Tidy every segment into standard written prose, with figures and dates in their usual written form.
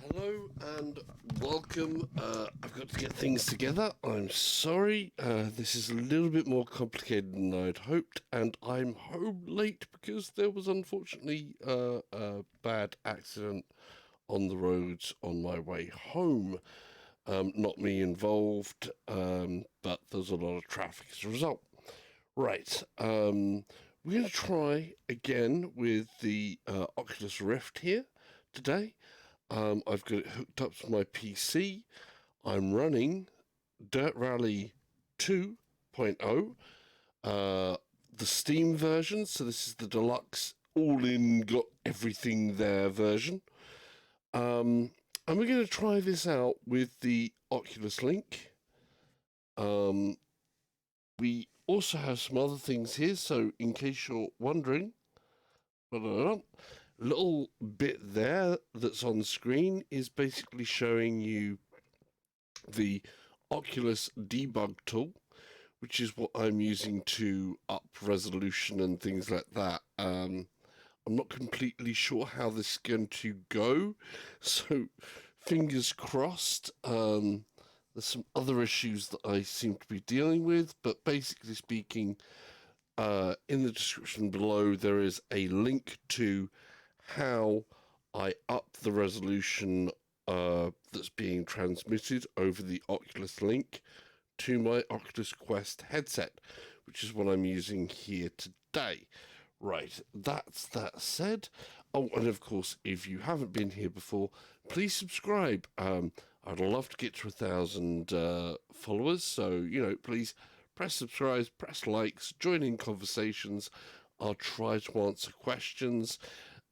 Hello and welcome. I've got to get things together. I'm sorry. This is a little bit more complicated than I'd hoped, and I'm home late because there was unfortunately a bad accident on the roads on my way home. Not me involved, but there's a lot of traffic as a result. Right. We're going to try again with the Oculus Rift here today. I've got it hooked up to my PC. I'm running Dirt Rally 2.0, the Steam version. So this is the deluxe, all in, got everything there version. And we're going to try this out with the Oculus Link. We also have some other things here. So in case you're wondering, little bit there that's on the screen is basically showing you the Oculus debug tool, which is what I'm using to up resolution and things like that. I'm not completely sure how this is going to go, so fingers crossed. There's some other issues that I seem to be dealing with, but basically speaking, in the description below there is a link to how I up the resolution that's being transmitted over the Oculus Link to my Oculus Quest headset, which is what I'm using here today. Right, that's that said. Oh, and of course, if you haven't been here before, please subscribe. I'd love to get to 1,000 followers, so, please press subscribe, press likes, join in conversations. I'll try to answer questions.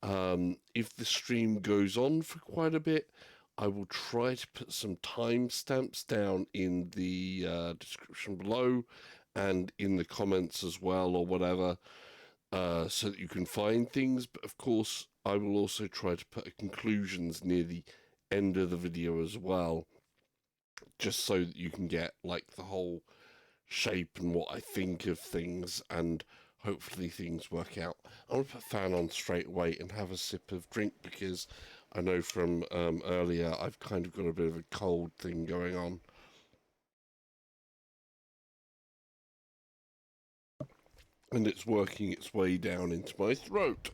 If the stream goes on for quite a bit, I will try to put some timestamps down in the description below and in the comments as well, or whatever, so that you can find things. But of course, I will also try to put conclusions near the end of the video as well, just so that you can get like the whole shape and what I think of things, and hopefully things work out. I'm going to put fan on straight away and have a sip of drink, because I know from earlier I've kind of got a bit of a cold thing going on. And it's working its way down into my throat.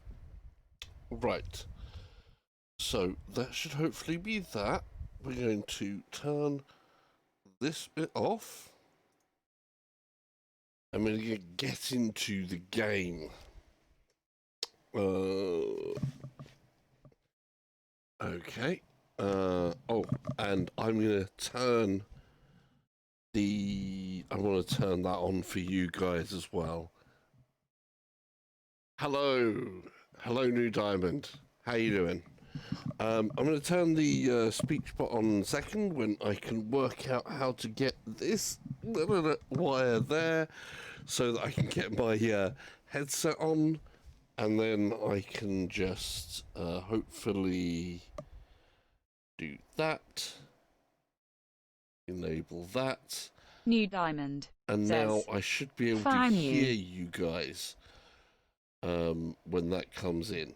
Right. So that should hopefully be that. We're going to turn this bit off. I'm going to get into the game. Okay. Oh, and I'm going to turn I want to turn that on for you guys as well. Hello. Hello, New Diamond. How you doing? I'm going to turn the speech bot on in a second when I can work out how to get this wire there so that I can get my headset on, and then I can just hopefully do that, enable that. New Diamond. And now I should be able to hear you guys when that comes in.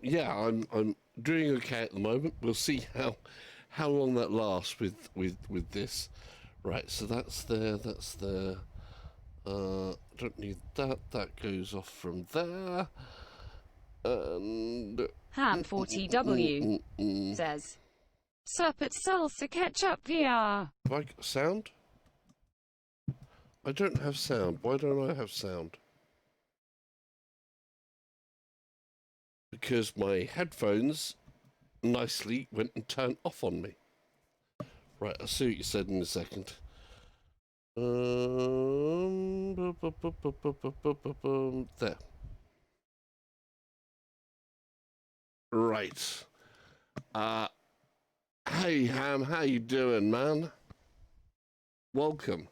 Yeah, I'm doing okay at the moment. We'll see how long that lasts with this. Right, so that's there. Don't need that. That goes off from there. And Ham40W says, Sup at Salsa Ketchup VR. Have I got sound? I don't have sound. Why don't I have sound? Because my headphones nicely went and turned off on me. Right, I'll see what you said in a second. There. Right. Hey Ham, how you doing, man? Welcome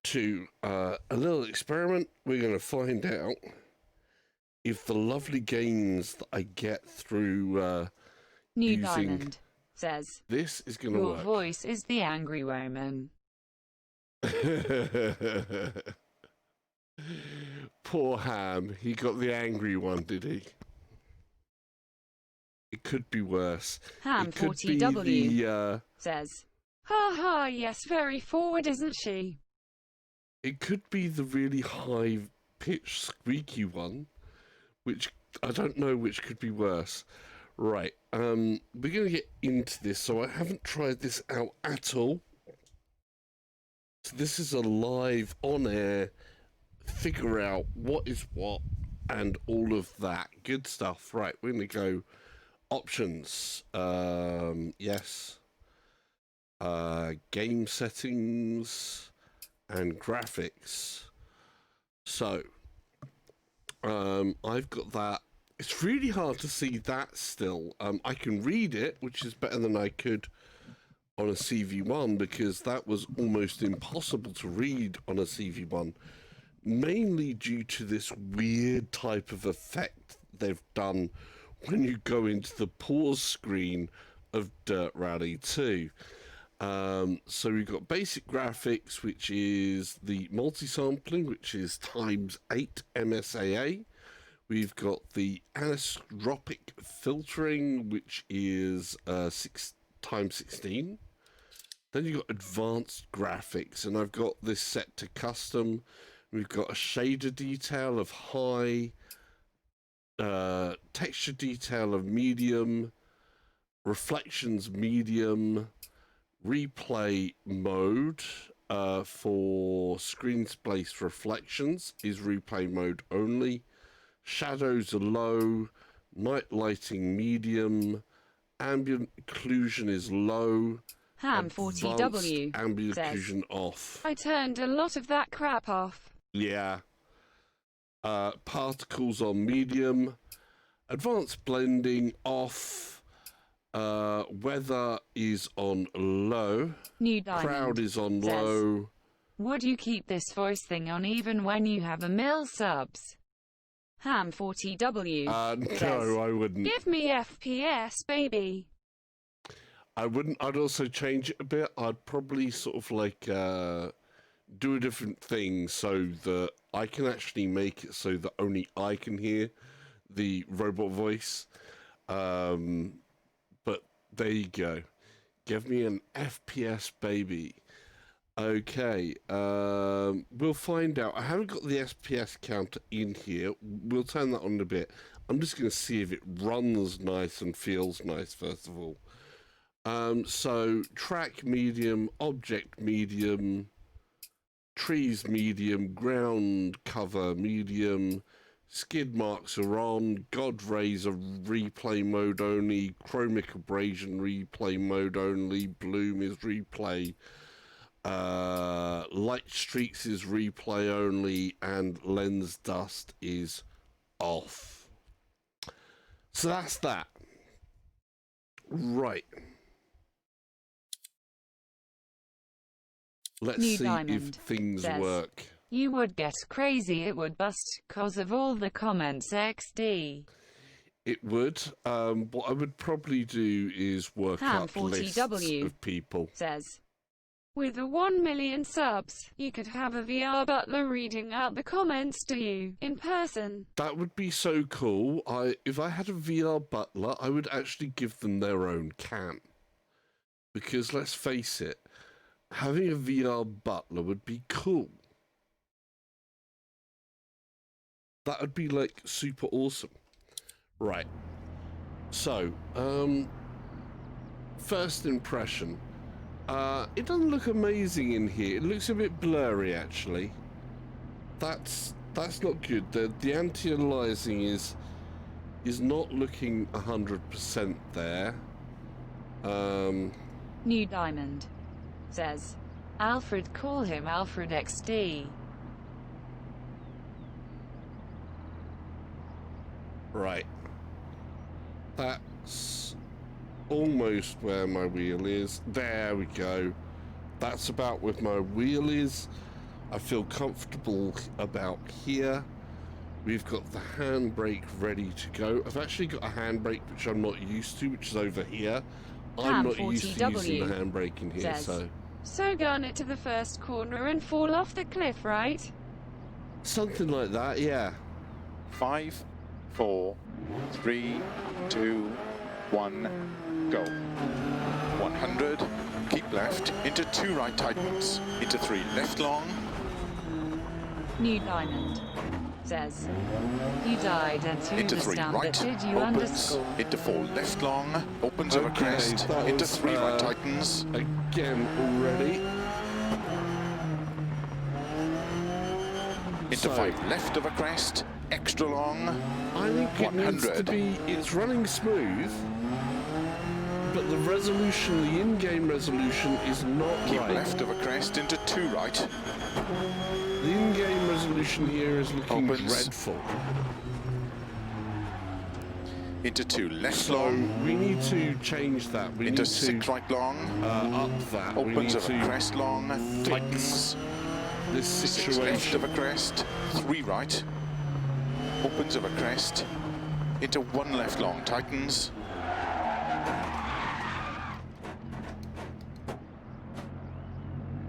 to a little experiment. We're going to find out if the lovely gains that I get through New Diamond says, this is going to work. Your voice is the angry woman. poor Ham. He got the angry one, did he? It could be worse. Ham It could 40W be the, says, ha ha, yes, very forward, isn't she? it could be the really high-pitched, squeaky one, which I don't know which could be worse. Right, we're going to get into this, so I haven't tried this out at all. So this is a live, on-air, figure out what is what, and all of that. Good stuff. Right, we're going to go options. Yes. Game settings and graphics. So, I've got that. It's really hard to see that still. I can read it, which is better than I could on a CV1 because that was almost impossible to read on a CV1, mainly due to this weird type of effect they've done when you go into the pause screen of Dirt Rally 2. So we've got basic graphics, which is the multi-sampling, which is ×8 MSAA. We've got the anisotropic filtering, which is 6×16. Then you've got advanced graphics, and I've got this set to custom. We've got a shader detail of high, texture detail of medium, reflections medium, replay mode for screen-based reflections is replay mode only. Shadows are low, night lighting medium, ambient occlusion is low, Ham 40W ambient says, occlusion off. I turned a lot of that crap off. Yeah. Particles on medium, advanced blending off, weather is on low, New Diamond crowd is on says, low. would you keep this voice thing on even when you have a mil subs? Ham 40W says, No, I wouldn't. give me FPS, baby. I wouldn't. I'd also change it a bit. I'd probably sort of like do a different thing so that I can actually make it so that only I can hear the robot voice. But there you go. Give me an FPS, baby. Okay, we'll find out. I haven't got the FPS counter in here. We'll turn that on in a bit. I'm just going to see if it runs nice and feels nice, first of all. So, track medium, object medium, trees medium, ground cover medium, skid marks are on, God rays are replay mode only, chromic abrasion replay mode only, bloom is replay, light streaks is replay only, and lens dust is off. So that's that. Right. Let's New see Diamond if things says, work. you would get crazy, it would bust, cause of all the comments XD. It would. What I would probably do is work Ham up lists 40W of people. says, with a 1 million subs, you could have a VR butler reading out the comments to you, in person. That would be so cool. If I had a VR butler, I would actually give them their own cam. Because let's face it, having a VR butler would be cool. That would be like super awesome. Right. So, first impression. It doesn't look amazing in here. It looks a bit blurry, actually. That's not good. The anti-aliasing is not looking 100% there. New Diamond says, Alfred, call him Alfred XD. Right. That's almost where my wheel is. There we go. That's about where my wheel is. I feel comfortable about here. We've got the handbrake ready to go. I've actually got a handbrake which I'm not used to, which is over here. I'm not used to using the handbrake in here, says, so gun it to the first corner and fall off the cliff, right? Something like that, yeah. 5, 4, 3, 2, 1, go. 100, keep left, into 2 right tightens, into 3 left long. New diamond. Says, you died and to Into the 3 stand, right, but did you opens, underscore? into 4 left long, opens over crest, that into was, 3 right tightens, Again already. into 5 left over crest, extra long, I think it needs to 100. be, it's running smooth, but the resolution, the in-game resolution is not keep right. left over crest, into 2 right, The in-game resolution here is looking Opens. dreadful. into 2 left So long, we need to change that. We into need 6 to right long, up that. We opens need over to crest long, tightens, this 6 left situation. over crest, 3 right, opens over crest, into 1 left long, tightens,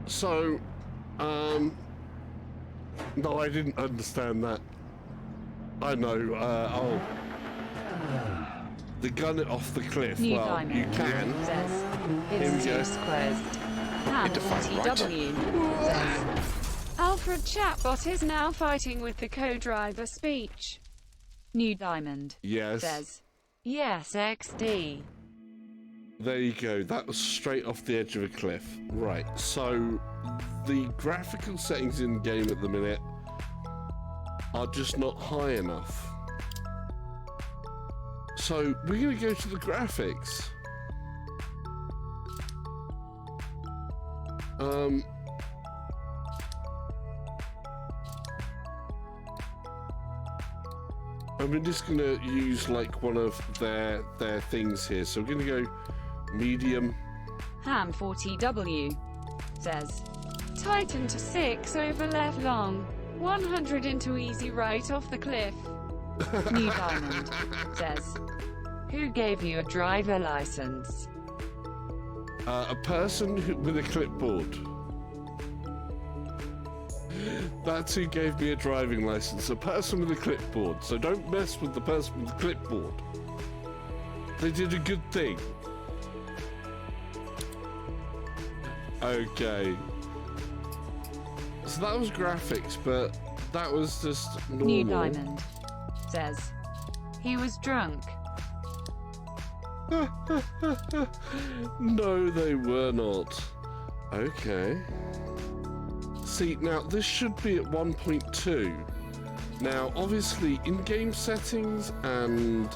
So, no, I didn't understand that. I know. The gun it off the cliff. New Well, diamond. you can. Says, Here we it's go. System Quest. Ham Into 5 right. TW. Says, Alfred chatbot is now fighting with the co-driver speech. New diamond. Yes. Says, yes XD. There you go. That was straight off the edge of a cliff. Right. So, the graphical settings in game at the minute are just not high enough. So, we're going to go to the graphics. And we're just going to use like one of their things here. So we're going to go medium. Ham 40W. Says, tighten to 6 over left long. 100 into easy right off the cliff. New diamond. Says, who gave you a driver license? A person with a clipboard. That's who gave me a driving license. A person with a clipboard. So don't mess with the person with the clipboard. They did a good thing. Okay. So that was graphics, but that was just normal. New diamond. Says, he was drunk. No, they were not. Okay. See, now this should be at 1.2. Now, obviously, in-game settings and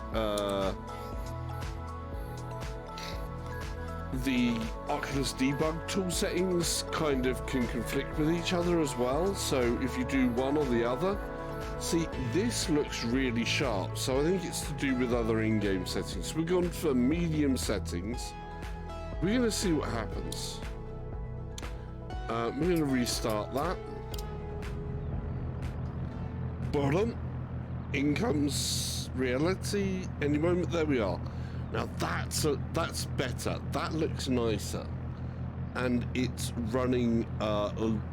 the Oculus debug tool settings kind of can conflict with each other as well. So if you do one or the other, see, this looks really sharp. So I think it's to do with other in-game settings. We're going for medium settings. We're going to see what happens. We're going to restart that. Bottom. In comes reality. Any moment. There we are. Now that's better. That looks nicer, and it's running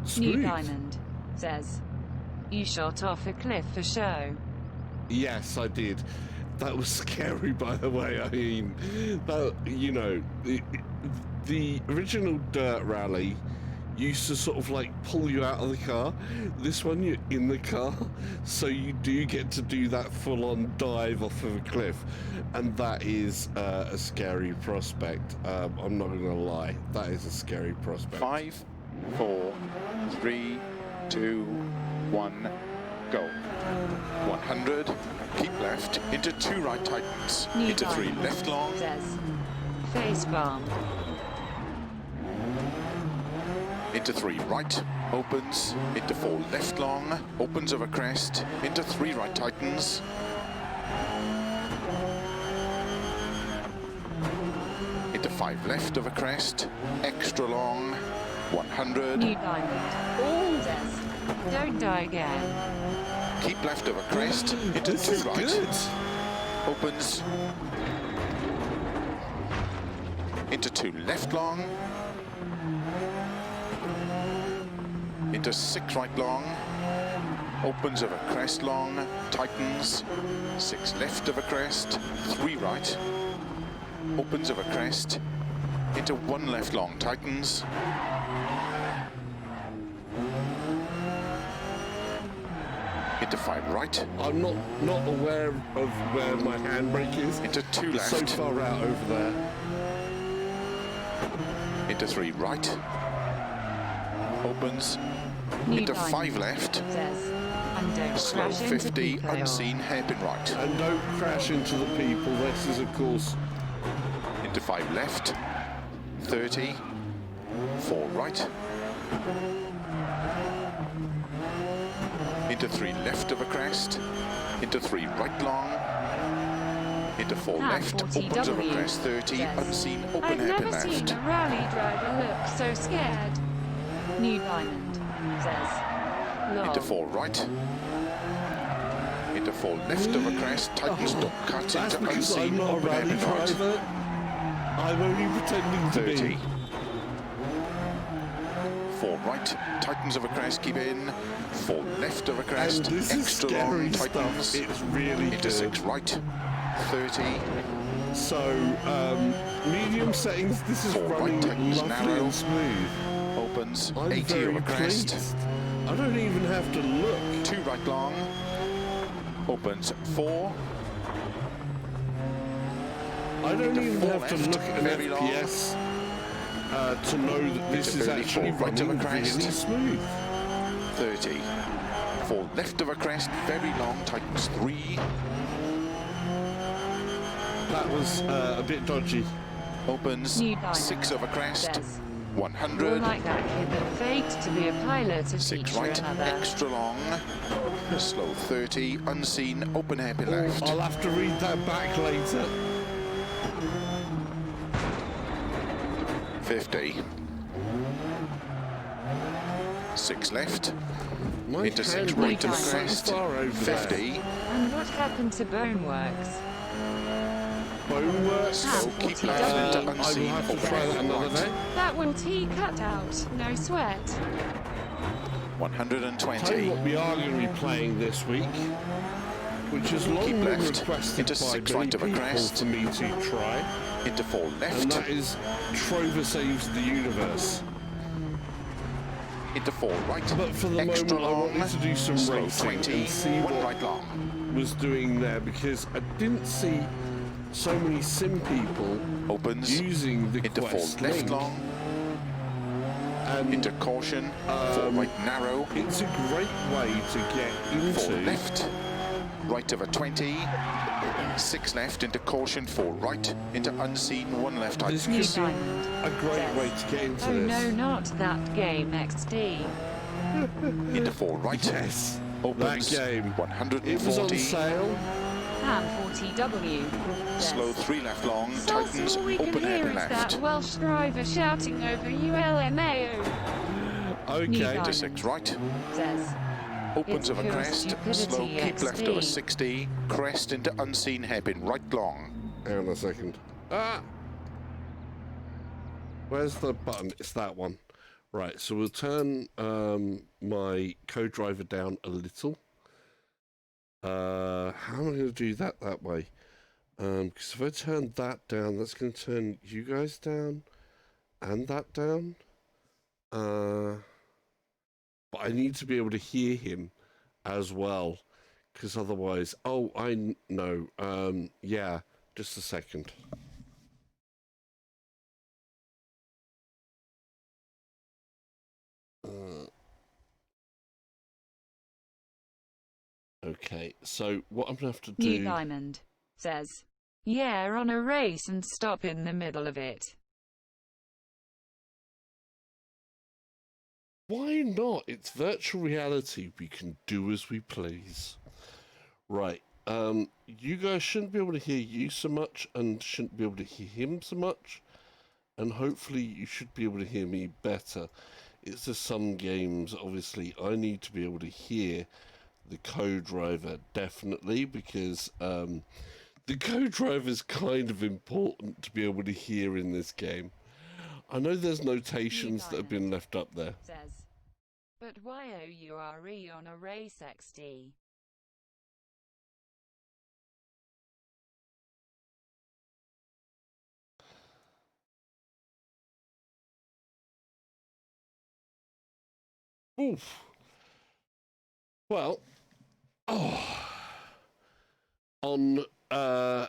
smooth. New diamond. Says, you shot off a cliff for show. Yes, I did. That was scary, by the way. I mean, that, you know, the original Dirt Rally used to sort of like pull you out of the car. This one, you're in the car, so you do get to do that full-on dive off of a cliff, and that is a scary prospect. I'm not gonna lie, that is a scary prospect. 5, 4, 3, 2, 1, go. 100, keep left, into 2 right tightens, New into 3 diamond. left long, Says, face bomb. into 3 right, opens, into 4 left long, opens over crest, into 3 right tightens, into 5 left over crest, extra long, 100, New diamond. Says, don't die again. keep left over crest, into This 2 is right, good. opens, into 2 left long, into 6 right long, opens of a crest long, tightens, 6 left of a crest, 3 right, opens of a crest, into 1 left long, tightens, into 5 right, I'm not aware of where my handbrake is. into 2 It's left, so far out over there. into 3 right, opens, New into diamond, 5 left, says, and don't slow crash into 50, people. unseen, hairpin right, And don't crash into the people. This is, of course, into 5 left, 30, 4 right, into 3 left of a crest, into 3 right long, into 4 Hand left, 40 opens of a W, crest, 30, says, unseen, open I've hairpin never seen left, a rally driver look so scared. New diamond, says, lol. into 4 right, into 4 left of a crest, tightens, don't cut, that's into because I'm unseen, not a open rally hairpin right, driver. I'm only pretending to 30, be. 4 right, tightens of a crest, keep in, 4 left of a crest, And this is extra scary long, stuff. tightens, It's really into good. 6 right, 30, So, medium settings, this is 4 right, running tightens, lovely narrow. and smooth. opens, I'm 80 very of a crest, pleased. I don't even have to look. 2 right long, opens 4, I don't Into even 4 have to left, look at an very long. FPS to know that this Into is barely actually 4 right of a running crest. really smooth. 30, 4 left of a crest, very long, tightens 3, That was a bit dodgy. opens New diamond, 6 of a crest, says, you're 100, like that kid that faked to be a pilot to 6 teach right, another. extra long, slow 30, unseen, open hairpin left, I'll have to read that back later. 50, 6 left, My into 6 handbrake right of a is so crest, far over 50, And what happened to Boneworks? Boneworks. slow, keep Forty left W. into I will unseen, have to open try that hairpin another right, day. That one T cut out, no sweat. 120, Tell you what we are going to be playing this week, which has long Keep been left, requested into by 6 many right of a people crest. for me to try, into 4 and left, that is Trover Saves the Universe. into 4 right, But for the extra moment, I long, wanted to do some slow racing 20, and see 1 what right long, was doing there, because I didn't see so many sim people opens, using the into 4 Quest left Link, long, and into caution, 4 right narrow, it's a great way to get 4 into left, right of a 20, 6 left, into caution, 4 right, into unseen, 1 left, this. New Could be diamond, a great says, way to get into oh this. no, not that game XD. into 4 right, Yes, opens, that game. It was on 140, sale. Ham 40W, says, slow 3 left long, Sauce, tightens, all we can open hear hairpin is left, that Welsh driver shouting over ULMAO, Okay. New into diamond, 6 right, says, opens It's of a pure crest, stupidity slow, keep left of a XD. 60, crest into unseen, hairpin right long, Hang on a second. Ah! Where's the button? It's that one. Right, so we'll turn my co-driver down a little. How am I going to do that way? Because if I turn that down, that's going to turn you guys down and that down. But I need to be able to hear him as well, because otherwise... Oh, I know. Yeah, just a second. Okay, so what I'm going to have to New do... diamond, says, yeah, on a race and stop in the middle of it. Why not? It's virtual reality. We can do as we please. Right. You guys shouldn't be able to hear you so much and shouldn't be able to hear him so much. And hopefully you should be able to hear me better. It's just some games, obviously, I need to be able to hear the co-driver, definitely, because the co-driver is kind of important to be able to hear in this game. I know there's notations that have been left up there. Says, but YOURE on a Race XD. Oof. Well, on all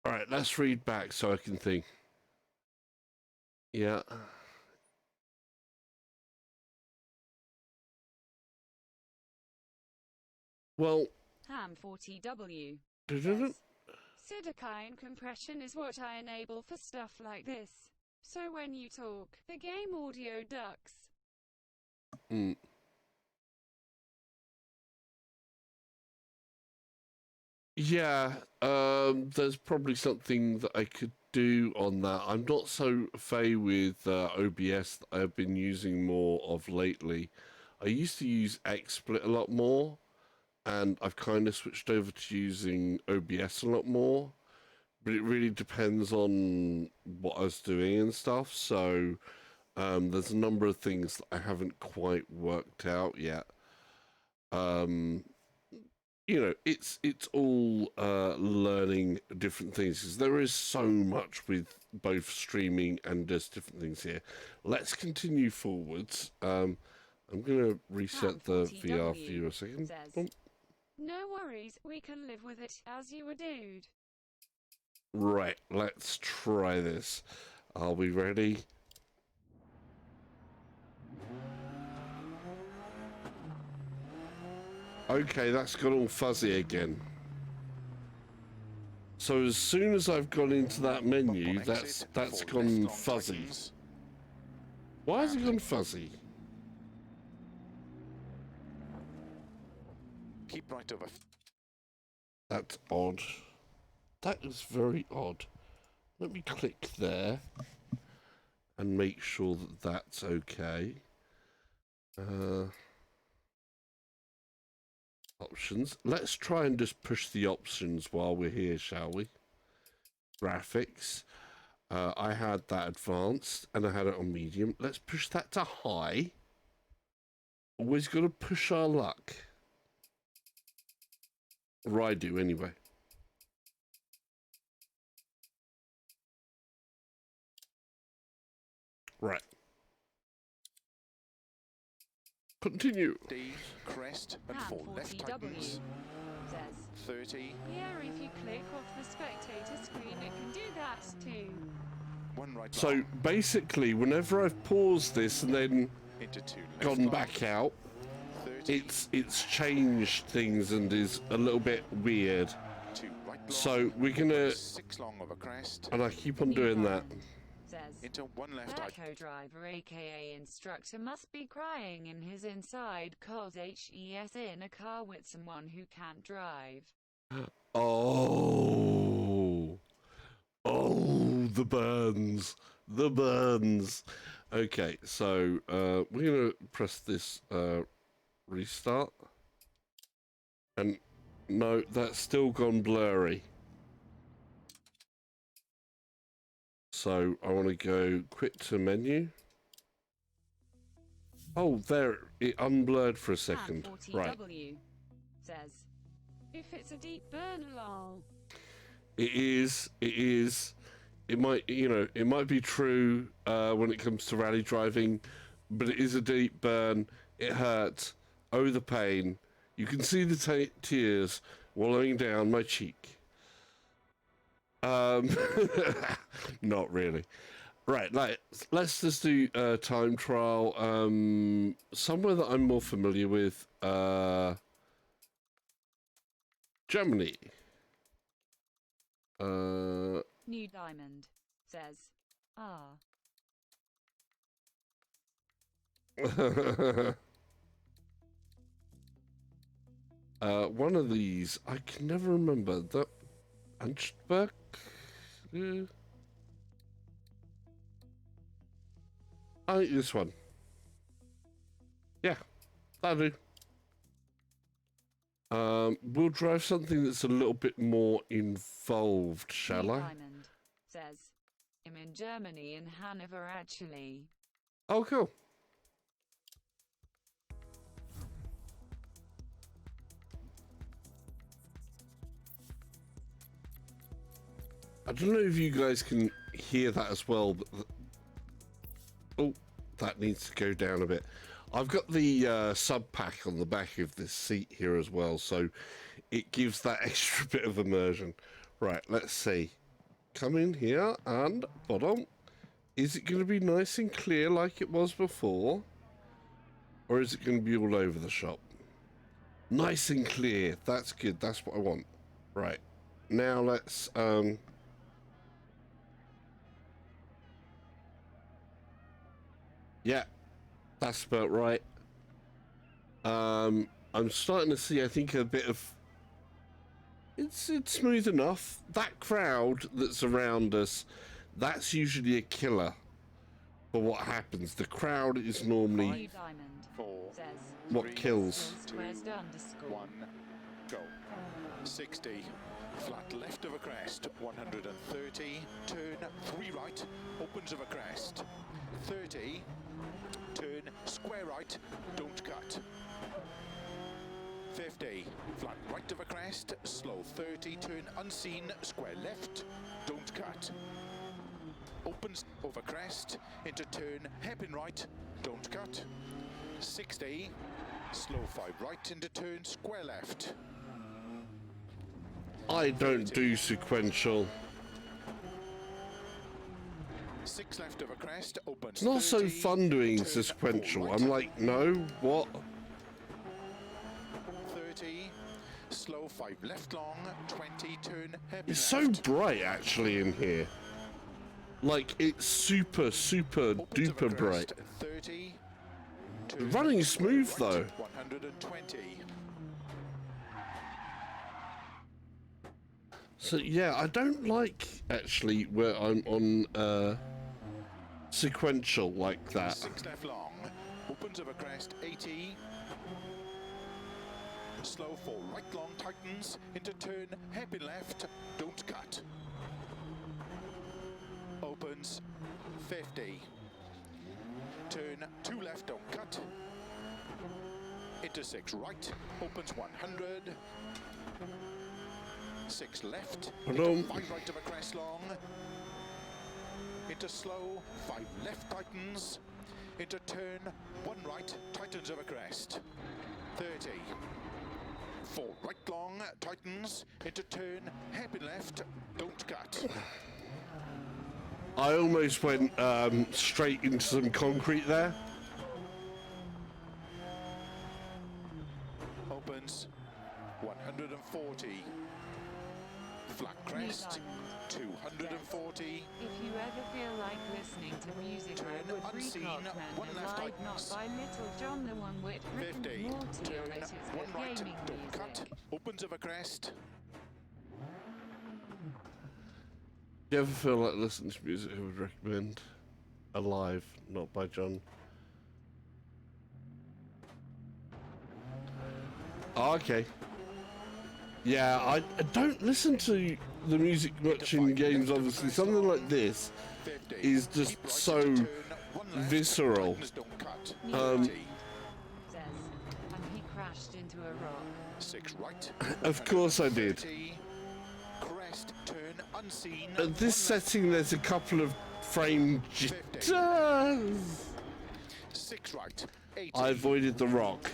right, let's read back so I can think. Yeah. Well, Ham40W dun-dun-dun. says, Sidakine compression is what I enable for stuff like this. So when you talk, the game audio ducks. Mm. Yeah, there's probably something that I could do on that. I'm not so fay with OBS that I've been using more of lately. I used to use XSplit a lot more, and I've kind of switched over to using OBS a lot more. But it really depends on what I was doing and stuff. So there's a number of things that I haven't quite worked out yet. You know, it's all learning different things, because there is so much with both streaming and just different things here. Let's continue forwards. I'm going to reset the VR view a second. Says, no worries, we can live with it, as you a dude. Right, let's try this. Are we ready? Okay, that's got all fuzzy again. So as soon as I've gone into that menu, that's gone fuzzy. Why has it gone fuzzy? Keep right over. That's odd. That is very odd. Let me click there and make sure that that's okay. Options. Let's try and just push the options while we're here, shall we? Graphics. I had that advanced and I had it on medium. Let's push that to high. Always got to push our luck. Or I do anyway. Right. Continue. D, crest, and 4 left tightens. Says, 30. yeah, if you click off the spectator screen, it can do that too. 1 right So long, basically, whenever I've paused this and then into 2 left gone long, back out, 30, it's changed things and is a little bit weird. 2 right long, So we're gonna, 6 long over crest, and I keep on doing that. Says, into 1 left that tight, co-driver aka instructor must be crying in his inside cause HES in a car with someone who can't drive. Oh, the burns, the burns. Okay, so we're gonna press this restart, and no, that's still gone blurry. So I want to go quit to menu. Oh, there, it unblurred for a second. Right. Says, if it's a deep burn, lol. It is. It might, you know, it might be true when it comes to rally driving, but it is a deep burn. It hurts. Oh, the pain. You can see the tears wallowing down my cheek. Not really. Right, let's just do time trial. Somewhere that I'm more familiar with. Germany. New Diamond says, one of these, I can never remember. The Anschberg? I think this one. Yeah, that'll do. We'll drive something that's a little bit more involved, shall New I? Diamond says, I'm in Germany in Hanover actually. Oh, cool. I don't know if you guys can hear that as well, but oh, that needs to go down a bit. I've got the sub pack on the back of this seat here as well, so it gives that extra bit of immersion. Right, let's see. Come in here and bottom. Is it going to be nice and clear like it was before? Or is it going to be all over the shop? Nice and clear. That's good. That's what I want. Right. Now let's... yeah. That's about right. I'm starting to see, I think, a bit of... It's smooth enough. That crowd that's around us, that's usually a killer for what happens. The crowd is normally what kills. 2, 1, go. 60, flat left of a crest, 130, turn 3 right, opens of a crest, 30, turn square right, don't cut. 50, flat right of a crest, slow 30, turn unseen, square left, don't cut. Opens over crest, into turn, hairpin right, don't cut. 60, slow 5 right into turn, square left. I don't do sequential. 6 left of a crest, opens. It's not 30, so fun doing turn sequential. 4 right. I'm like, no, what? 30, slow 5 left long, 20, turn hairpin It's so left. bright actually in here. Like, it's super, super Opens of a duper bright. crest, 30, The turn running's square smooth right, though. 120. So yeah, I don't like actually where I'm on sequential like that. 6 left long, opens of a crest, 80. Slow 4 right long, tightens, into turn, hairpin left, don't cut. Opens, 50. Turn 2 left, don't cut. Into 6 right, opens 100. 6 left, Hello. into 5 right of a crest long. Into slow, 5 left tightens. Into turn, 1 right, tightens of a crest. 30. 4 right long, tightens. Into turn, hairpin left, don't cut. I almost went straight into some concrete there. Opens, 140. Flat crest, 240. If you ever feel like listening to music, Turn I would unseen, recommend 1 a left live not tightens. by Little John, the one with Rick 50. and Morty on Turn it is 1 good right, gaming don't cut. music. Opens of a crest. Do you ever feel like listening to music I would recommend? Alive, not by John. Oh, okay. Yeah, I don't listen to the music much in games, obviously. Something like this 50. is just Keep right so into turn, 1 left, visceral. tightens, don't cut. Um, 30. Says, and he crashed into a rock. 6 right. Of course I did. 30. Crest, turn unseen. At this 1 left, setting, there's a couple of frame jitters. 6 right. 80. I avoided the rock.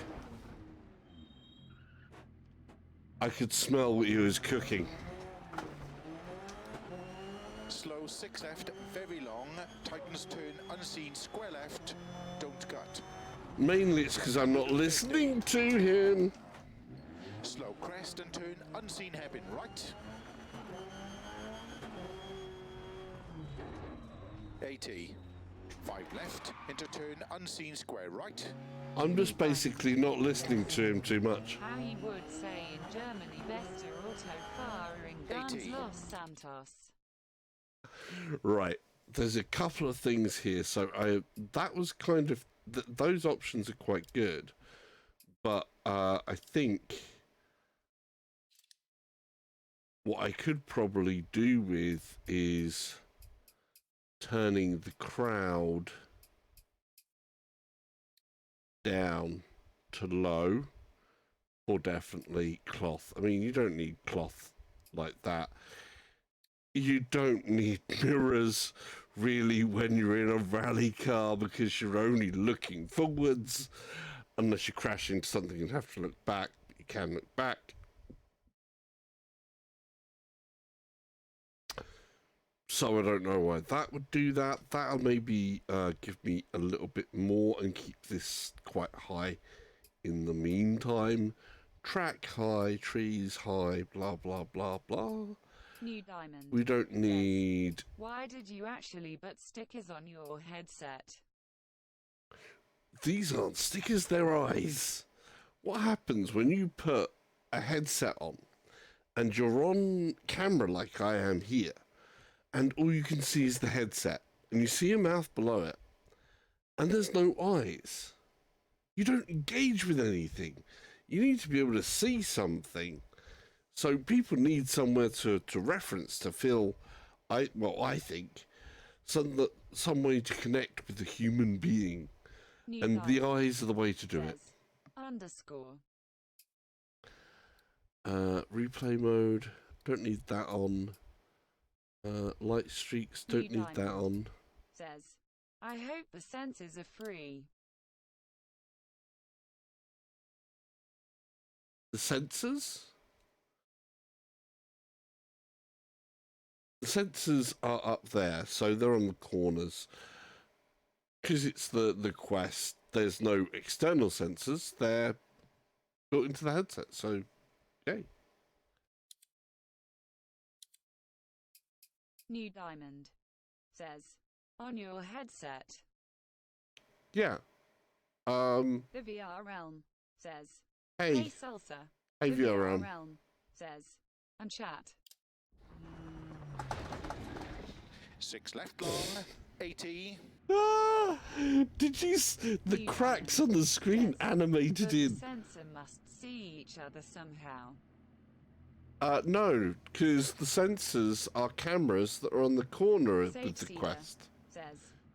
I could smell what he was cooking. Slow 6 left, very long. Tightens turn unseen, square left. Don't cut. Mainly it's because I'm not listening to him. Slow crest and turn unseen, hairpin right. 80. 5 left, into turn unseen, square right. I'm just basically not listening to him too much. How you would say in Germany, bester Autofahren ganz 80. Los Santos. Right. There's a couple of things here. So that was kind of those options are quite good, but I think what I could probably do with is turning the crowd down to low, or definitely cloth. I mean, you don't need cloth like that. You don't need mirrors really when you're in a rally car because you're only looking forwards unless you crash into something and have to look back. You can look back. So I don't know why that would do that. That'll maybe give me a little bit more and keep this quite high in the meantime. Track high, trees high, blah, blah, blah, blah. New diamond. We don't need... Why did you actually put stickers on your headset? These aren't stickers, they're eyes. What happens when you put a headset on and you're on camera like I am here, and all you can see is the headset, and you see a mouth below it, and there's no eyes? You don't engage with anything. You need to be able to see something. So people need somewhere to reference, to feel, I think, some way to connect with the human being. New And the diamond. eyes are the way to do it. Underscore. Replay mode, don't need that on. Light streaks, don't New need that on. Says, I hope the sensors are free. The sensors? The sensors are up there, so they're on the corners. Because it's the Quest, there's no external sensors, they're built into the headset, so yay. New diamond. Says, on your headset. Yeah. The VR realm. Says, Hey Salsa. hey The VR realm. Says, and chat. 6 left long, 80. Ah, did you the New cracks diamond. on the screen Says, animated the in? sensor must see each other somehow. No, because the sensors are cameras that are on the corner with the Sage Quest. Says,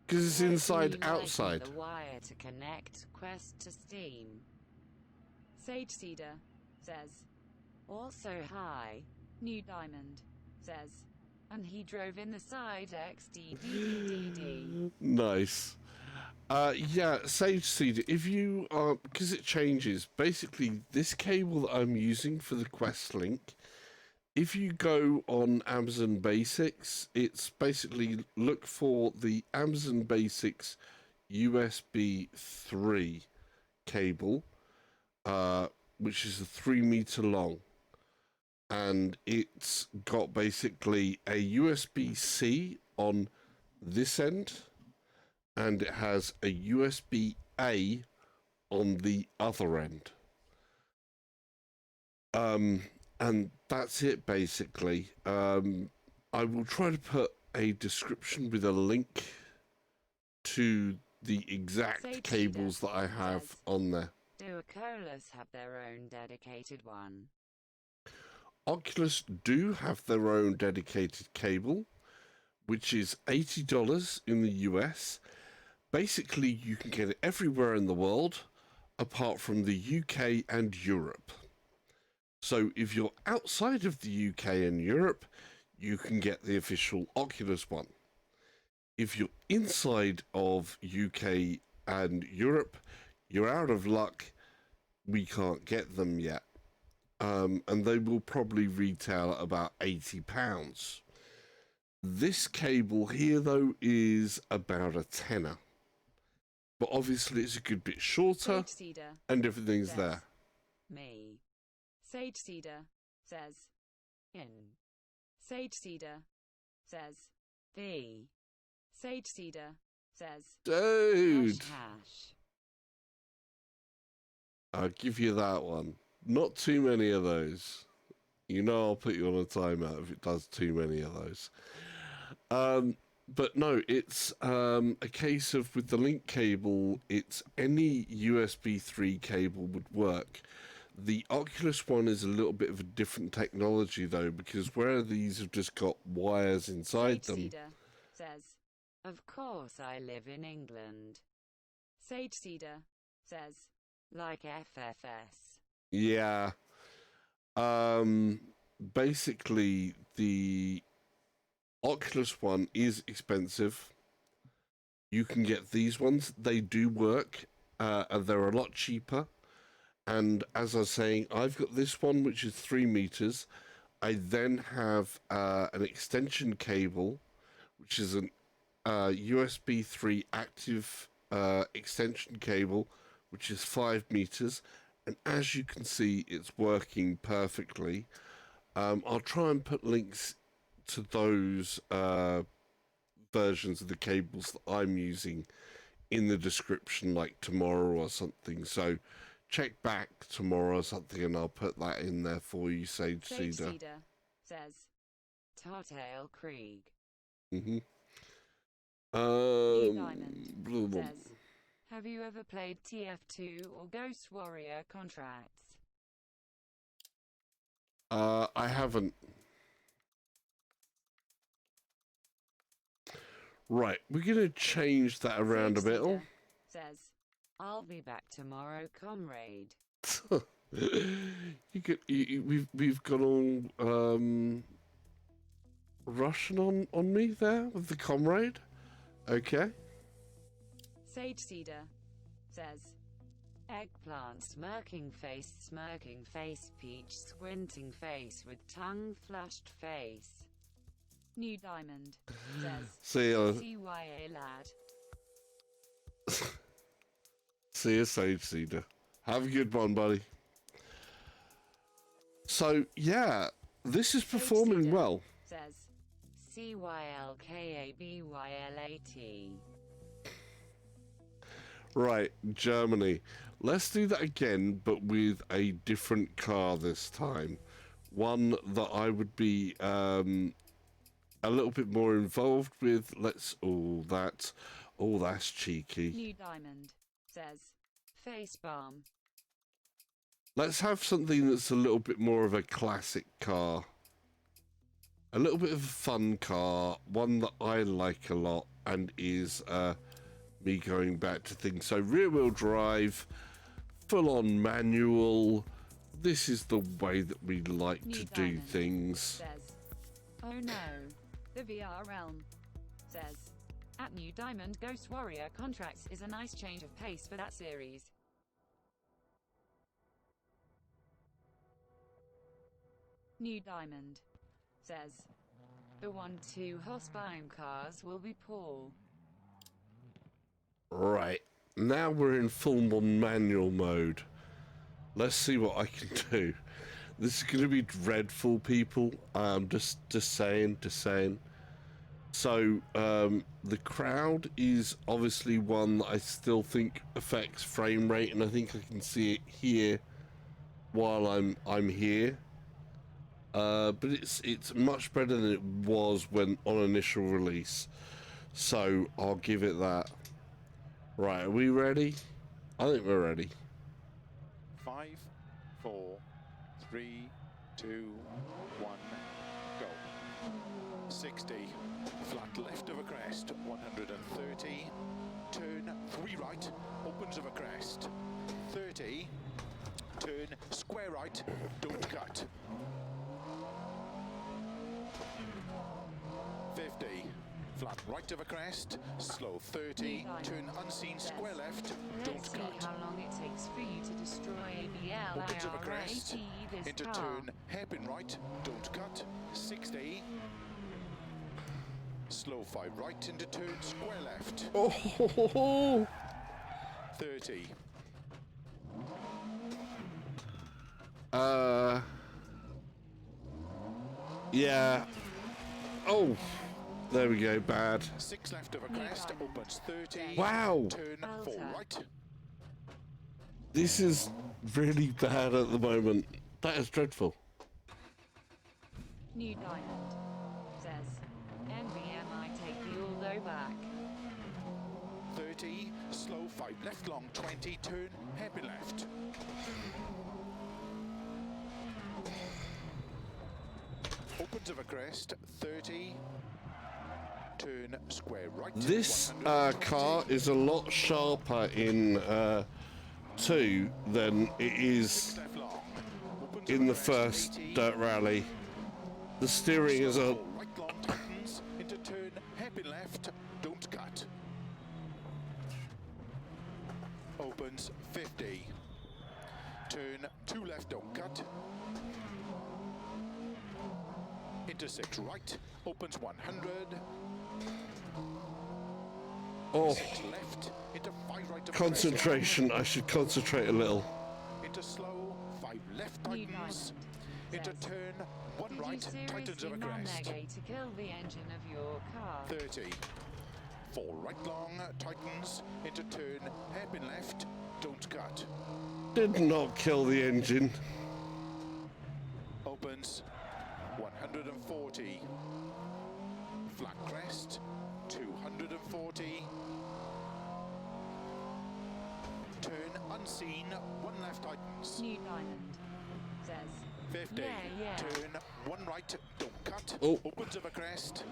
Because it's hopefully inside, you outside. liken the wire to connect Quest to Steam. Sage Cedar says, also hi. New Diamond says, and he drove in the side XDDDD. Nice. Yeah, Sage Cedar, if you are, because it changes, basically this cable that I'm using for the Quest Link, if you go on Amazon Basics, it's basically look for the Amazon Basics USB 3 cable, which is a 3 meter long. And it's got basically a USB-C on this end, and it has a USB-A on the other end. And that's it, basically. I will try to put a description with a link to the exact Sage cables Cedar that I have says, on there. do Oculus have their own dedicated one? Oculus do have their own dedicated cable, which is $80 in the US. Basically, you can get it everywhere in the world, apart from the UK and Europe. So if you're outside of the UK and Europe, you can get the official Oculus one. If you're inside of UK and Europe, you're out of luck. We can't get them yet. And they will probably retail at about £80. This cable here, though, is about a tenner. But obviously it's a good bit shorter, Sage Cedar and everything's says, there. me. Sage Cedar says, in. Sage Cedar says, the. Sage Cedar says, Dude, hash. I'll give you that one. Not too many of those. You know I'll put you on a timeout if it does too many of those. But no, it's a case of with the link cable, it's any USB 3 cable would work. The Oculus one is a little bit of a different technology though, because where these have just got wires inside Sage them. Cedar says, of course I live in England. Sage Cedar says, like FFS. Yeah. Basically the Oculus One is expensive. You can get these ones. They do work, and they're a lot cheaper. And as I was saying, I've got this one, which is 3 meters. I then have an extension cable, which is an USB 3 active extension cable, which is 5 meters. And as you can see, it's working perfectly. I'll try and put links to those versions of the cables that I'm using in the description, like tomorrow or something. So check back tomorrow or something, and I'll put that in there for you, Sage Cedar. Says Tartail Krieg. Mm-hmm. Diamond says, have you ever played TF2 or Ghost Warrior Contracts? I haven't. Right, we're gonna change that around a bit. Says, I'll be back tomorrow, comrade. We've got all Russian on me there with the comrade. Okay. Sage Cedar says, eggplant smirking face, peach squinting face with tongue flushed face. New Diamond says, See ya. CYA lad. See you, Sage Cedar. Have a good one, buddy. So, yeah, this is performing well. Says, CYLKABYLAT. Right, Germany. Let's do that again, but with a different car this time. One that I would be a little bit more involved with. That's cheeky. New Diamond says, face balm. Let's have something that's a little bit more of a classic car. A little bit of a fun car, one that I like a lot and is me going back to things. So rear wheel drive, full on manual. This is the way that we like to do things. Says, oh no, the VR realm. Says, at New Diamond, Ghost Warrior Contracts is a nice change of pace for that series. New Diamond says, the 1-2 horsepower cars will be poor. Right, now we're in full on manual mode. Let's see what I can do. This is going to be dreadful, people. Just saying. So, the crowd is obviously one that I still think affects frame rate, and I think I can see it here while I'm here. But it's much better than it was when on initial release. So I'll give it that. Right, are we ready? I think we're ready. 5, 4, 3, 2, 1, go. 60, flat left of a crest, 130, turn 3 right, opens of a crest, 30, turn square right, don't cut. 50, flat right of a crest, slow 30, turn unseen square left, don't cut. Let's see how long it takes for you to destroy ABL Opens of a crest, this into car. turn hairpin right, don't cut. 60, slow 5 right into turn square left. Oh, 30. Yeah. Oh, there we go. Bad. 6 left of a crest, opens 30. Wow. Turn 4 right. This is really bad at the moment. That is dreadful. New Diamond says, NVMI take the Aldo back. 30, slow 5 left long, 20, turn hairpin left. Opens of a crest, 30, turn square right. This car is a lot sharper in 2 than it is in the first dirt rally. The steering is a 2 left, don't cut. Into 6 right, opens 100. Oh, 6 left, into 5 right. concentration. I should concentrate a little. Into slow, 5 left, New tightens. diamond Into says, turn, 1 did right, you tightens seriously over crest. man-negate to kill the engine of your car? 30. 4 right long, tightens. Into turn, hairpin left, don't cut. Did not kill the engine. Opens 140. Flat crest 240. Turn unseen, 1 left tightens. New diamond says, 50. yeah. Turn 1 right, don't cut. Oh. Opens over crest.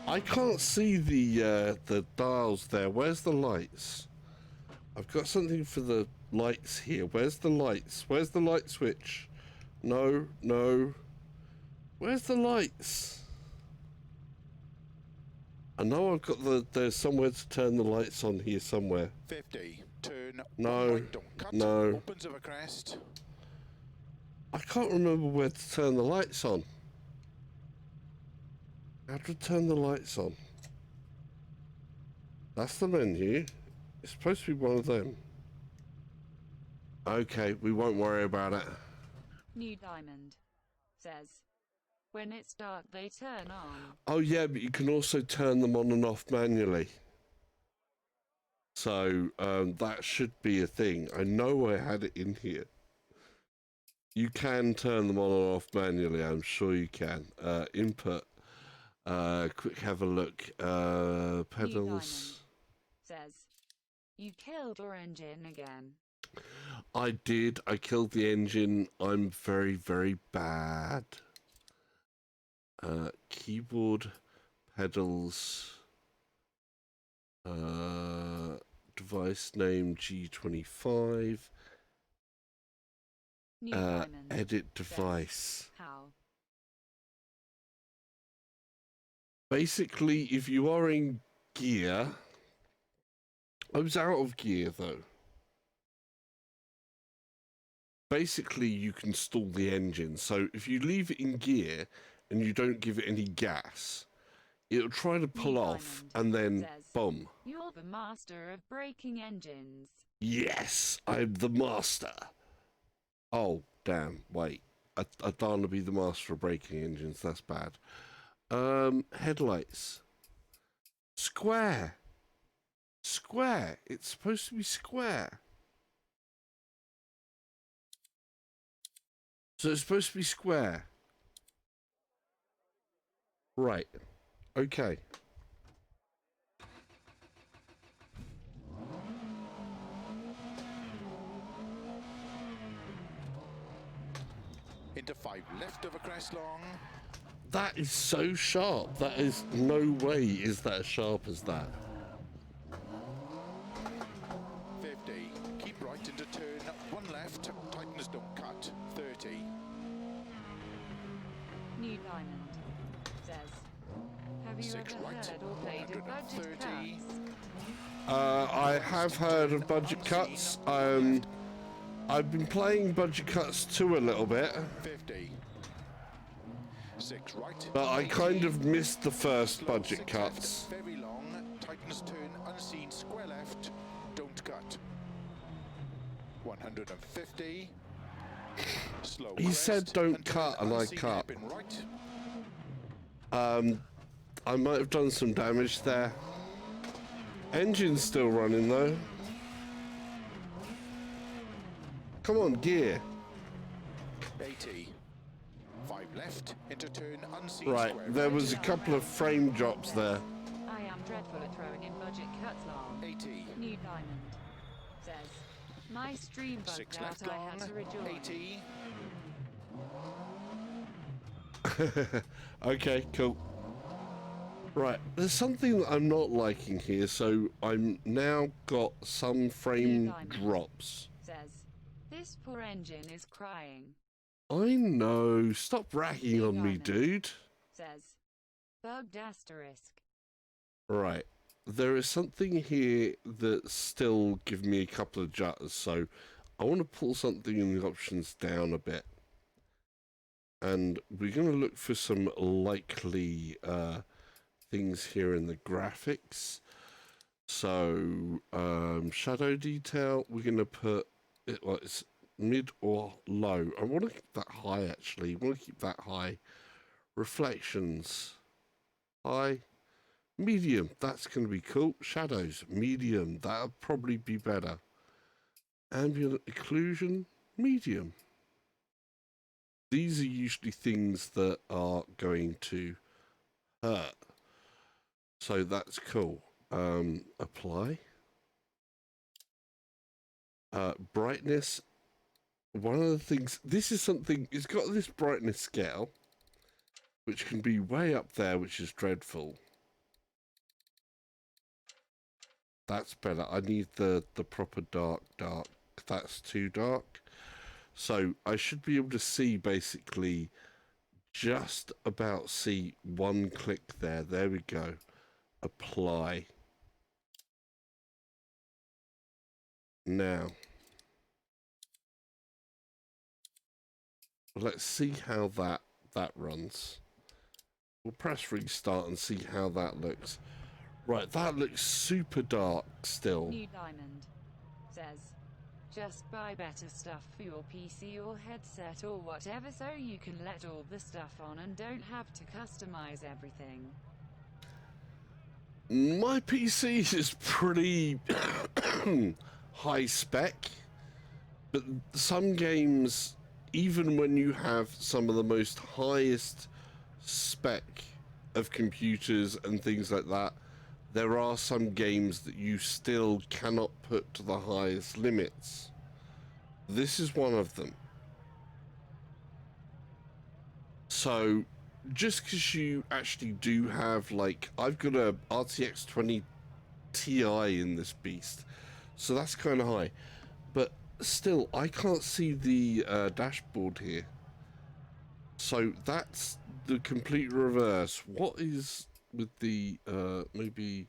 I can't see the dials there. Where's the lights? I've got something for the lights here. Where's the lights? Where's the light switch? No, no. Where's the lights? I know I've got there's somewhere to turn the lights on here somewhere. 50. Turn No, 1 right, don't cut. no. Opens over crest. I can't remember where to turn the lights on. How to turn the lights on? That's the menu. It's supposed to be one of them. Okay, we won't worry about it. New diamond says, when it's dark they turn on. Oh yeah, but you can also turn them on and off manually. So that should be a thing. I know I had it in here. You can turn them on and off manually. I'm sure you can. Input. Quick have a look. New Pedals. diamond says, you killed your engine again. I did. I killed the engine. I'm very, very bad. Keyboard, pedals, device name G25, New diamond edit says, device. how? Basically, if you are in gear, I was out of gear though. Basically, you can stall the engine. So if you leave it in gear and you don't give it any gas, it'll try to pull New off diamond and then says, boom. you're the master of breaking engines. Yes, I'm the master. Oh, damn, wait. I don't want to be the master of breaking engines. That's bad. Headlights. Square. Square. It's supposed to be square. So it's supposed to be square. Right. Okay. Into 5 left over crest long. That is so sharp. That is no way is that as sharp as that. 50. Keep right into turn 1 left. Tightens, don't cut. 30. New diamond says, have you 6 ever right. heard or played of budget 130. cuts? I have heard of budget cuts. I've been playing budget cuts too a little bit, 50. 6 right. but I kind of 80. missed the first Slow, budget 6 cuts. left, very long. Tightens turn unseen. Square left. Don't cut. 150. Slow He crest, said don't and turn cut, and I unseen cut. hairpin right. I might have done some damage there. Engine's still running though. Come on, gear. 80. 5 left. Into turn unseen. Right, Square there right. was a couple of frame drops there. I am dreadful at throwing in budget cuts long. 80. New diamond says, my stream bugged 6 out, left I had to long. rejoin. 80. Okay, cool. Right, there's something that I'm not liking here, so I'm now got some frame New diamond drops. says, this poor engine is crying. I know, stop ragging New on me, diamond dude. says, bugged asterisk. Right, there is something here that's still giving me a couple of jutters, so I want to pull something in the options down a bit. And we're going to look for some likely things here in the graphics. So shadow detail, we're going to put it like it's mid or low. I want to keep that high actually. I want to keep that high. Reflections, high. Medium, that's going to be cool. Shadows, medium, that'll probably be better. Ambient occlusion, medium. These are usually things that are going to hurt. So that's cool. Apply. Brightness. One of the things, this is something, it's got this brightness scale, which can be way up there, which is dreadful. That's better. I need the proper dark. That's too dark. So I should be able to see basically just about see one click there. There we go. Apply. Now, let's see how that runs. We'll press restart and see how that looks. Right, that looks super dark still. New Diamond says, just buy better stuff for your PC or headset or whatever so you can let all the stuff on and don't have to customize everything. My PC is pretty high spec, but some games, even when you have some of the most highest spec of computers and things like that, there are some games that you still cannot put to the highest limits. This is one of them. So just because you actually do have, like, I've got a RTX 20 Ti in this beast, so that's kind of high, but still I can't see the dashboard here, so that's the complete reverse. What is with the maybe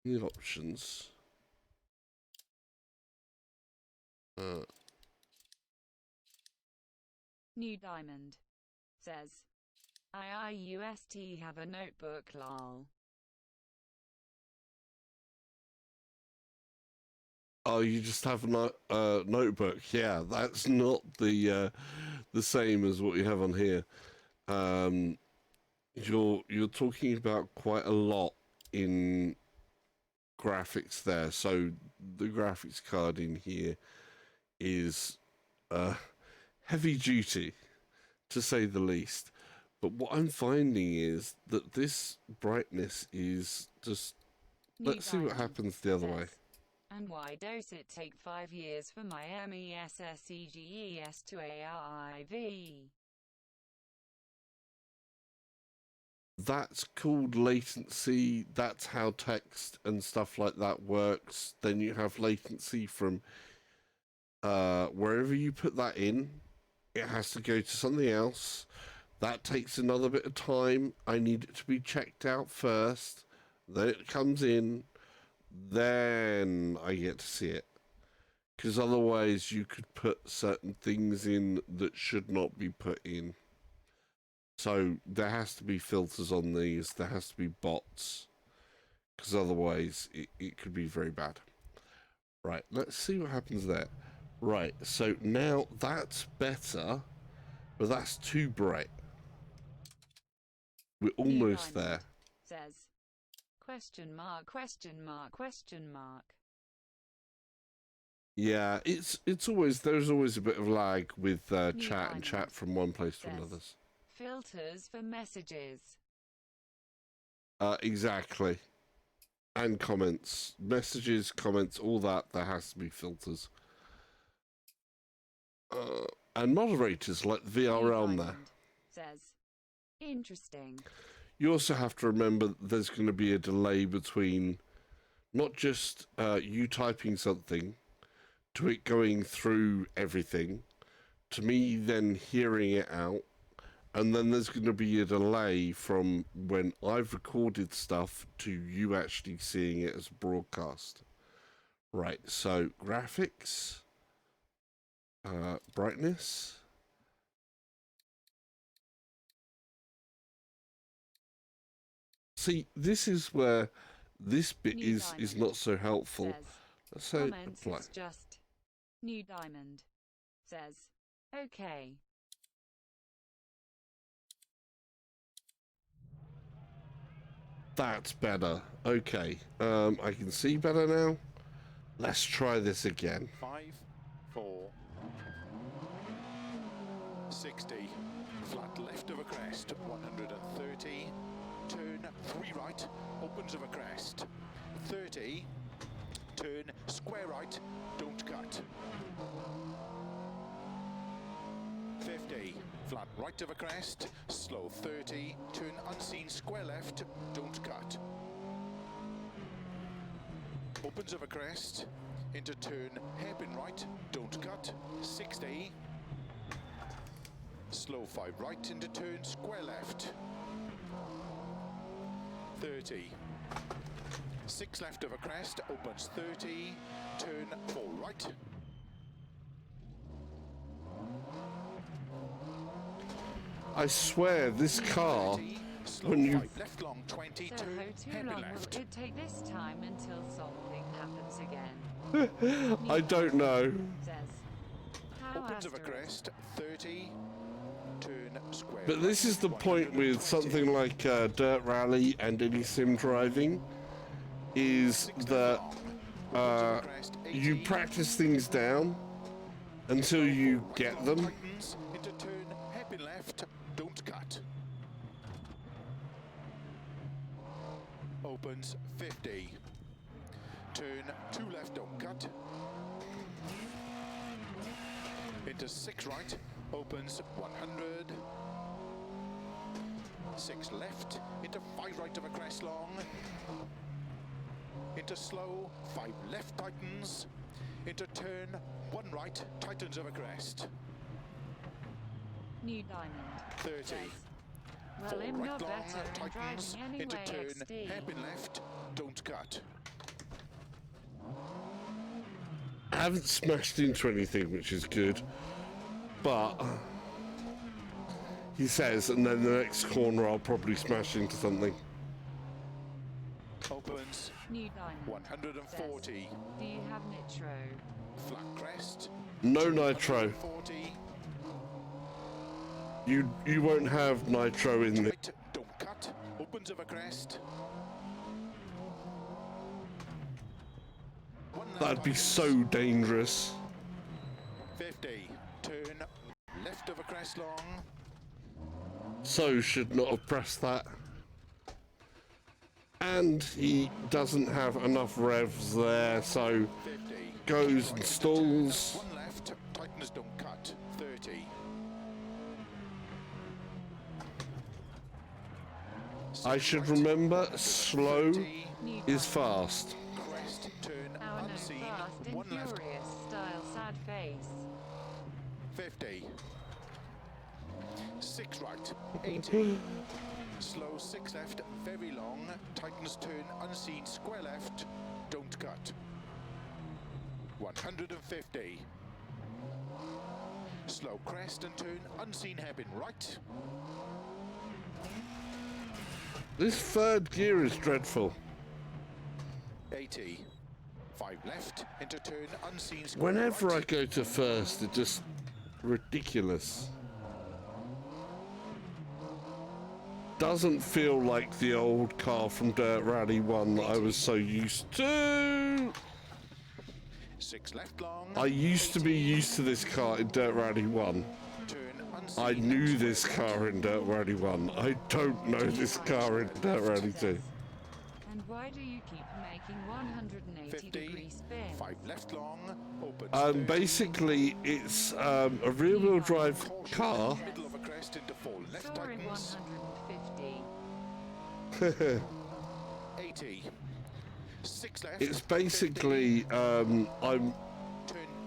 the options? New Diamond says, IIUST have a notebook lol. Oh, you just have a notebook. Yeah, that's not the same as what you have on here. You're talking about quite a lot in graphics there. So the graphics card in here is heavy duty, to say the least. But what I'm finding is that this brightness is just... Let's see what happens the other way. And why does it take 5 years for my MESSEGES to arrive? That's called latency. That's how text and stuff like that works. Then you have latency from wherever you put that in. It has to go to something else. That takes another bit of time. I need it to be checked out first. Then it comes in. Then I get to see it. Because otherwise you could put certain things in that should not be put in. So there has to be filters on these. There has to be bots. Because otherwise it could be very bad. Right, let's see what happens there. Right, so now that's better. But that's too bright. We're almost there. Says, question mark, question mark, question mark. Yeah, it's always, there's always a bit of lag with chat and chat from one place to another. Filters for messages. Exactly. And comments. Messages, comments, all that, there has to be filters. And moderators like the VR Realm there. Says, interesting. You also have to remember that there's going to be a delay between not just you typing something to it going through everything, to me then hearing it out, and then there's going to be a delay from when I've recorded stuff to you actually seeing it as a broadcast. Right, so graphics, brightness. See, this is where this bit New is diamond not so helpful. Says, Let's say comments apply. it's just new diamond. Says, okay. That's better. Okay. I can see better now. Let's try this again. 5, 4, 60, flat left of a crest, 130, turn 3 right, opens of a crest, 30, turn square right, don't cut, 50, flat right of a crest, slow 30, turn unseen square left, don't cut. Opens of a crest, into turn hairpin right, don't cut, 60, slow 5 right into turn square left, 30, 6 left of a crest, opens 30, turn 4 right, I swear this car, 30, slow when you 5 left long 20, So turn how too hairpin long left. will it take this time until something happens again? I don't know. Says, how Opens of a asterisk. crest, 30, turn square But this is the point with 120. something like Dirt Rally and any sim driving, is 6 that left long, opens of a crest, you 80, practice things down until you right get long them. tightens, into turn hairpin left, don't cut. Opens 50. Turn 2 left, don't cut. Into 6 right, opens 100. 6 left, into 5 right of a crest long. Into slow, 5 left tightens. Into turn 1 right, tightens of a crest. New diamond. 30. Says, 4 well, I'm right not long, better than tightens. driving Into anyway, turn, XD. hairpin left, don't cut. I haven't smashed into anything, which is good. But he says, and then the next corner I'll probably smash into something. Opens New diamond. 140. Says, do you have nitro? Flat crest. No nitro. 140. You won't have nitro in the. Tight, don't cut. Opens of a crest. One left That'd be tightens. so dangerous. 50. Turn left of a crest long. So should not have pressed that. And he doesn't have enough revs there, so 50. goes and stalls. One left. Tightens, don't cut. 30. I should remember, slow 30. New is diamond. fast. Crest. Turn Our no unseen. fast and One left. furious style sad face. 50. 6 right. 80. Slow 6 left, very long. Tightens turn unseen, square left. Don't cut. 150. Slow crest and turn unseen, hairpin right. This third gear is dreadful. 80. 5 left into turn unseen, square Whenever I right. go to first, it's just ridiculous. Doesn't feel like the old car from Dirt Rally 1 that I was so used to. 6 left long. I used to be used to this car in Dirt Rally 1. Turn unseen. I knew square this left. car in Dirt Rally 1. I don't know this car in Dirt Rally 2. And why do you keep making 180 50. degree spins? 5 left long. Opens 30. Basically, it's a rear-wheel drive car. Middle of a crest into 4 left Soaring tightens. 150. 80. 6 left. It's basically, Turn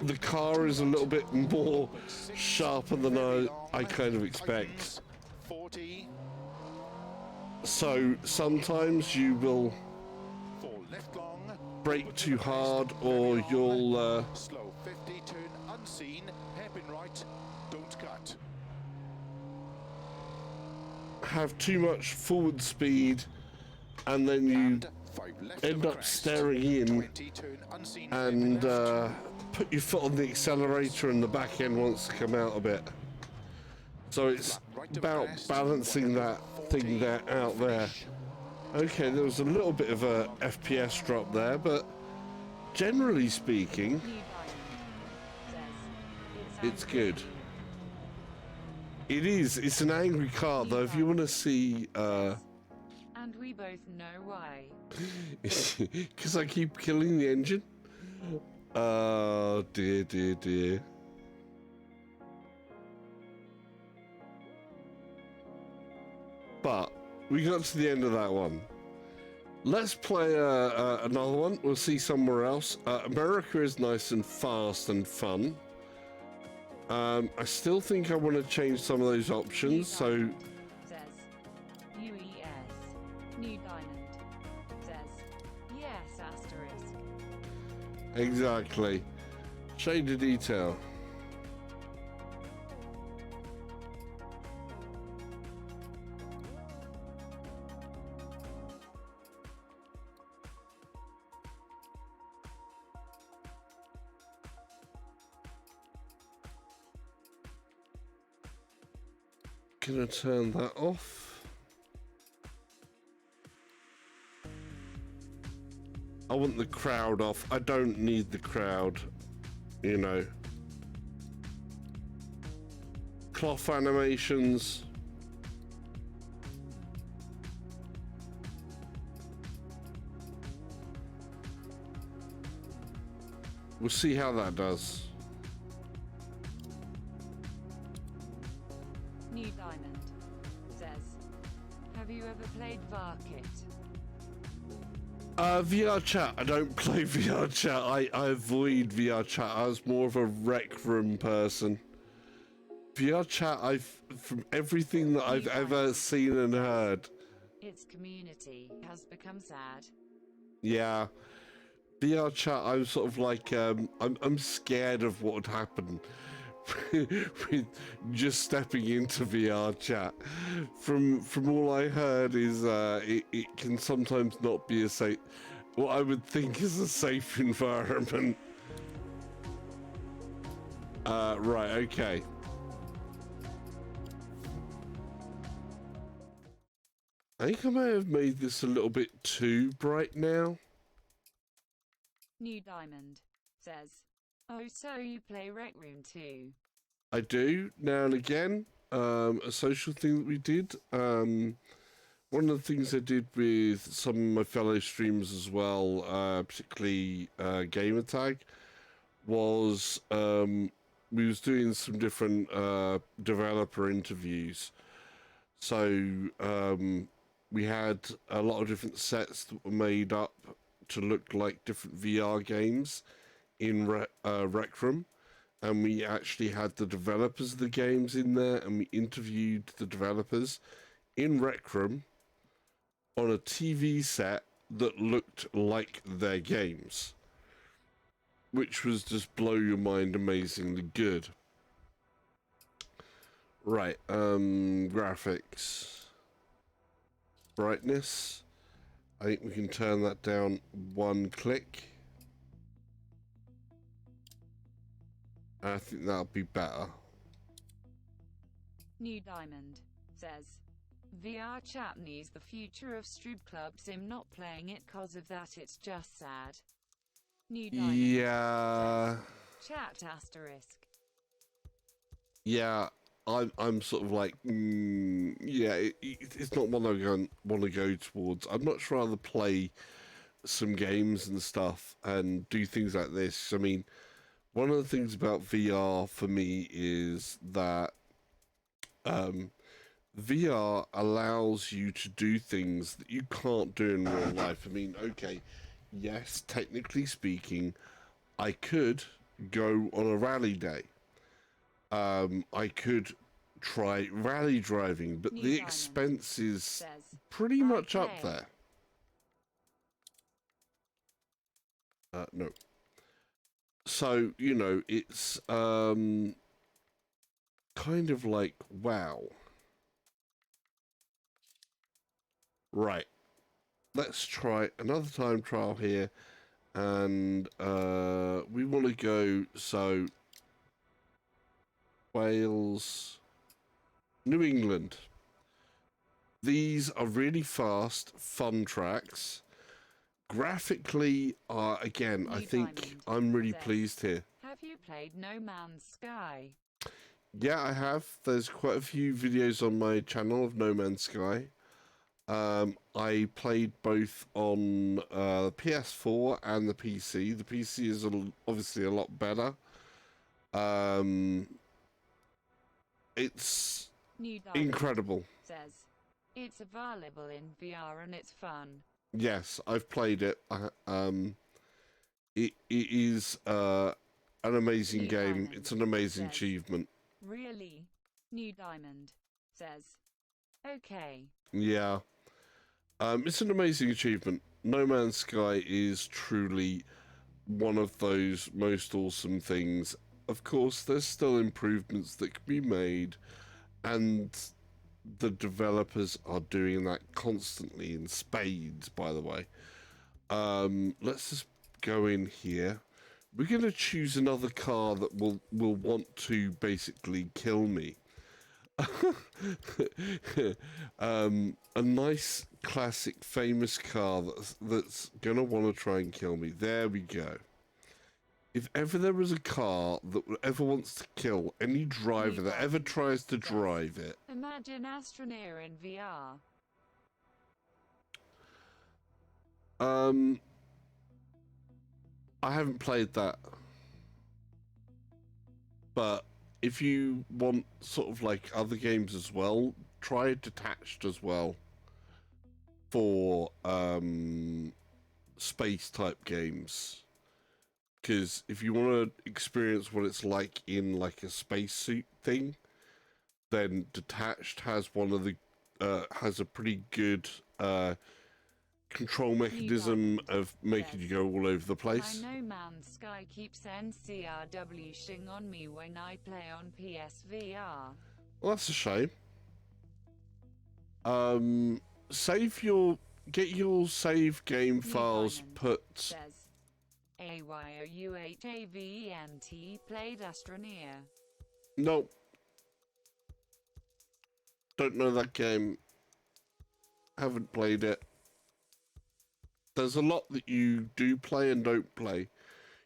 the car is a little bit more sharper than I kind of expect. tightens. 40. So sometimes you will 4 left long. brake too hard or you'll Slow 50. Turn unseen, hairpin right, don't cut. Have too much forward speed, and then you And 5 left end over up crest. staring in 20, turn unseen, and hairpin left. put your foot on the accelerator and the back end wants to come out a bit. So it's Flat right over about crest, balancing that 140, thing there out there. finish. Okay, there was a little bit of a FPS drop there, but generally speaking, New Diamond says it's good. It is. It's an angry car, though. If you want to see, and we both know why. because I keep killing the engine. Oh dear, dear, dear. But we got to the end of that one. Let's play another one. We'll see somewhere else. America is nice and fast and fun. I still think I want to change some of those options. So Says UES. New Diamond says yes asterisk. exactly, shaded detail. Gonna turn that off. I want the crowd off. I don't need the crowd, you know. Cloth animations. We'll see how that does. New Diamond says, have you ever played Varkit? VR chat. I don't play VR chat. I avoid VR chat. I was more of a rec room person. VR chat, from everything that I've ever seen and heard. Its community has become sad. Yeah. VR chat, I'm sort of like, I'm scared of what would happen with just stepping into VR chat. From all I heard is it can sometimes not be a safe, what I would think is a safe environment. Right, okay. I think I may have made this a little bit too bright now. New Diamond says, oh, so you play Rec Room too? I do, now and again. A social thing that we did. One of the things I did with some of my fellow streamers as well, particularly Gamertag, was we was doing some different developer interviews. So we had a lot of different sets that were made up to look like different VR games in Rec Room. And we actually had the developers of the games in there, and we interviewed the developers in Rec Room on a TV set that looked like their games, which was just blow your mind amazingly good. Right, graphics. Brightness. I think we can turn that down one click. I think that'll be better. New Diamond says, VR chat needs the future of strip clubs. I'm not playing it cause of that, it's just sad. New Diamond Yeah. says, chat asterisk. Yeah, I'm sort of like, yeah, it's not one I want to go towards. I'd much rather play some games and stuff and do things like this. I mean, one of the things about VR for me is that VR allows you to do things that you can't do in real life. I mean, okay, yes, technically speaking, I could go on a rally day. I could try rally driving, but New the Diamond expense is says, pretty much up okay. there. No. So, you know, it's kind of like, wow. Right. Let's try another time trial here. And we want to go, so Wales, New England. These are really fast, fun tracks. Graphically, again, I think I'm really pleased here. Have you played No Man's Sky? Yeah, I have. There's quite a few videos on my channel of No Man's Sky. I played both on the PS4 and the PC. The PC is obviously a lot better. It's incredible. Says it's available in VR and it's fun. Yes, I've played it. It is an amazing game. Diamond It's an amazing says, achievement. Really? New Diamond says, okay. Yeah. It's an amazing achievement. No Man's Sky is truly one of those most awesome things. Of course, there's still improvements that can be made, and the developers are doing that constantly in spades, by the way. Let's just go in here. We're going to choose another car that will want to basically kill me. A nice, classic, famous car that's going to want to try and kill me. There we go. If ever there was a car that ever wants to kill any driver that ever tries to drive it. Imagine Astroneer in VR. I haven't played that. But if you want sort of like other games as well, try Detached as well for space type games. Because if you want to experience what it's like in like a spacesuit thing, then Detached has one of the has a pretty good control mechanism of making you go all over the place. My No Man's Sky keeps NCRW-shing on me when I play on PSVR. Well, that's a shame. Get your save game files put. Says AYOUHAVENT played Astroneer. Nope. Don't know that game. Haven't played it. There's a lot that you do play and don't play.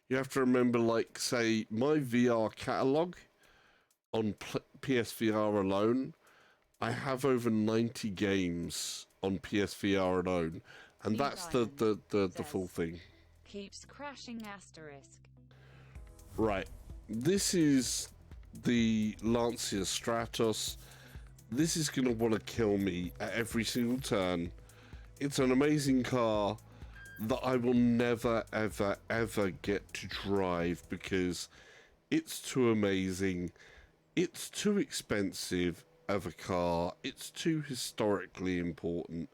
You have to remember, like, say, my VR catalog on PSVR alone, I have over 90 games on PSVR alone, and that's the full thing. Keeps crashing asterisk. Right. This is the Lancia Stratos. This is going to want to kill me at every single turn. It's an amazing car that I will never, ever, ever get to drive because it's too amazing. It's too expensive of a car. It's too historically important.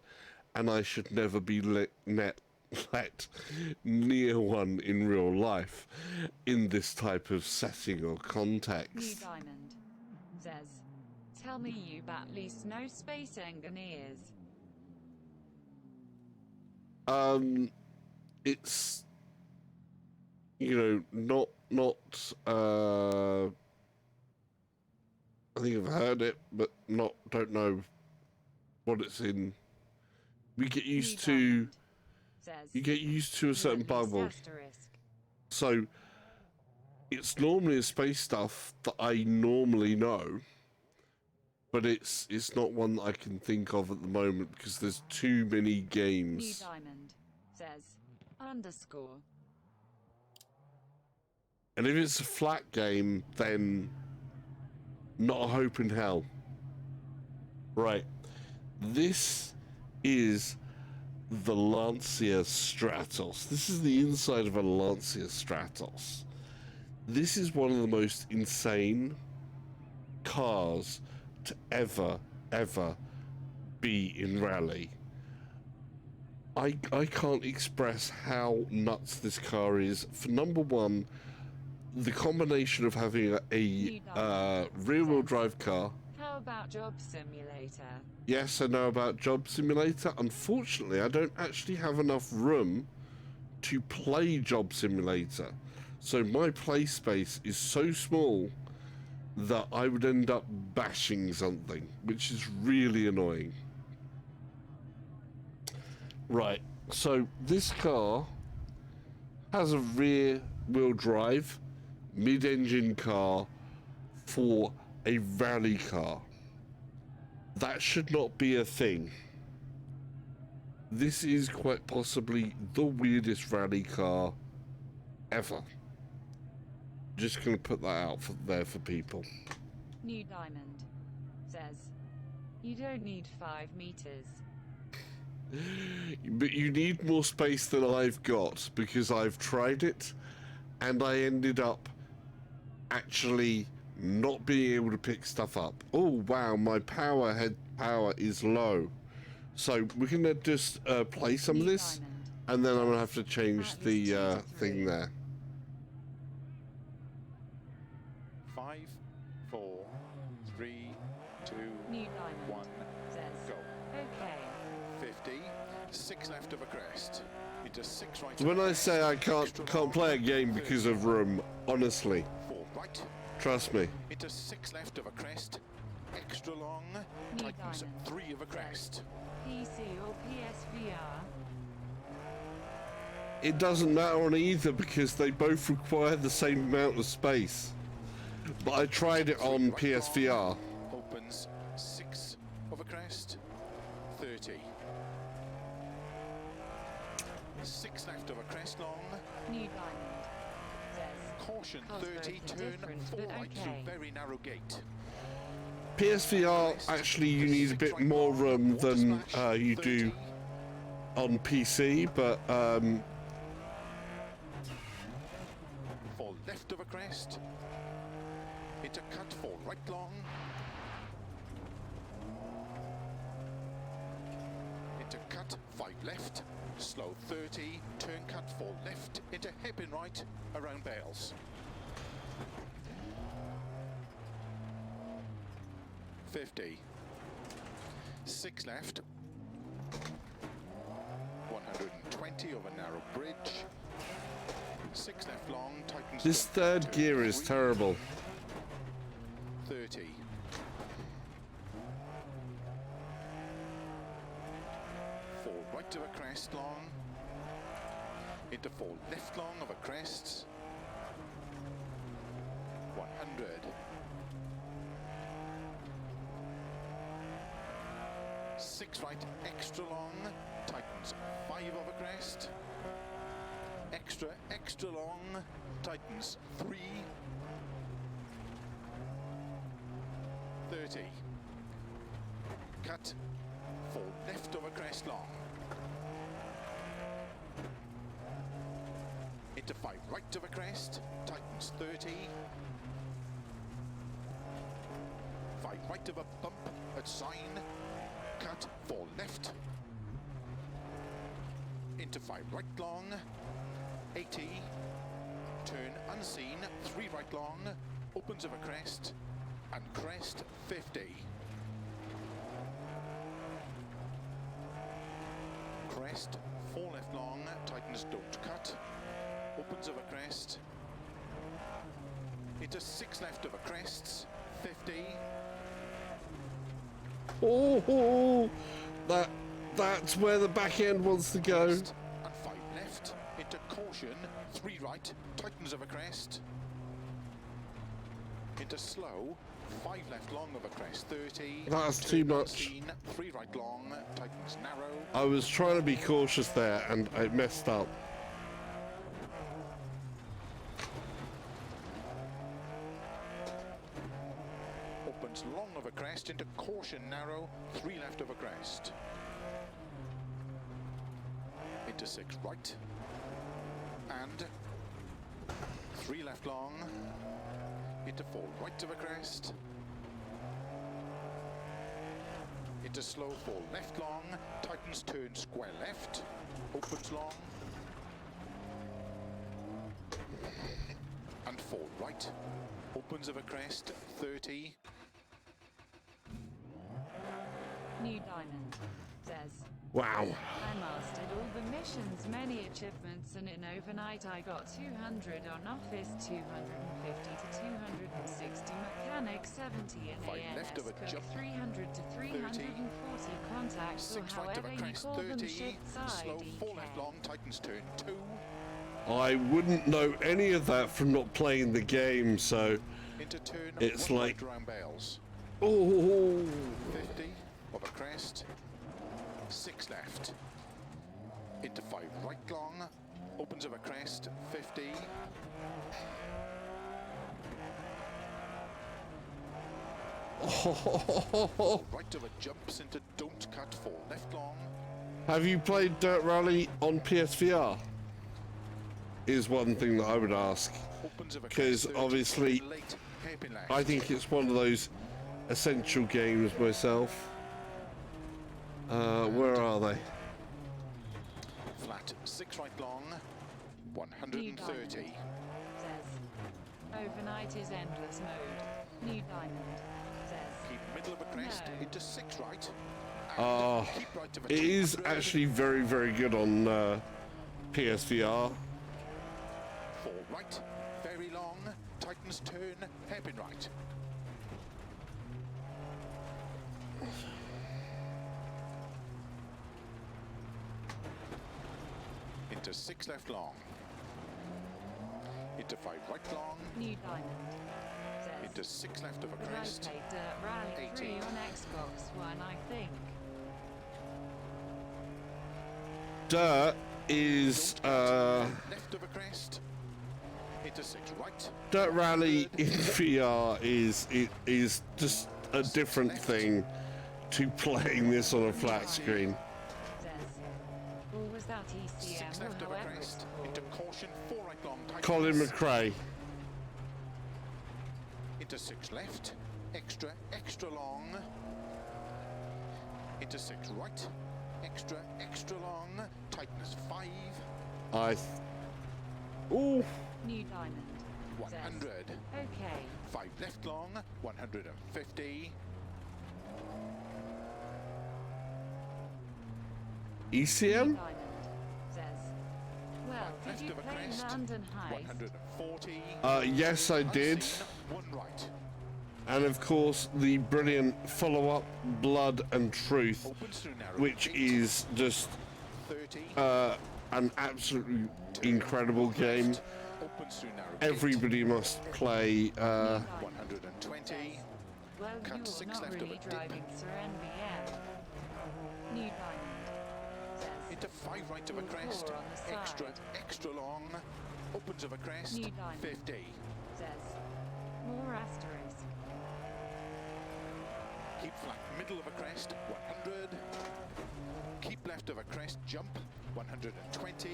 And I should never be let near one in real life in this type of setting or context. New Diamond says, tell me you at least know Space Engineers. It's, you know, not I think I've heard it, but don't know what it's in. You get used to a certain bubble. So it's normally a space stuff that I normally know, but it's not one that I can think of at the moment because there's too many games. New Diamond says underscore. And if it's a flat game, then not a hope in hell. Right. This is the Lancia Stratos. This is the inside of a Lancia Stratos. This is one of the most insane cars to ever be in rally. I can't express how nuts this car is. For number one, the combination of having a rear-wheel drive car. How about Job Simulator? Yes, I know about Job Simulator. Unfortunately, I don't actually have enough room to play Job Simulator. So my play space is so small that I would end up bashing something, which is really annoying. Right, so this car has a rear-wheel drive, mid-engine car for a rally car. That should not be a thing. This is quite possibly the weirdest rally car ever. Just gonna put that out there for people. New Diamond says, you don't need 5 meters. But you need more space than I've got, because I've tried it and I ended up actually not being able to pick stuff up. Oh wow, my power is low. So we're gonna just play some of this, and then I'm gonna have to change the thing there. 5, 4, 3, 2, New Diamond 1, says, go. okay. 50, 6 left of a crest. Into 6 right. When I say I can't play a game because of room, honestly, 4 right. trust me. Into 6 left of a crest. Extra long. New Tightens diamond. 3 of a crest. PC or PSVR? It doesn't matter on either because they both require the same amount of space. But I tried it on PSVR. Opens 6 of a crest. 30. 6 left of a crest long. New Diamond says, Caution Cars 30, both are turn different, 4 but right okay. through very narrow gate. PSVR, actually, you need a bit more room than you do on PC, but 4 left of a crest. Into cut 4 right long. Into cut 5 left. Slow 30. Turn cut 4 left. Into hairpin right. Around bales. 50. 6 left. 120 over narrow bridge. 6 left long. Tightens. this third gear is terrible. 30. 4 right of a crest long. Into 4 left long of a crest. 100. 6 right extra long. Tightens 5 of a crest. Extra long. Tightens 3. 30. Cut 4 left of a crest long. Into 5 right of a crest. Tightens 30. 5 right of a bump at sign. Cut 4 left. Into 5 right long. 80. Turn unseen. 3 right long. Opens of a crest. And crest 50. Crest 4 left long. Tightens don't cut. Opens of a crest. Into 6 left of a crest. 50. Oh, that's where the back end wants to go. And 5 left. Into caution. 3 right. Tightens of a crest. Into slow. 5 left long of a crest. 30. That's Turn too much. unseen, 3 right long. Tightens narrow. I was trying to be cautious there and I messed up. Opens long of a crest into caution narrow, 3 left of a crest. Into 6 right. And 3 left long. Into 4 right of a crest. Into slow 4 left long. Tightens turn square left. Opens long. And 4 right, opens over crest, 30. New diamond, says. Wow. I mastered all the missions, many achievements, and in overnight I got 200 on office, 250 to 260 mechanic, 70 in Five ANS, left of a cook, jump, 300 to 340 contacts, or 6 right of however a you crest, call them, 30. shift Slow, side 4 left long, tightens turn 2. I wouldn't know any of that from not playing the game, so Into turn it's 1 like, right around Bales. oh, 50 of a crest, 6 left. Into 5 right long, opens of a crest, 50. Right of a jumps into don't cut, 4 left long. Have you played Dirt Rally on PSVR? Is one thing that I would ask. Opens of a Because crest, 30, obviously, late, hairpin left. I think it's one of those essential games myself. Where are they? Flat 6 right long, 130. says. Overnight is endless mode. New diamond, says. Keep middle of a crest, No. into 6 right. And keep right of a It is 200. actually very, very good on PSVR. 4 right, very long, tightens turn, hairpin right. Into 6 left long. Into 5 right long, New diamond, says. into 6 left of a I crest. played Dirt Rally 3 on Xbox One, I think. Dirt is Left of a crest. Into 6 right. Dirt Rally in VR is just a different thing to playing this on a flat screen. Says. Or was that 6 ECM left or of a however crest. it's Into called? caution, 4 right long, tightens. Colin McRae. Into 6 left, extra, extra long. Into 6 right, extra, extra long. Tightness 5, Ooh, New diamond, says. 100. Okay. 5 left long, 150. New ECM? diamond, says. Well, Left did you of a play crest, London Heist? 140. Yes, I did. Unseen, 1 right. And of course, the brilliant follow-up, Blood and Truth, Opens through narrow which gate, is just 30. an absolutely incredible game. Opens through narrow gate, Everybody must play. 120. Well, Cut you're 6 not left of a really dip. driving through NBM. New diamond, says. Into 5 right of a All crest, 4 on the extra, side. extra long. Opens of a crest, New diamond. 50. Says. More asterisk. Keep flat middle of a crest, 100. Keep left of a crest, jump, 120.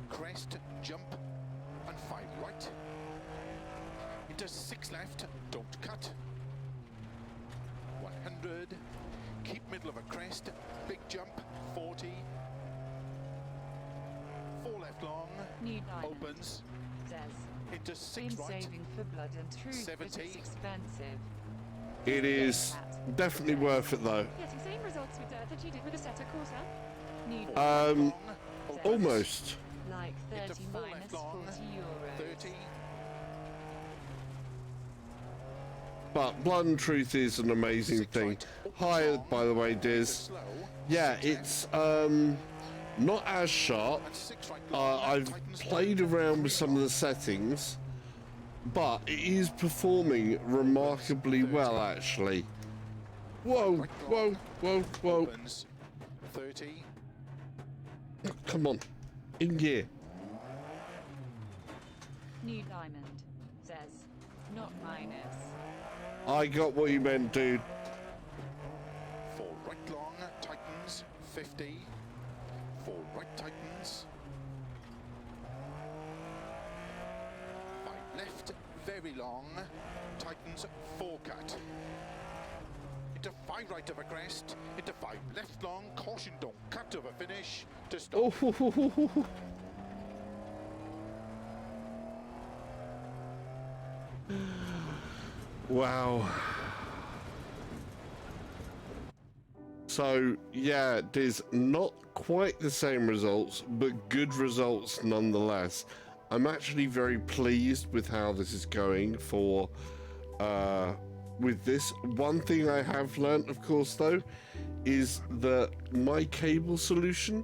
Crest, jump, and 5 right. Into 6 left, don't cut. 100. Keep middle of a crest, big jump, 40. 4 left long, New diamond, opens, says. into 6 Been right. saving for Blood and Truth, but 70. it's expensive. It is definitely worth it though. Getting same results with Dirt that you did with a Setter Corsa. New Four diamond, left long, opens, Almost. like into 30 4 minus left long, 40 euros. 30. But Blood and Truth is an amazing 6 thing. right, opens Hi, long, by the way, into Diz. slow, Yeah, 6 it's left, not as sharp. and 6 right long, I've tightens played left, around 3 with some of the long. settings, but it is performing remarkably well, actually. Whoa, whoa, whoa, whoa. Opens, 30. Come on. In gear. New diamond, says. Not minus. I got what you meant, dude. 4 right long, tightens, 50. 4 right tightens. 5 left, very long, tightens, 4 cut. Into 5 right of a crest, into 5 left long, caution don't cut of a finish, to stop. Oh, Wow. So, yeah, there's not quite the same results, but good results nonetheless. I'm actually very pleased with how this is going for, with this. One thing I have learnt, of course, though, is that my cable solution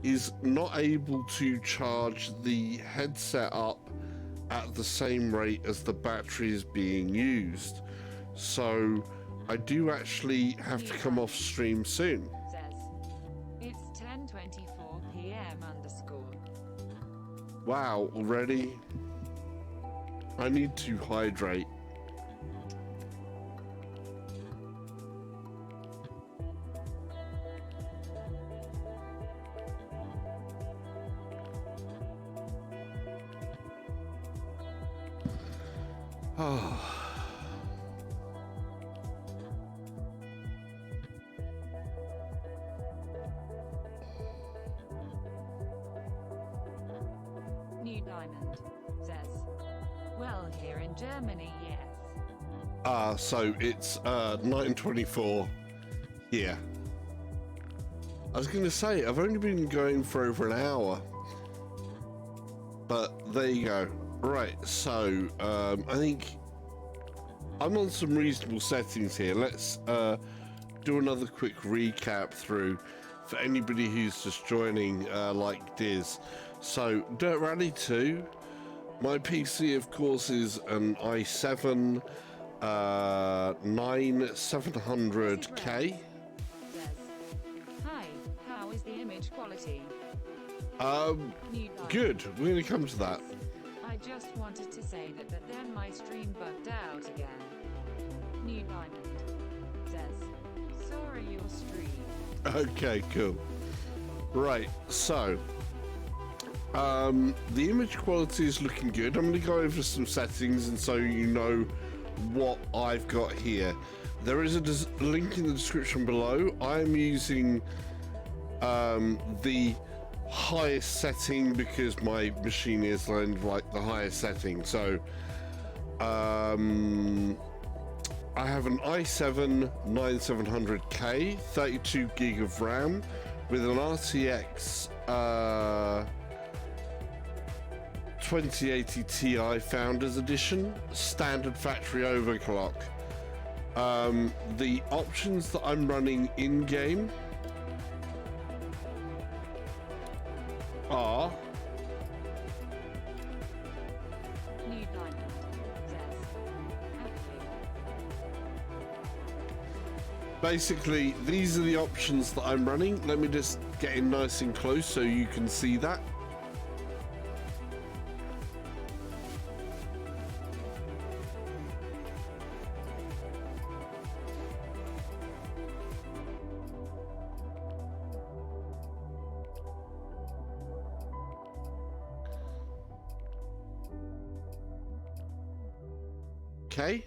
is not able to charge the headset up at the same rate as the battery is being used. So I do actually have to come off stream soon. Says it's 10:24 p.m. _ Wow, already? I need to hydrate. Oh. New Diamond says, well, here in Germany, yes. So it's 9:24 here. I was going to say, I've only been going for over an hour. But there you go. Right, so I think I'm on some reasonable settings here. Let's do another quick recap through for anybody who's just joining like Diz. So Dirt Rally 2, my PC of course is an i7 9700K. Says, hi, how is the image quality? New Diamond Good, we're going to come to that. I just wanted to say that then my stream bugged out again. New Diamond says, sorry your stream. Okay, cool. Right, so the image quality is looking good. I'm going to go over some settings and so you know what I've got here. There is a link in the description below. I'm using the highest setting because my machine is like the highest setting. So I have an i7 9700K, 32 gig of RAM with an RTX 2080 Ti Founders Edition, standard factory overclock. The options that I'm running in game are New Diamond says, okay. basically these are the options that I'm running. Let me just get in nice and close so you can see that. Okay,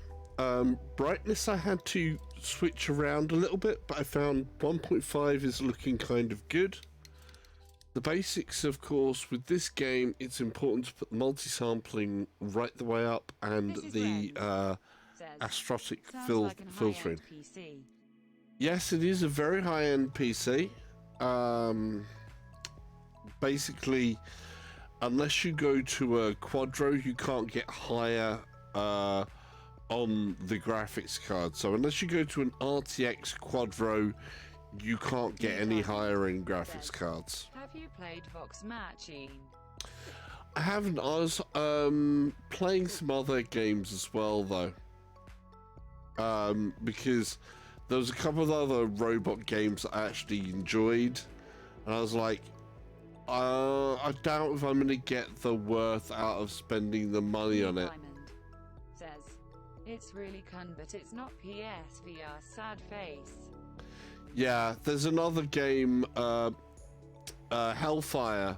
brightness I had to switch around a little bit, but I found 1.5 is looking kind of good. The basics, of course, with this game, it's important to put multi-sampling right the way up and the astrotic filtering. PC. Yes, it is a very high-end PC. Basically, unless you go to a Quadro, you can't get higher on the graphics card. So unless you go to an RTX Quadro, you can't get any higher in graphics cards. Have you played Vox Machine? I haven't. I was playing some other games as well though, because there was a couple of other robot games that I actually enjoyed, and I was like, I doubt if I'm going to get the worth out of spending the money on it. Diamond says, it's really fun, but it's not PSVR, sad face. Yeah, there's another game, Hellfire,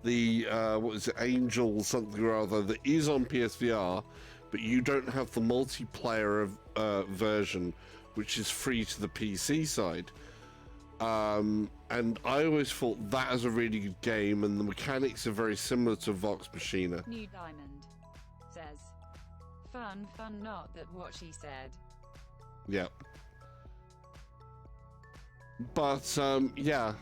the what is it, Angel something or other, that is on PSVR, but you don't have the multiplayer version, which is free to the PC side. And I always thought that is a really good game, and the mechanics are very similar to Vox Machina. New Diamond says, fun, not that what she said. Yeah. But, yeah.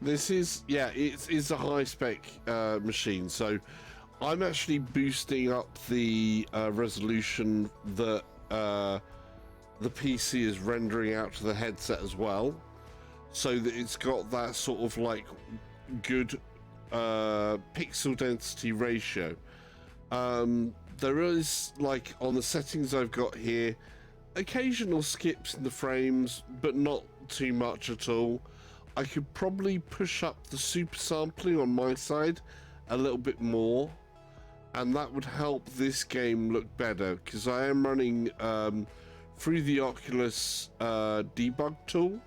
This is, yeah, it's a high-spec machine, so I'm actually boosting up the resolution that the PC is rendering out to the headset as well, so that it's got that sort of like good pixel density ratio. There is, like, on the settings I've got here, occasional skips in the frames, but not too much at all. I could probably push up the super sampling on my side a little bit more, and that would help this game look better, because I am running through the Oculus debug tool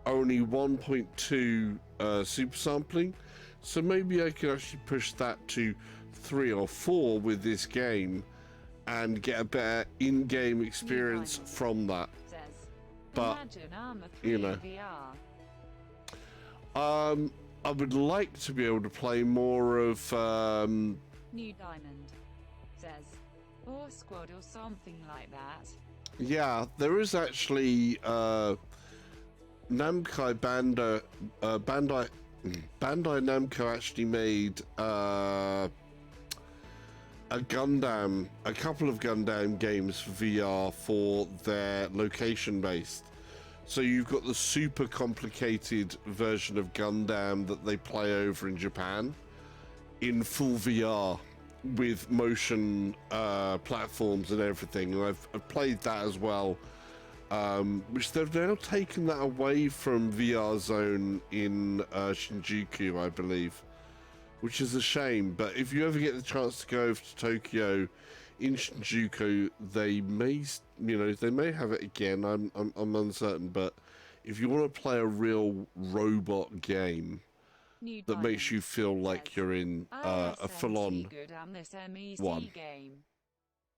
only 1.2 super sampling, so maybe I could actually push that to 3 or 4 with this game and get a better in-game experience from that. But you know, I would like to be able to play more of New Diamond says, or Squad or something like that. Yeah, there is actually Namco Bandai Namco actually made a couple of Gundam games for VR for their location based. So you've got the super complicated version of Gundam that they play over in Japan in full VR with motion platforms and everything. And I've played that as well, which they've now taken that away from VR Zone in Shinjuku, I believe, which is a shame. But if you ever get the chance to go over to Tokyo in Shinjuku, they may, they may have it again. I'm uncertain, but if you want to play a real robot game that makes you feel like you're in a full-on one. Game.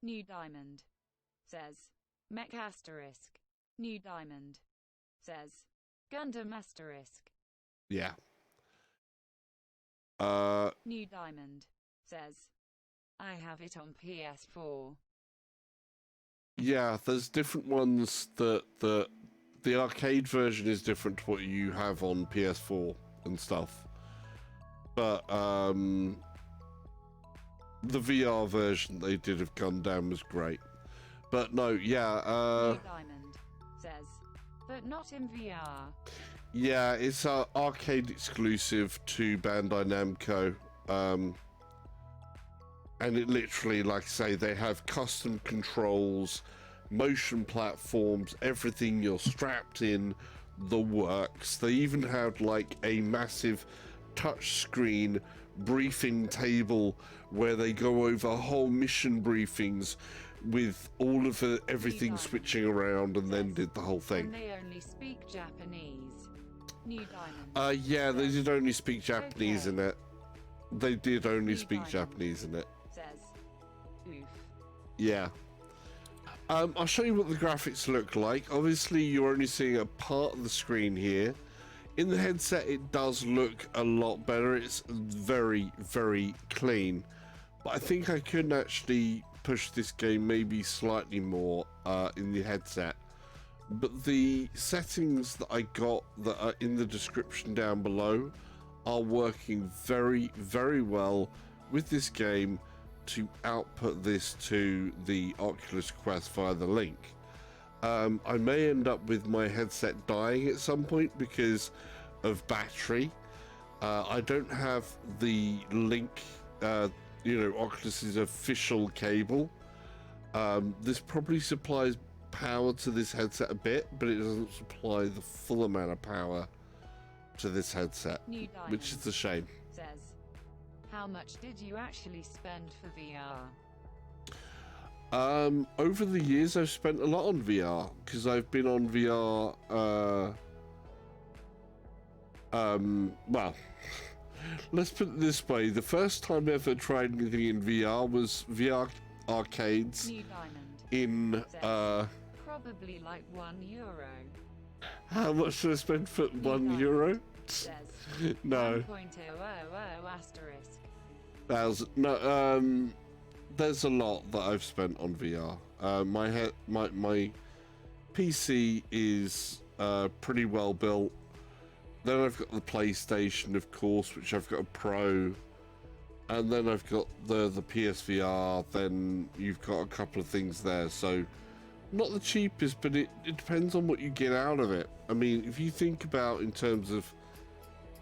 New Diamond says Mech Asterisk. New Diamond says Gundam Asterisk. Yeah. New Diamond says I have it on PS4. Yeah, there's different ones that the arcade version is different to what you have on PS4 and stuff. But the VR version they did of Gundam was great. But no, yeah. New Diamond says, but not in VR. Yeah, it's arcade exclusive to Bandai Namco. And it literally, like I say, they have custom controls, motion platforms, everything. You're strapped in, the works. They even had like a massive touch screen briefing table where they go over whole mission briefings with all of everything switching around, and then did the whole thing. And they only speak Japanese. New Diamond. Yeah, they did only speak Japanese in it. They did only speak Japanese in it. Yeah. I'll show you what the graphics look like. Obviously, you're only seeing a part of the screen here. In the headset, it does look a lot better. It's very, very clean. But I think I could actually push this game maybe slightly more in the headset. But the settings that I got that are in the description down below are working very, very well with this game to output this to the Oculus Quest via the Link. I may end up with my headset dying at some point because of battery. I don't have the Link, Oculus's official cable. This probably supplies power to this headset a bit, but it doesn't supply the full amount of power to this headset, which is a shame. Says, how much did you actually spend for VR? Over the years, I've spent a lot on VR because I've been on VR. Well, let's put it this way: the first time I ever tried anything in VR was VR arcades. In probably like €1. How much did I spend for €1? Says, No. 1.000 asterisk. Thousand. No, there's a lot that I've spent on VR. My PC is pretty well built. Then I've got the PlayStation, of course, which I've got a Pro, and then I've got the PSVR. Then you've got a couple of things there. So not the cheapest, but it depends on what you get out of it. I mean, if you think about in terms of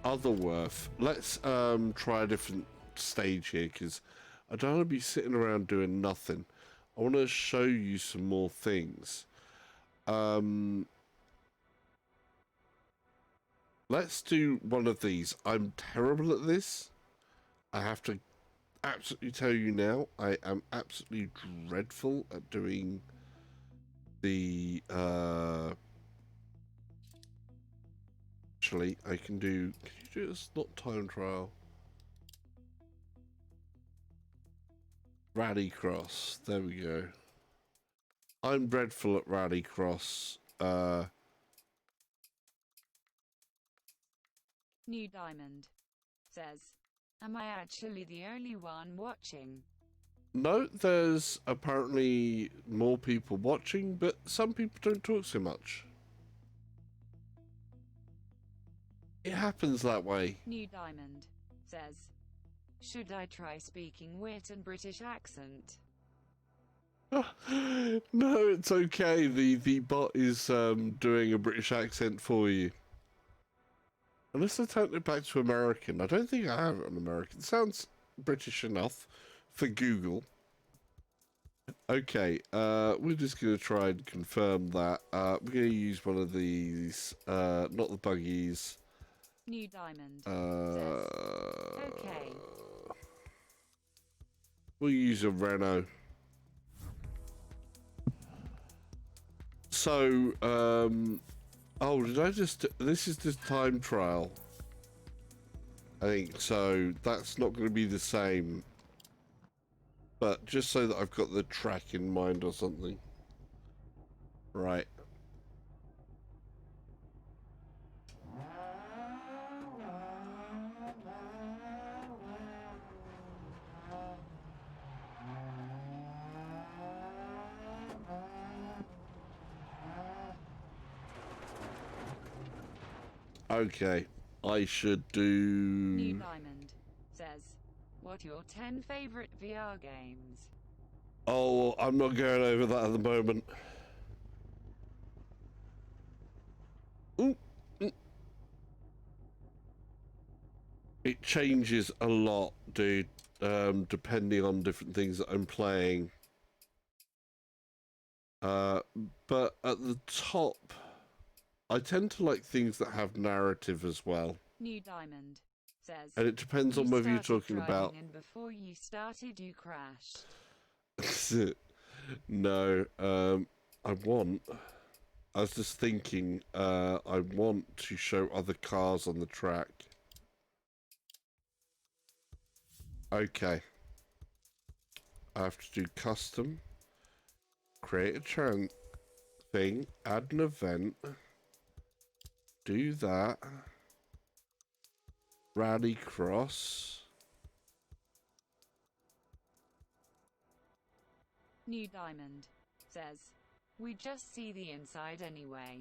other worth, let's try a different stage here, because I don't want to be sitting around doing nothing. I want to show you some more things. Let's do one of these. I'm terrible at this. I have to absolutely tell you now, I am absolutely dreadful at doing the actually I can you do this? Not time trial. Rallycross. There we go. I'm dreadful at Rallycross. New Diamond says, am I actually the only one watching? No, there's apparently more people watching, but some people don't talk so much. It happens that way. New Diamond says, should I try speaking wit and British accent? No, it's okay. The bot is doing a British accent for you. Unless I turn it back to American. I don't think I have it on American. It sounds British enough for Google. Okay, we're just going to try and confirm that. We're going to use one of these, not the buggies. New Diamond says, okay. We'll use a Renault. So, oh, did I just... This is the time trial. I think so. That's not going to be the same. But just so that I've got the track in mind or something. Right. Okay, I should do... New Diamond says, what are your 10 favorite VR games? Oh, I'm not going over that at the moment. Ooh. It changes a lot, dude, depending on different things that I'm playing. But at the top... I tend to like things that have narrative as well. New Diamond says, and it depends on whether you're talking about... And before you started, you crashed. No, I was just thinking, I want to show other cars on the track. Okay. I have to do custom, create a thing, add an event, do that, Rallycross. New Diamond says, we just see the inside anyway.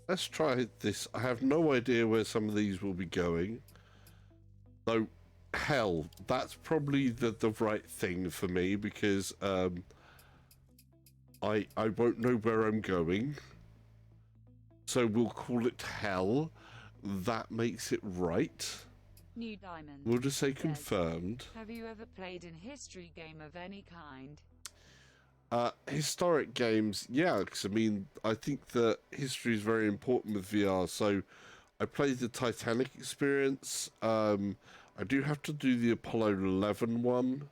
Let's try this. I have no idea where some of these will be going. Though, hell, that's probably the right thing for me, because I won't know where I'm going. So we'll call it hell. That makes it right. New Diamond. We'll just say confirmed. Have you ever played an history game of any kind? Historic games, yeah, because I mean, I think that history is very important with VR. So I played the Titanic experience. I do have to do the Apollo 11 one.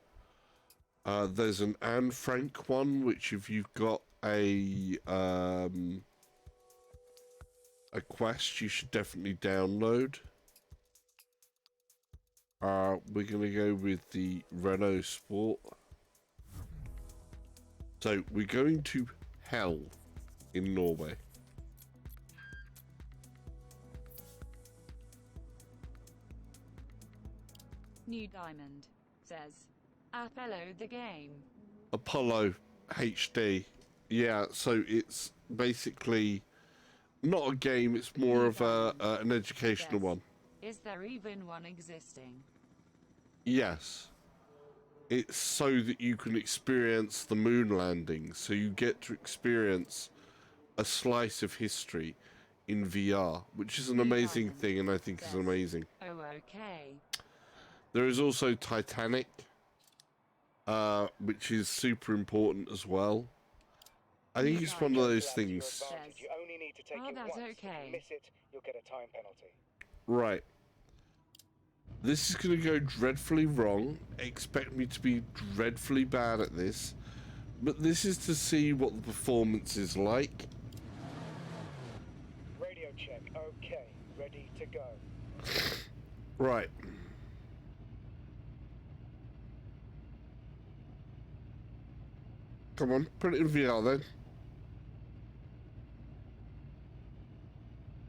There's an Anne Frank one, which if you've got a Quest, you should definitely download. We're going to go with the Renault Sport. So we're going to hell in Norway. New Diamond says, Apollo the game. Apollo HD. Yeah, so it's basically not a game, it's more of an educational Says, one. Is there even one existing? Yes. It's so that you can experience the moon landing, so you get to experience a slice of history in VR, which is an amazing thing, and I think is amazing. Oh, okay. There is also Titanic, which is super important as well. I think it's one of those things. You only need to take Oh, it that's once. okay. If you miss it, you'll get a time penalty. Right. This is going to go dreadfully wrong. Expect me to be dreadfully bad at this. But this is to see what the performance is like. Radio check. Okay. Ready to go. Right. Come on, put it in VR then.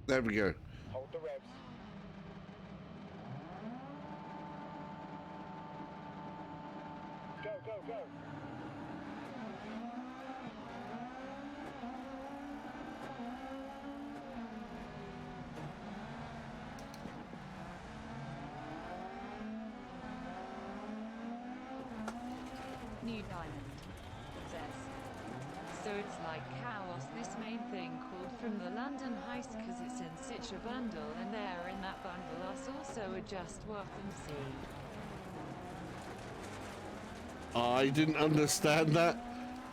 There we go. Hold the revs. Go, go, go. New Diamond says, so it's like chaos, this main thing called from the London heist because it's in such a bundle, and there in that bundle us also adjust what and see. I didn't understand that.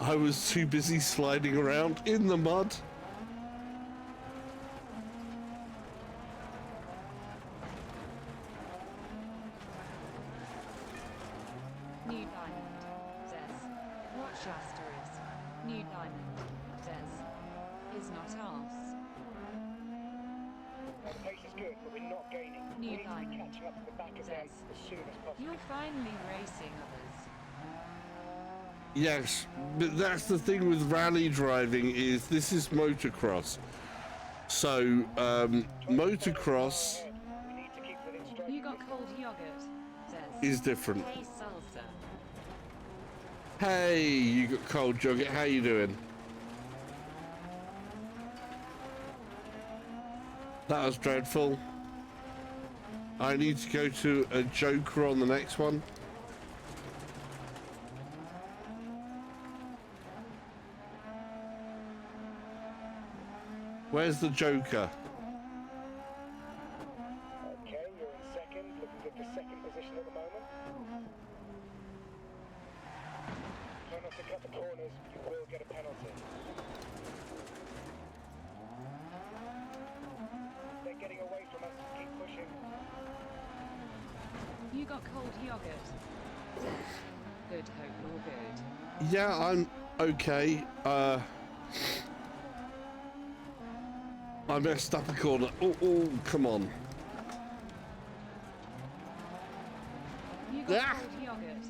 I was too busy sliding around in the mud. New Diamond says, what Shasta is. New Diamond says, is not us. The pace is good, but we're not gaining. New we need to be Diamond catching up to the back of them says, as soon as possible. you're finally racing others. Yes, but that's the thing with rally driving is this is motocross. So, motocross We need to keep within striking You got distance. cold yogurt says, is different. hey salsa. Hey, you got cold yogurt, how you doing? That was dreadful. I need to go to a Joker on the next one. Where's the Joker? Okay, you're in second, looking good for second position at the moment. Try not to cut the corners, you will get a penalty. They're getting away from us, keep pushing. You got cold yogurt says, good hope you're good. Yeah, I'm okay. I messed up a corner. Oh, come on. You got Ah! cold yogurt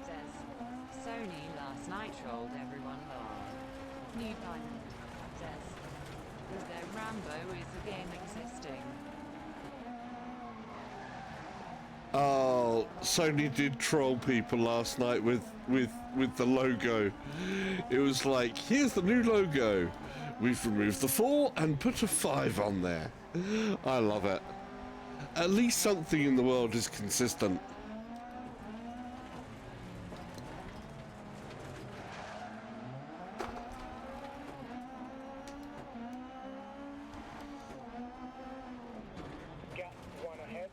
says, Sony last night trolled everyone laughed. New Diamond says, is there Rambo is the game existing? Oh, Sony did troll people last night with the logo. It was like, here's the new logo. We've removed the 4 and put a 5 on there. I love it. At least something in the world is consistent. Gap one ahead.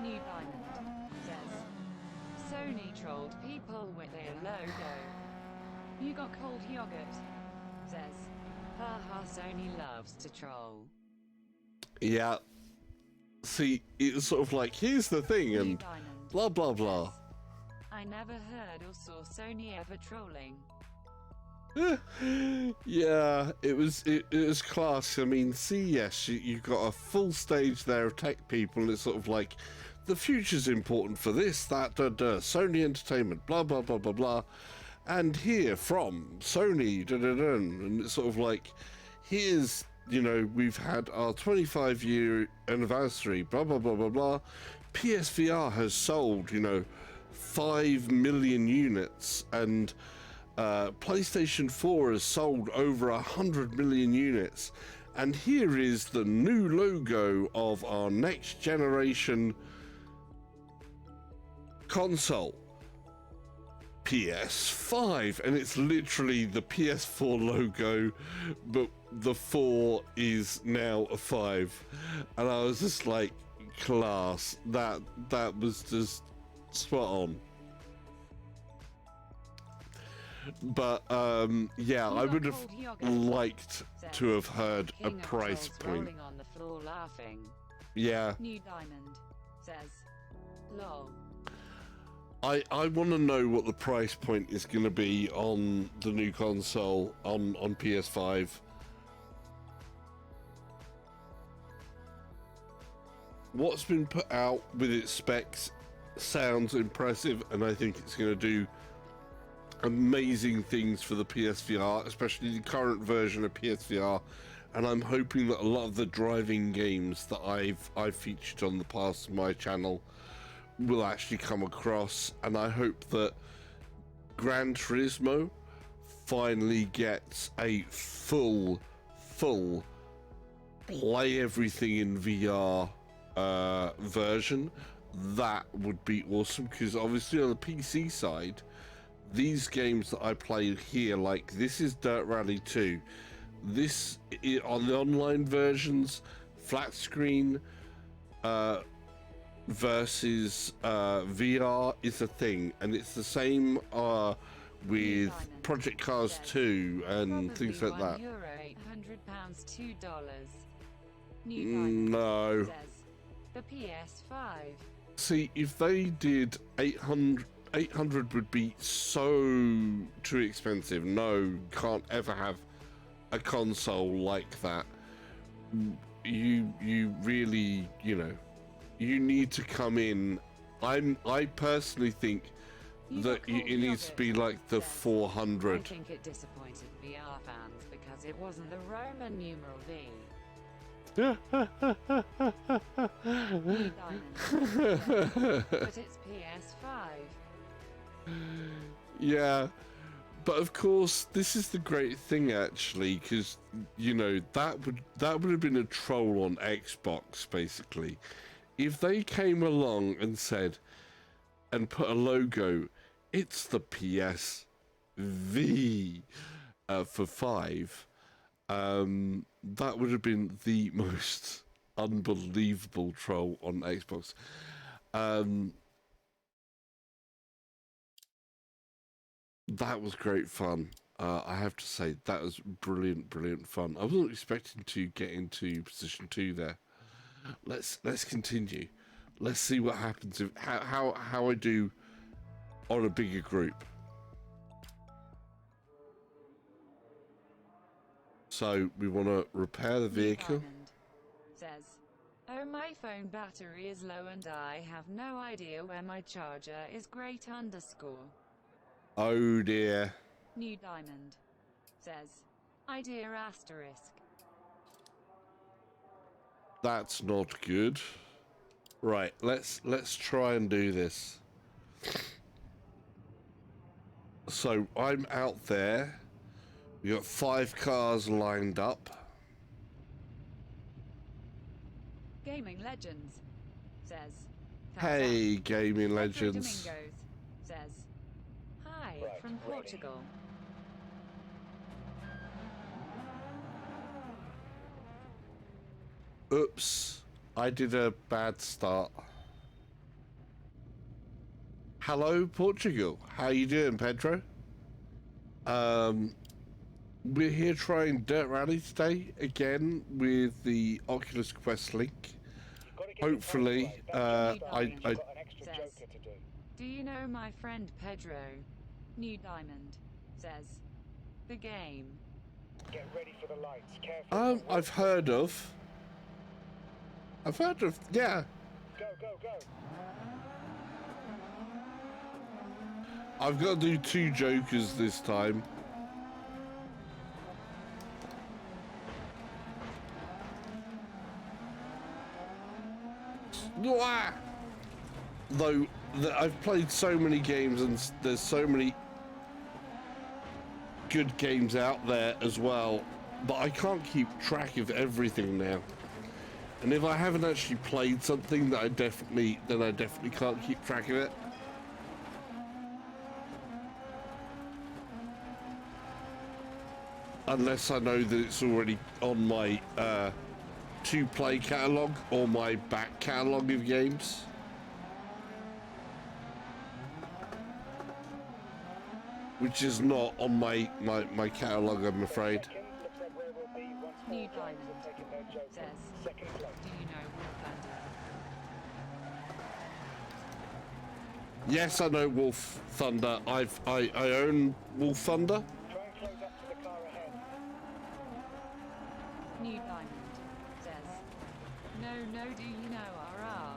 New Diamond says, Sony trolled people with their logo. You got cold yogurt says, haha, Sony loves to troll. Yeah. See, it's sort of like, here's the thing, Blue and Diamond blah, blah, blah. says, I never heard or saw Sony ever trolling. Yeah, it was class. I mean, CES, you've got a full stage there of tech people, and it's sort of like, the future's important for this, that, Sony Entertainment, blah, blah, blah, blah, blah. And here from Sony, and it's sort of like, here's, you know, we've had our 25-year anniversary, blah, blah, blah, blah, blah. PSVR has sold, you know, 5 million units, and PlayStation 4 has sold over 100 million units. And here is the new logo of our next generation console, PS5, and it's literally the PS4 logo, but the 4 is now a 5. And I was just like, class. That was just spot on. But yeah, I would have liked to have heard a price point. Rolling on the floor laughing. Yeah, New Diamond says, lol. I want to know what the price point is going to be on the new console on PS5. What's been put out with its specs sounds impressive, and I think it's going to do amazing things for the PSVR, especially the current version of PSVR. And I'm hoping that a lot of the driving games that I've featured on the past of my channel will actually come across, and I hope that Gran Turismo finally gets a full play everything in VR version. That would be awesome, because obviously on the PC side, these games that I play here, like this is Dirt Rally 2, this on the online versions, flat screen versus VR is a thing, and it's the same with Project Cars 2 and things like that. €800, $2. New Diamond No. says, the PS5. See, if they did 800 would be so too expensive. No, can't ever have a console like that. You really, you know, you need to come in. I personally think that it needs to be like the 400. I think it disappointed VR fans because it wasn't the Roman numeral V. New Diamond, but it's PS5. Yeah, but of course this is the great thing actually, because you know that would have been a troll on Xbox basically. If they came along and said and put a logo, it's the PSV for 5, that would have been the most unbelievable troll on Xbox. That was great fun. I have to say that was brilliant fun. I wasn't expecting to get into position 2 there. Let's continue. Let's see what happens if how I do on a bigger group. So we want to repair the vehicle. Diamond says, oh, my phone battery is low and I have no idea where my charger is. Great underscore. Oh dear. New Diamond says, idea asterisk. That's not good. Right, let's try and do this. So I'm out there. We got 5 cars lined up. Gaming Legends says, Hey, Gaming Pedro Legends. Domingos says, hi Right, from ready. Portugal. Oops, I did a bad start. Hello, Portugal. How you doing, Pedro? We're here trying Dirt Rally today again with the Oculus Quest Link. You've got to get Hopefully, your time right. I You've got an extra says, joker to do. do you know my friend Pedro? New Diamond says, the game. Get ready for the lights. Careful. I've heard of, yeah. Go, go, go. I've got to do 2 jokers this time. Wah! Though I've played so many games and there's so many good games out there as well, but I can't keep track of everything now. And if I haven't actually played something that I definitely can't keep track of it. Unless I know that it's already on my to play catalogue or my back catalogue of games. Which is not on my catalogue, I'm afraid. Looks like where we'll be once New more drivers Diamond have taken their joker. says, Second place. do you know Wolf Thunder? Yes, I know Wolf Thunder. I own Wolf Thunder. Try and close up to the car ahead. New Diamond says, no, do you know RR?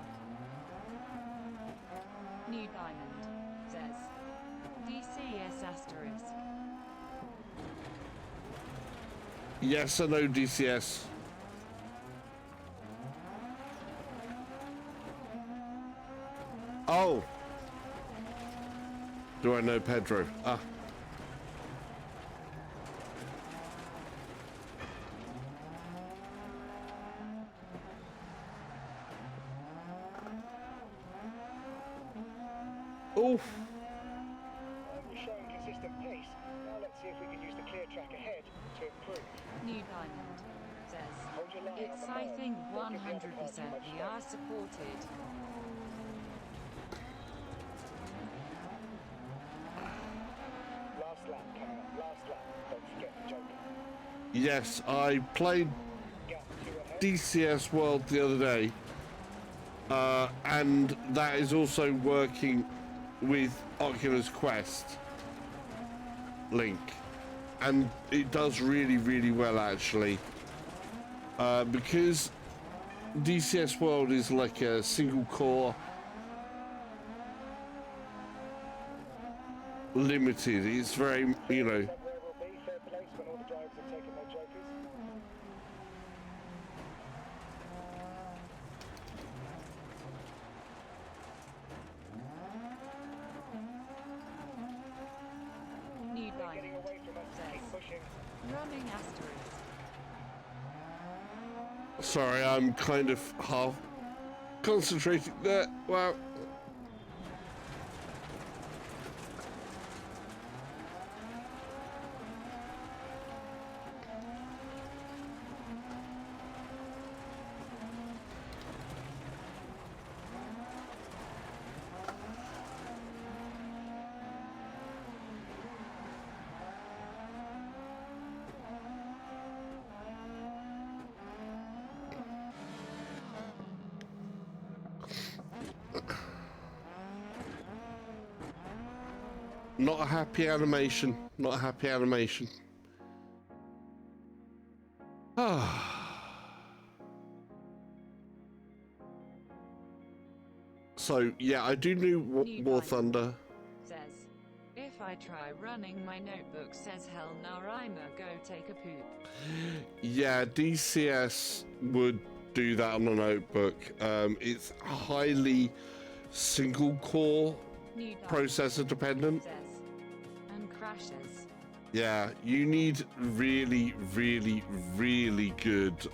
New Diamond says, DCS asterisk. Yes, I know DCS. Oh. Do I know Pedro? Ah. Oof. We're showing consistent pace. Now let's see if we can use the clear track ahead to improve. New Diamond says, Hold your line it's on the I think Don't give the other car 100% too much VR supported. Last lap coming up. Last lap. Don't forget the joker. Yes, I played Gap 2 ahead. DCS World the other day, and that is also working with Oculus Quest Link, and it does really well actually, because DCS World is like a single core limited. It's very, you know, Looks like where we'll be. Third place when all the drivers have taken their jokers. New Getting Diamond away from us. says, Keep pushing. running asterisk. sorry, I'm kind of half concentrating there. Wow. Not a happy animation. Not a happy animation. So, yeah, I do know New War Diamond Thunder. says, if I try running my notebook says hell no, I'ma go take a poop. Yeah, DCS would do that on a notebook. It's highly single core New Diamond processor dependent. says, and crashes. Yeah, you need really good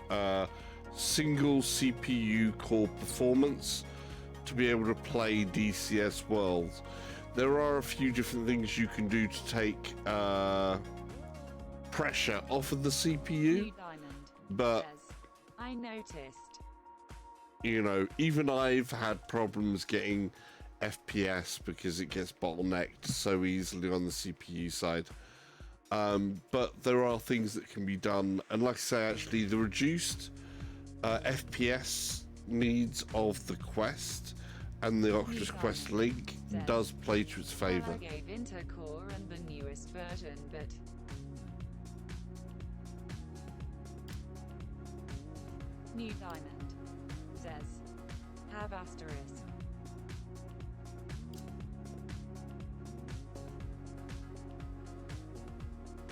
single CPU core performance to be able to play DCS World. There are a few different things you can do to take pressure off of the CPU, New Diamond but says, I noticed. you know, even I've had problems getting FPS because it gets bottlenecked so easily on the CPU side. But there are things that can be done, and like I say, actually, the reduced FPS needs of the Quest and the Oculus Quest Link does play to its favour. I gave Intercore and the newest version, but New Diamond says, have asterisk.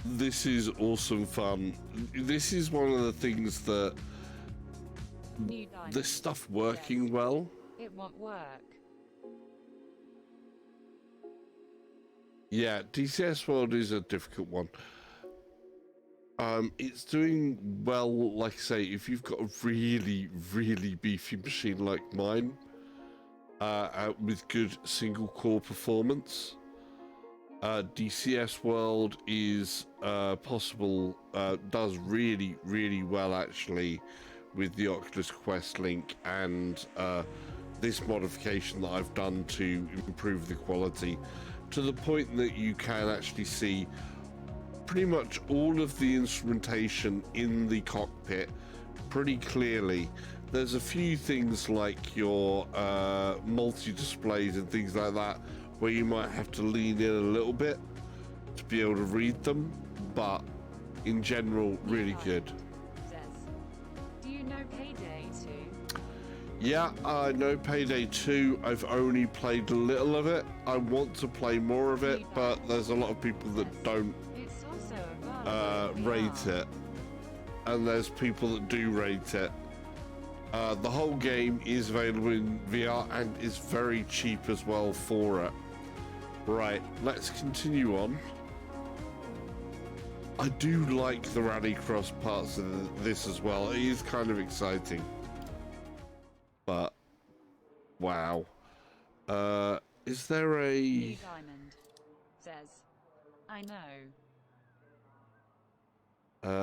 This is awesome fun. This is one of the things that New Diamond this stuff working says, well. it won't work. Yeah, DCS World is a difficult one. It's doing well, like I say, if you've got a really, really beefy machine like mine, with good single core performance. DCS World is possible, does really, really well actually with the Oculus Quest Link and this modification that I've done to improve the quality to the point that you can actually see pretty much all of the instrumentation in the cockpit pretty clearly. There's a few things like your multi-displays and things like that where you might have to lean in a little bit to be able to read them, but in general, really good. Says, do you know Payday 2? Yeah, I know Payday 2. I've only played a little of it. I want to play more of it, but there's a lot of people that don't It's also available in rate VR. it, and there's people that do rate it. The whole game is available in VR and is very cheap as well for it. Right, let's continue on. I do like the Rallycross parts of this as well. It is kind of exciting. But, wow. Is there a... New Diamond says, I know.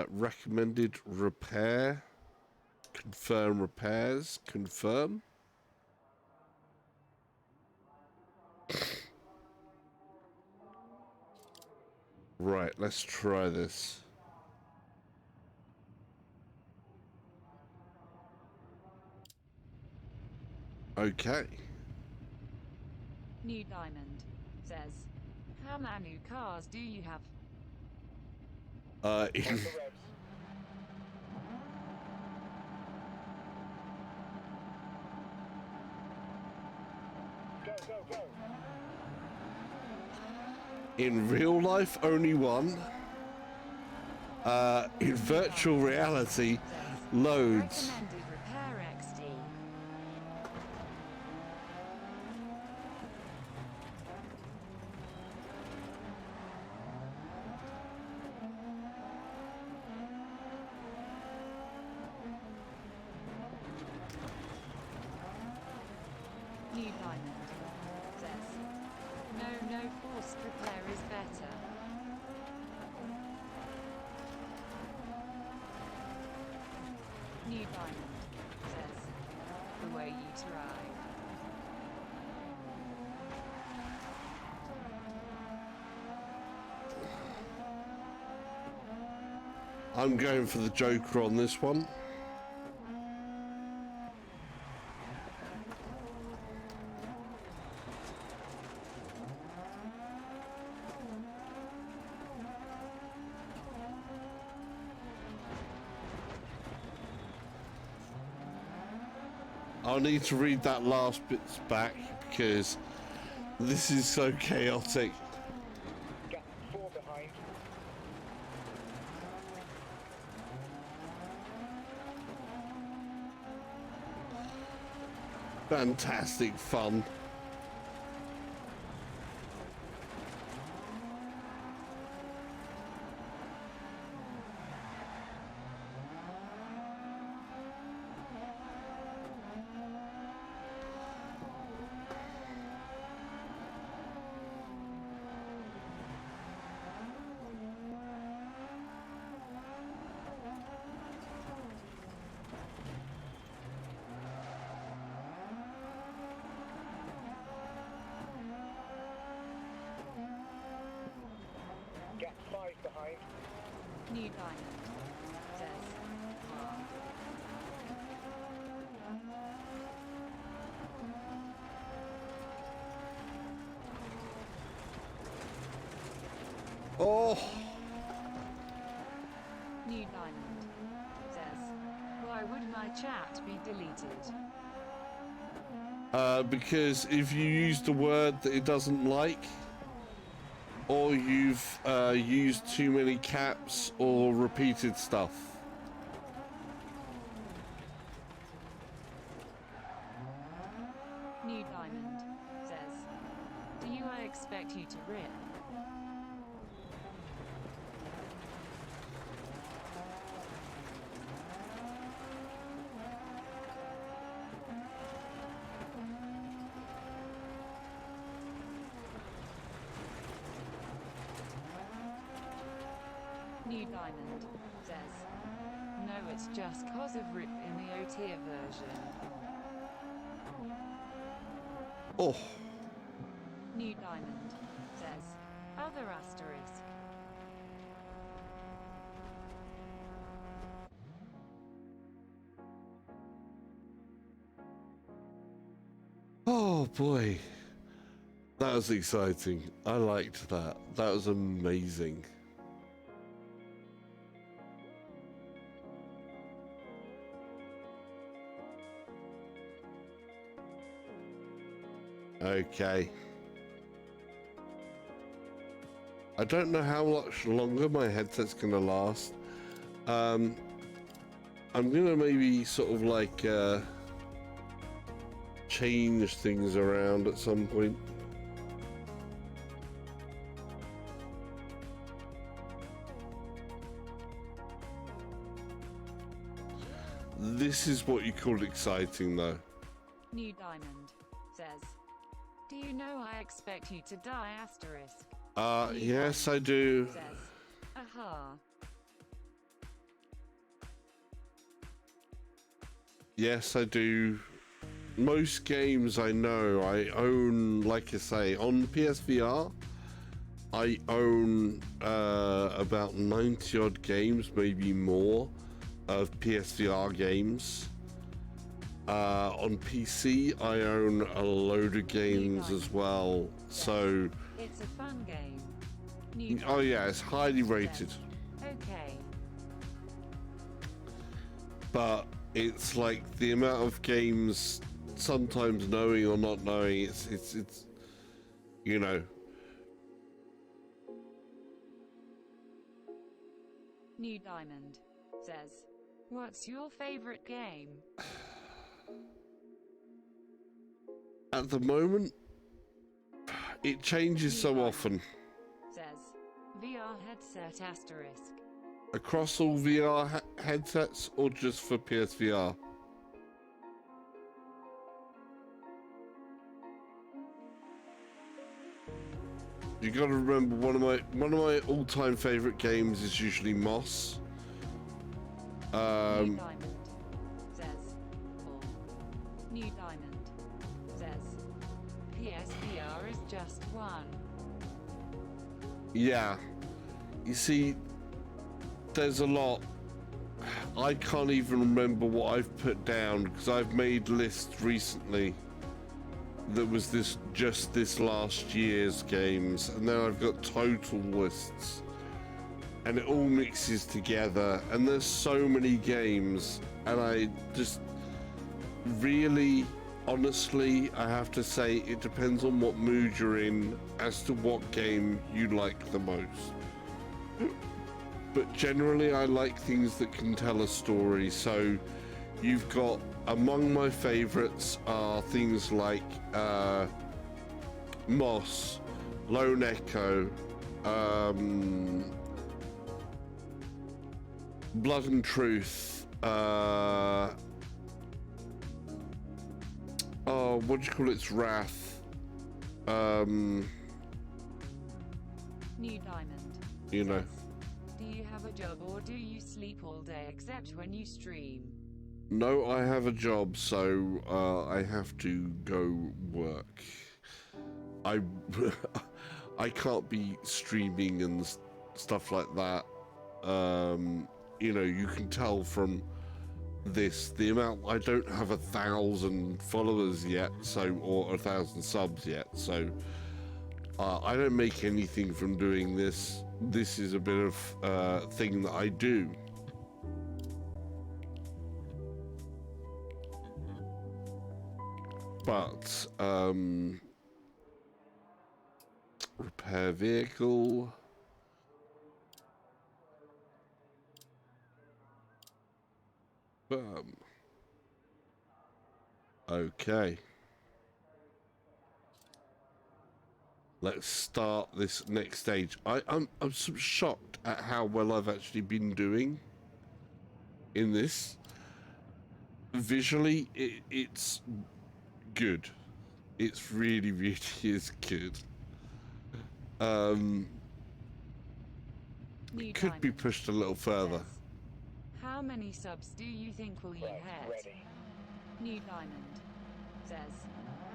recommended repair? Confirm repairs? Confirm? Right, let's try this. Okay. New Diamond says, how many cars do you have? In, The revs. Go, go, go. in real life, only one. In virtual reality, loads. Recommended repair XD. New Diamond says, no forced repair is better. New Diamond says, the way you try. I'm going for the Joker on this one. I'll need to read that last bit back because this is so chaotic. Gap 4 behind. Fantastic fun. behind. New Diamond says, Oh, New Diamond says, why would my chat be deleted? because if you used a word that it doesn't like, or you've used too many caps or repeated stuff. New Diamond says, do you I expect you to rip? New Diamond says, no, it's just cause of rip in the OTA version. Oh, New Diamond says, other asterisk. oh boy. That was exciting. I liked that. That was amazing. Okay. I don't know how much longer my headset's gonna last. I'm gonna maybe sort of like change things around at some point. This is what you call exciting, though. New Diamond says, do you know I expect you to die asterisk? Yes, I do. Says, aha. Yes, I do. Most games I know I own, like I say, on PSVR, I own about 90 odd games, maybe more, of PSVR games. On PC, I own a load of games as well. So, it's a fun game. New oh yeah, it's highly rated. Okay. But it's like the amount of games, sometimes knowing or not knowing, it's you know. New Diamond says, what's your favorite game? At the moment, it changes so often. Says, VR headset asterisk. Across all VR headsets or just for PSVR? You got to remember, one of my all-time favorite games is usually Moss. New Diamond says, or New Diamond says, PSVR is just one. Yeah, you see, there's a lot. I can't even remember what I've put down because I've made lists recently that was just this last year's games, and then I've got total lists, and it all mixes together, and there's so many games, and I just really, honestly, I have to say it depends on what mood you're in as to what game you like the most. But generally I like things that can tell a story, so you've got, among my favorites are things like Moss, Lone Echo, Blood and Truth, oh, what do you call it? It's Wrath. New Diamond. You know. Do you have a job or do you sleep all day except when you stream? No, I have a job, so I have to go work. I can't be streaming and stuff like that. You know, you can tell from this the amount. I don't have 1,000 followers yet, so, or 1,000 subs yet, so I don't make anything from doing this. This is a bit of thing that I do. But repair vehicle. Okay. Let's start this next stage. I'm sort of shocked at how well I've actually been doing in this. Visually, it's good. It's really, really is good. Could be pushed a little further. How many subs do you think will you hit? Ready. New Diamond says,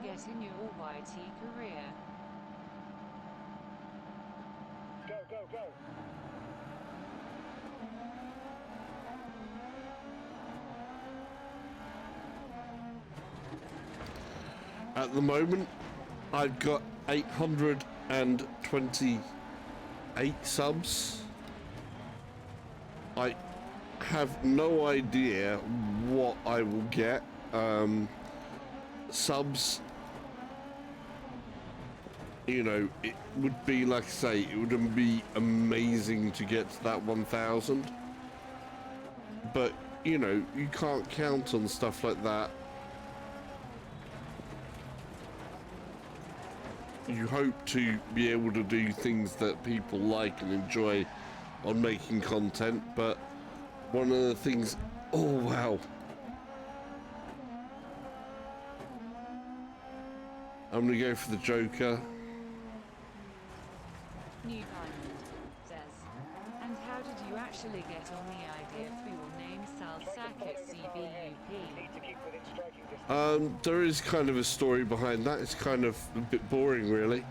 get in your YT career. Go, go, go. At the moment, I've got 828 subs. I have no idea what I will get. Subs, you know, it would be, like I say, it would be amazing to get to that 1,000. But, you know, you can't count on stuff like that. You hope to be able to do things that people like and enjoy on making content, but one of the things... Oh, wow. I'm going to go for the Joker. New Diamond says, and how did you actually get on the idea for your name Salsac at CBUP? Need to keep within striking distance. There is kind of a story behind that. It's kind of a bit boring, really.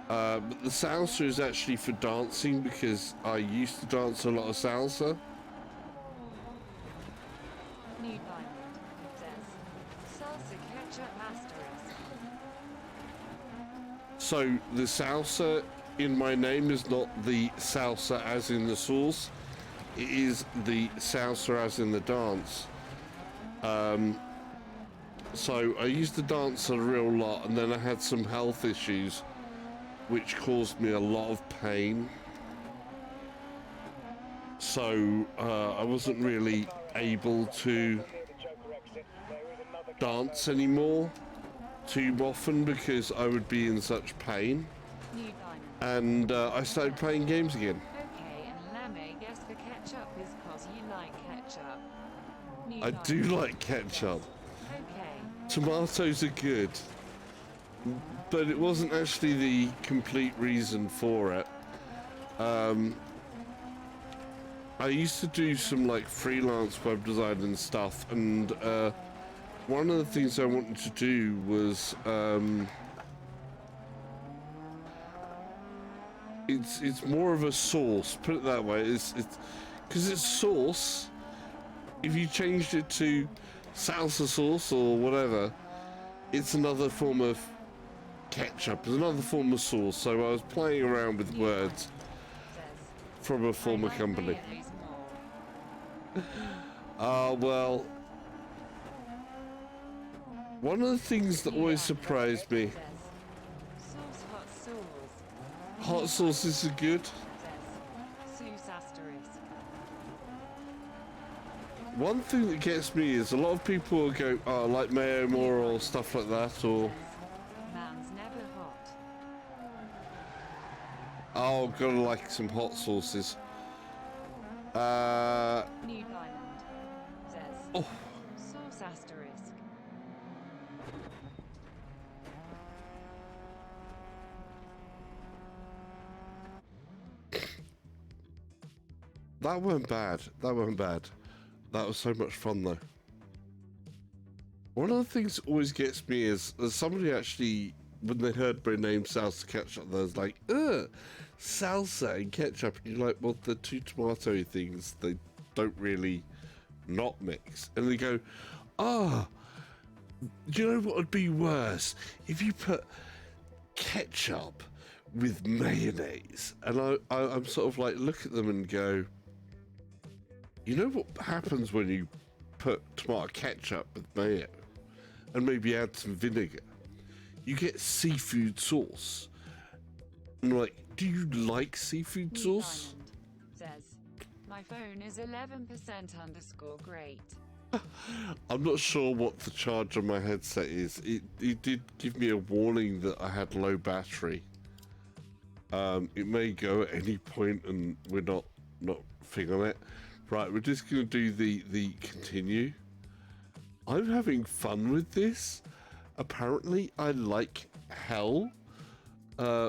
But the salsa is actually for dancing, because I used to dance a lot of salsa. New Diamond says, salsa ketchup asterisk. So the salsa in my name is not the salsa as in the sauce. It is the salsa as in the dance. So I used to dance a real lot, and then I had some health issues which caused me a lot of pain. So I wasn't really able to Near the Joker exit, there is another dance anymore too often because I would be in such pain. New Diamond. And I started playing games again. Okay, and Lame guess the ketchup is cause you like ketchup. New I do Diamond. like ketchup. Okay. Tomatoes are good, but it wasn't actually the complete reason for it. I used to do some like freelance web design and stuff, and one of the things I wanted to do was it's more of a sauce, put it that way. It's because it's sauce. If you changed it to salsa sauce or whatever, it's another form of ketchup. It's another form of sauce. So I was playing around with words from a former company. Well, one of the things that always surprised me, Sauce hot sauce. hot sauces are good. Sauce asterisk. One thing that gets me is a lot of people will go, oh, I like mayo more or stuff like that, or Man's never hot. oh, gotta like some hot sauces. New Diamond says Oh, sauce asterisk. that weren't bad. That weren't bad. That was so much fun though. One of the things that always gets me is somebody actually, when they heard my name Salsa Ketchup, they was like, ugh, salsa and ketchup, and you're like, well, the two tomato things, they don't really not mix. And they go, ah, do you know what would be worse? If you put ketchup with mayonnaise. And I'm sort of like, look at them and go, you know what happens when you put tomato ketchup with mayo and maybe add some vinegar? You get seafood sauce. And I'm like, do you like seafood sauce? Diamond says, my phone is 11% _great. I'm not sure what the charge on my headset is. It did give me a warning that I had low battery. It may go at any point, and we're not figuring it. Right, we're just going to do the continue. I'm having fun with this. Apparently, I like hell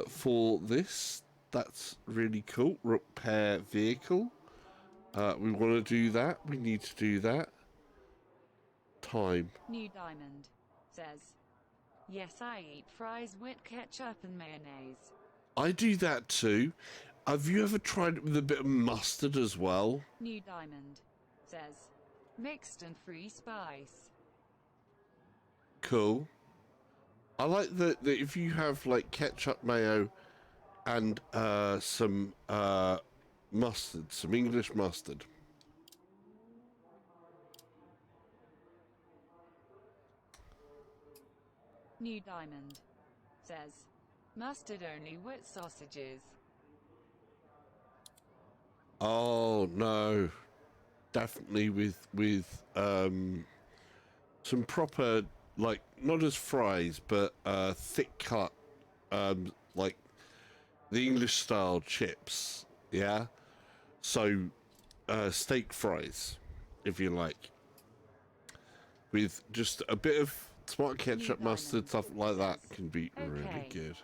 for this. That's really cool. Repair vehicle. We want to do that. We need to do that. Time. New Diamond says, yes, I eat fries with ketchup and mayonnaise. I do that too. Have you ever tried it with a bit of mustard as well? New Diamond says, mixed and free spice. Cool. I like that if you have like ketchup, mayo, and some mustard, some English mustard. New Diamond says, mustard only with sausages. Oh no, definitely with some proper, like, not as fries, but thick cut, like the English style chips. Yeah, so steak fries, if you like, with just a bit of tomato ketchup, mustard, stuff like that can be really good.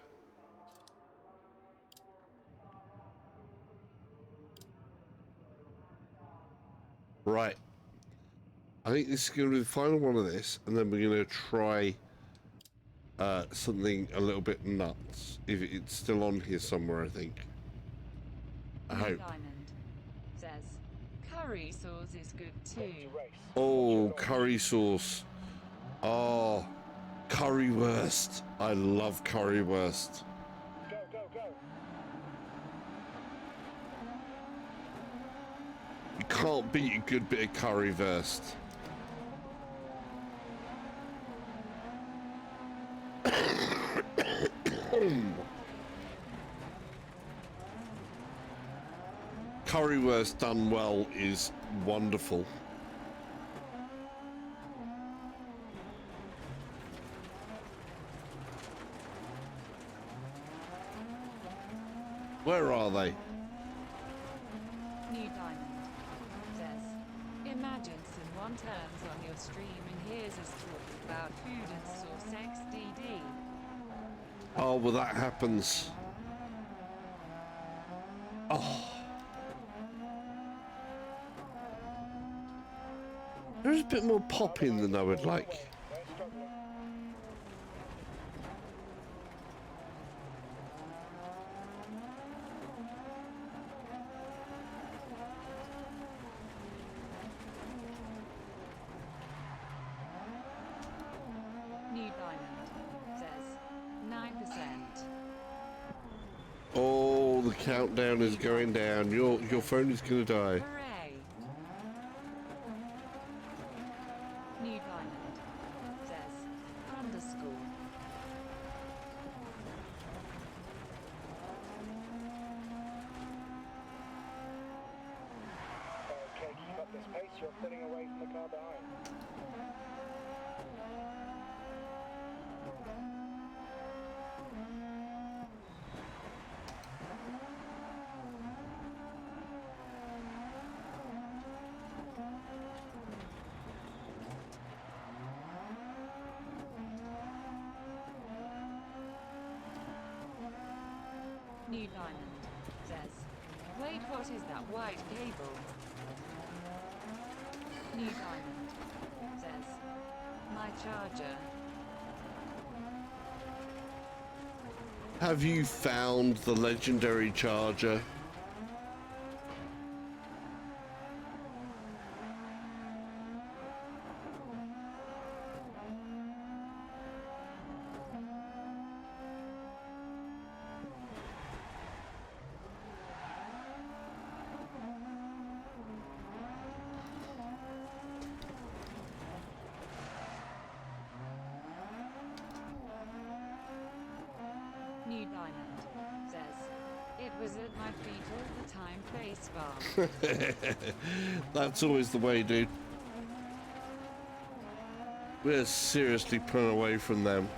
Right. I think this is going to be the final one of this, and then we're going to try something a little bit nuts. If it's still on here somewhere, I think. I hope. Diamond says, curry sauce is good too. Oh, curry sauce. Oh, currywurst. I love currywurst. Go, go, go. You can't beat a good bit of currywurst. Currywurst done well is wonderful. Where are they? New Diamond says, imagine someone turns on your stream and hears us talk about food and sauce XDD. Oh, well, that happens. Oh. There's a bit more pop in than I would like. New Diamond says, 9%. Oh, the countdown is going down. Your phone is going to die. Hooray! New Diamond says, underscore. Okay, keep up this pace. You're pulling away from the car behind. New Diamond says, wait, what is that white cable? New Diamond says, my charger. Have you found the legendary charger? New Diamond says, it was at my feet all the time, face bar. That's always the way, dude. We're seriously pulling away from them.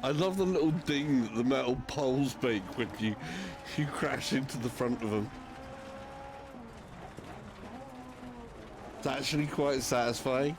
I love the little ding that the metal poles make when you crash into the front of them. It's actually quite satisfying.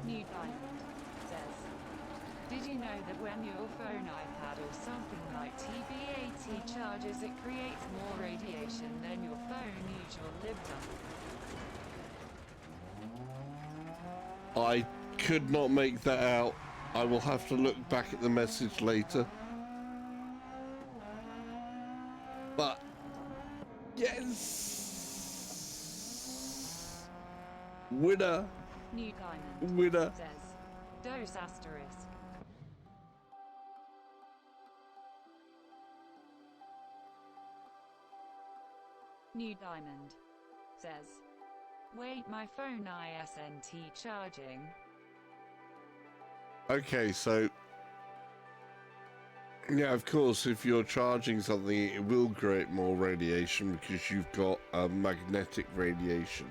New Diamond says, did you know that when your phone, iPad or something like TB80 charges, it creates more radiation than your phone usual libdom? I could not make that out. I will have to look back at the message later. But yes, winner, New Diamond winner. says, dose asterisk. New Diamond says, wait, my phone ISNT charging. Okay, so yeah, of course, if you're charging something, it will create more radiation because you've got magnetic radiation.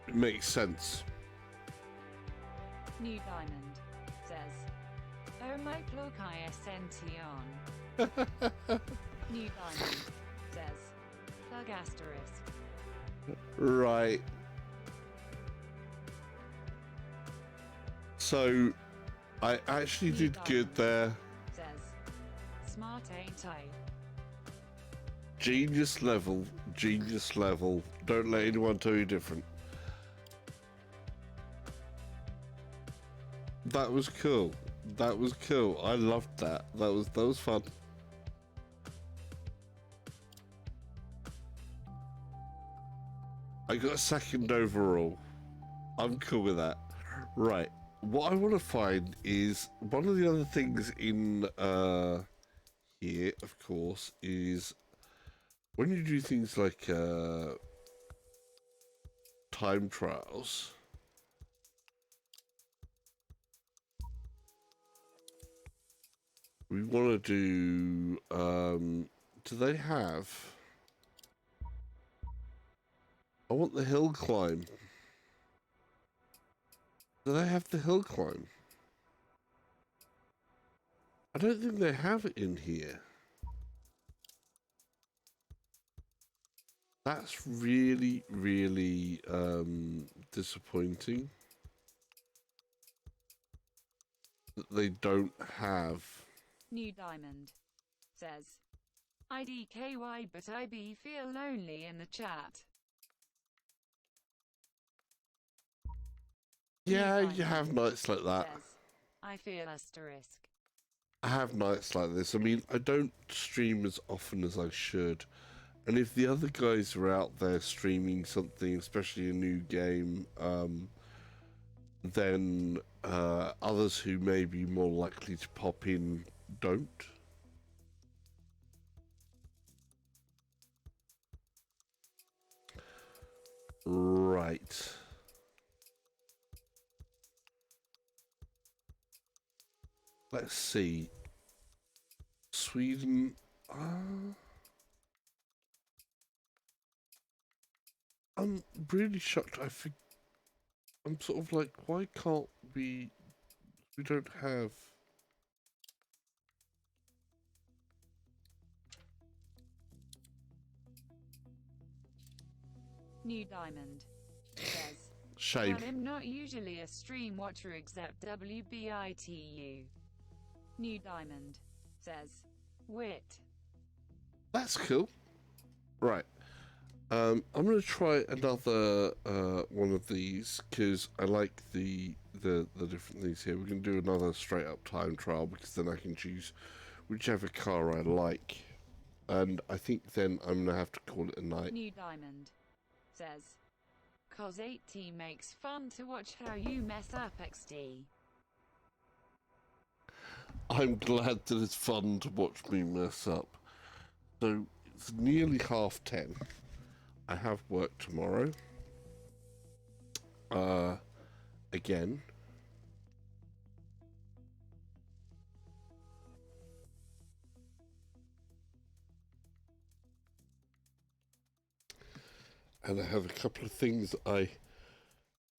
It makes sense. New Diamond says, oh, my plug ISNT on. New Diamond says, plug asterisk. Right. So I actually New did Diamond good there. Says, smart ain't I? Genius level, genius level. Don't let anyone tell you different. That was cool. That was cool. I loved that. That was fun. I got a second overall. I'm cool with that. Right. What I want to find is one of the other things in here, of course, is when you do things like time trials. We want to do they have? I want the hill climb. Do they have the hill climb? I don't think they have it in here. That's really, really disappointing that they don't have. New Diamond says, IDKY, but I be feel lonely in the chat. Yeah, New you have Diamond nights like that. says, I feel asterisk. I have nights like this. I mean, I don't stream as often as I should. And if the other guys are out there streaming something, especially a new game, then others who may be more likely to pop in don't. Right. Let's see. Sweden. I'm really shocked. I'm sort of like, why can't we don't have... New Diamond says, Shame. I'm not usually a stream watcher except WBITU. New Diamond says, wit. That's cool. Right. I'm going to try another one of these because I like the different things here. We're going to do another straight up time trial because then I can choose whichever car I like. And I think then I'm going to have to call it a night. New Diamond says, cause 80 makes fun to watch how you mess up XD. I'm glad that it's fun to watch me mess up. So it's nearly 10:30. I have work tomorrow. Again. And I have a couple of things I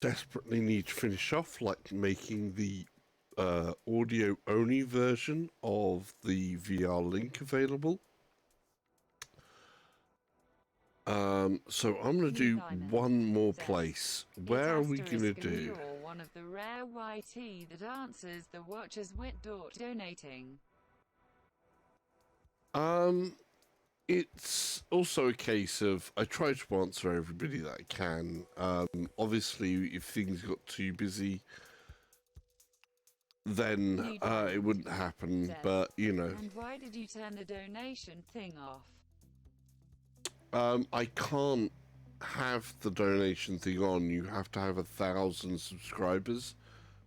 desperately need to finish off, like making the audio-only version of the VR Link available. So I'm going to do one more place. Where are we going to do? You're one of the rare YT that answers the watcher's donating. It's also a case of I try to answer everybody that I can. Obviously, if things got too busy, then it wouldn't happen. But you know. And why did you turn the donation thing off? I can't have the donation thing on. You have to have 1,000 subscribers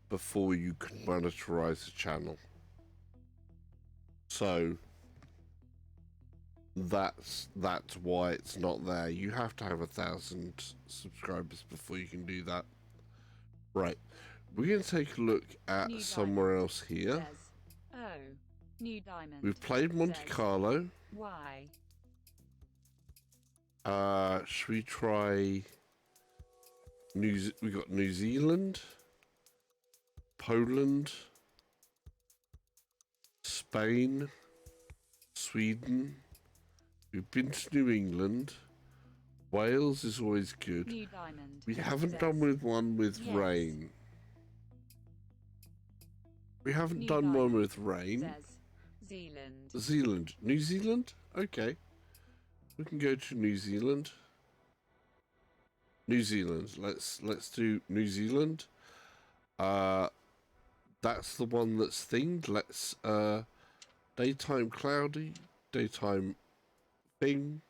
before you can monetize the channel. So that's why it's not there. You have to have 1,000 subscribers before you can do that. Right. We're going to take a look at somewhere else here. Oh, New Diamond. We've played Monte Carlo. Why? Should we try we got New Zealand, Poland, Spain, Sweden. We've been to New England. Wales is always good. New Diamond. We haven't done one with rain. We haven't done one with rain. Zealand. Zealand. New Zealand? Okay. We can go to New Zealand. New Zealand. Let's do New Zealand. That's the one that's themed. Let's daytime cloudy, daytime thing.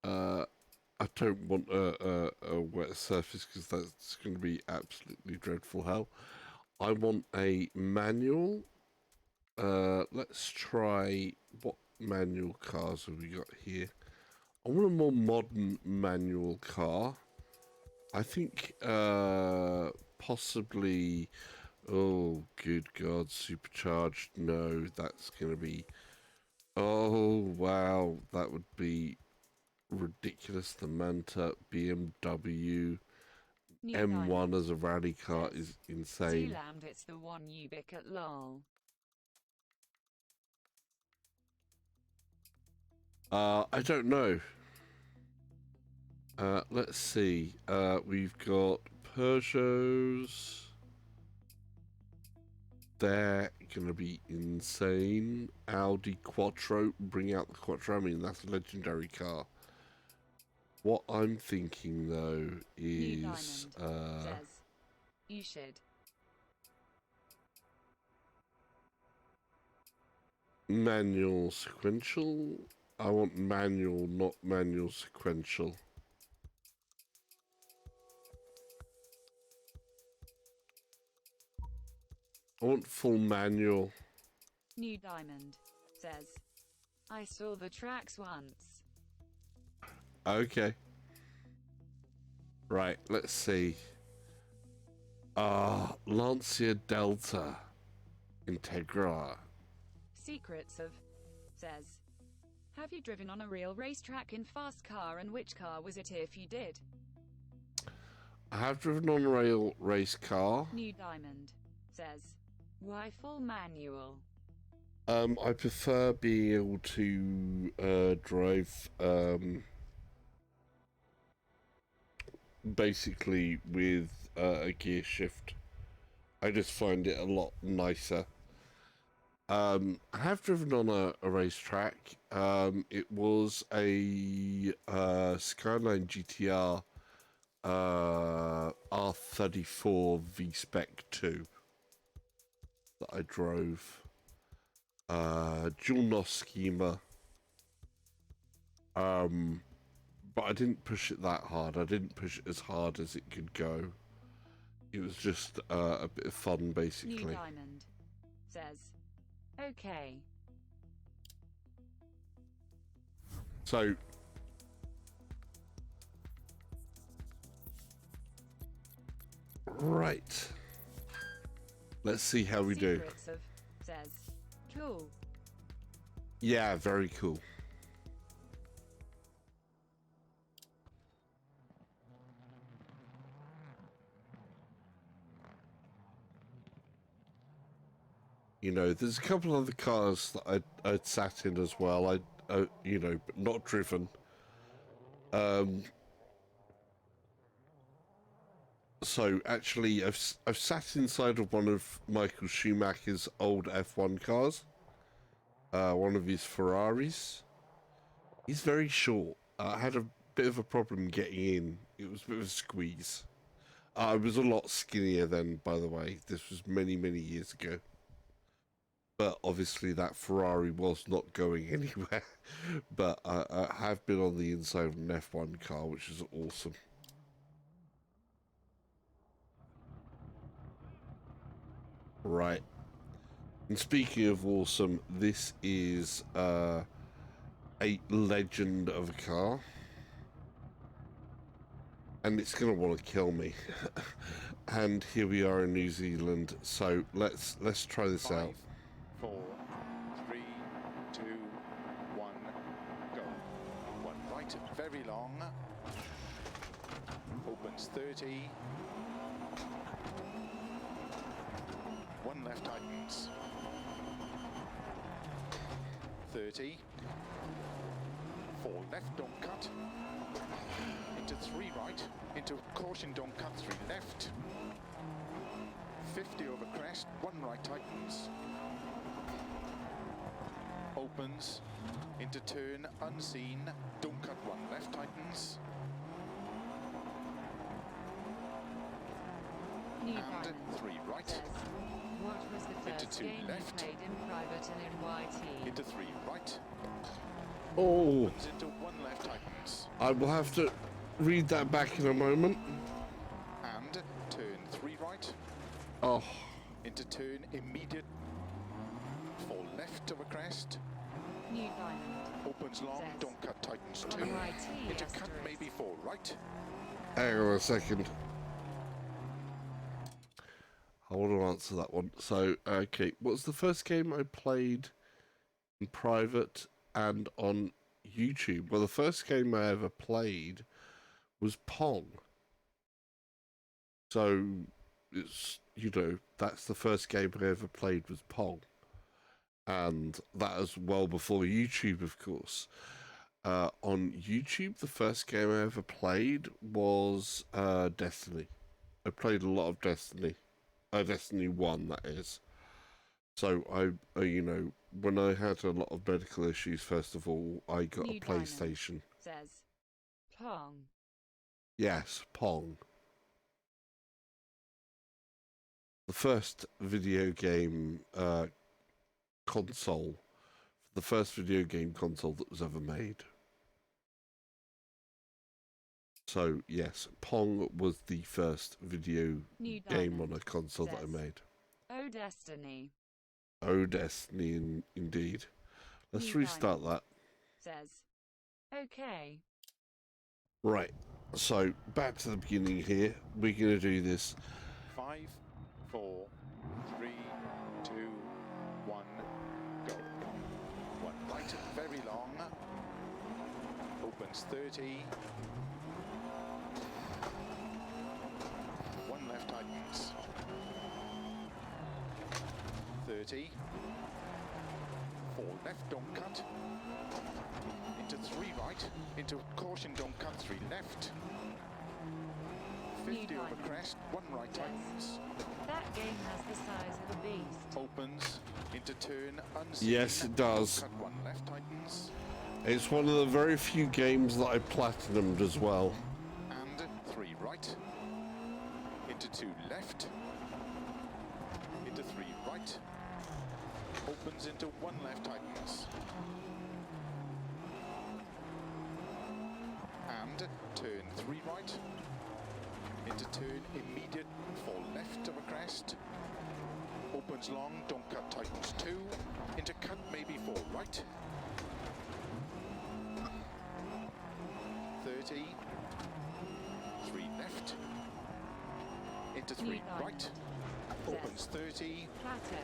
I don't want a wet surface because that's going to be absolutely dreadful hell. I want a manual. Let's try what manual cars have we got here? I want a more modern manual car. I think possibly, oh good God, supercharged. No, that's going to be, oh wow, that would be ridiculous. The Manta BMW M1 as a rally car is insane. Zealand, it's the one you bick at lol. I don't know. Let's see. We've got Peugeots. They're going to be insane. Audi Quattro. Bring out the Quattro. I mean, that's a legendary car. What I'm thinking, though, is... says, you should. Manual sequential. I want manual, not manual sequential. I want full manual. New Diamond says, I saw the tracks once. Okay. Right, let's see. Lancia Delta Integra. Secrets of says, have you driven on a real racetrack in fast car, and which car was it if you did? I have driven on a rail race car. New Diamond says, why full manual? I prefer being able to drive basically with a gear shift. I just find it a lot nicer. I have driven on a racetrack. It was a Skyline GTR R34 V-Spec 2 that I drove. Dual NOS schema. But I didn't push it that hard. I didn't push it as hard as it could go. It was just a bit of fun, basically. New Diamond says, okay. So, right. Let's see how we do. Secrets of says, cool. Yeah, very cool. You know, there's a couple other cars that I'd sat in as well. You know, but not driven. So actually, I've sat inside of one of Michael Schumacher's old F1 cars. One of his Ferraris. He's very short. I had a bit of a problem getting in. It was a bit of a squeeze. I was a lot skinnier then, by the way. This was many, many years ago. But obviously that Ferrari was not going anywhere. But I have been on the inside of an F1 car, which is awesome. Right. And speaking of awesome, this is a legend of a car. And it's going to want to kill me. And here we are in New Zealand. So let's try this out. 5, 4, 3, 2, 1, go. One right, very long. Opens 30. One left tightens. 30. 4 left, don't cut. Into 3 right. Into caution, don't cut. 3 left. 50 over crest. 1 right tightens. Opens. Into turn, unseen. Don't cut. 1 left tightens. New And Diamond 3 right. says, what was the Into first 2 game left. you played in private and in YT? Into 3 right. Oh, Opens into 1 left tightens. I will have to read that back in a moment. And turn 3 right. Oh, Into turn immediate. 4 left over crest. New Diamond Opens long, says, don't cut, tightens 2. on YT Into cut asterisk. maybe 4 right. hang on a second. I want to answer that one. So, okay, what's the first game I played in private and on YouTube? Well, the first game I ever played was Pong. So, it's, you know, that's the first game I ever played was Pong. And that was well before YouTube, of course. On YouTube, the first game I ever played was Destiny. I played a lot of Destiny. Destiny 1, that is. So, you know, when I had a lot of medical issues, first of all, I got New a PlayStation. Diamond says, Pong. Yes, Pong. The first video game console the first video game console that was ever made. So, yes, Pong was the first video New game on Diamond a console that I says, made. Oh, Destiny. Oh, Destiny, indeed. Let's New restart Diamond that. says, okay. Right, so back to the beginning here. We're going to do this. 5, 4, 3, 2, 1, go. One right, very long. Opens 30. One left tightens. 30. 4 left, don't cut. Into 3 right. Into caution, don't cut. 3 left. 50 over crest. 1 right tightens. That game has the size of a beast. Opens into turn unseen. Yes, it does. Cut 1 left tightens. It's one of the very few games that I platinumed as well. And 3 right. Into 2 left. Into 3 right. Opens into 1 left tightens. And turn 3 right. Into turn immediate 4 left of a crest. Opens long, don't cut, tightens 2. Into cut maybe 4 right. 30. 3 left. Into 3 right. Opens 30. Plateau.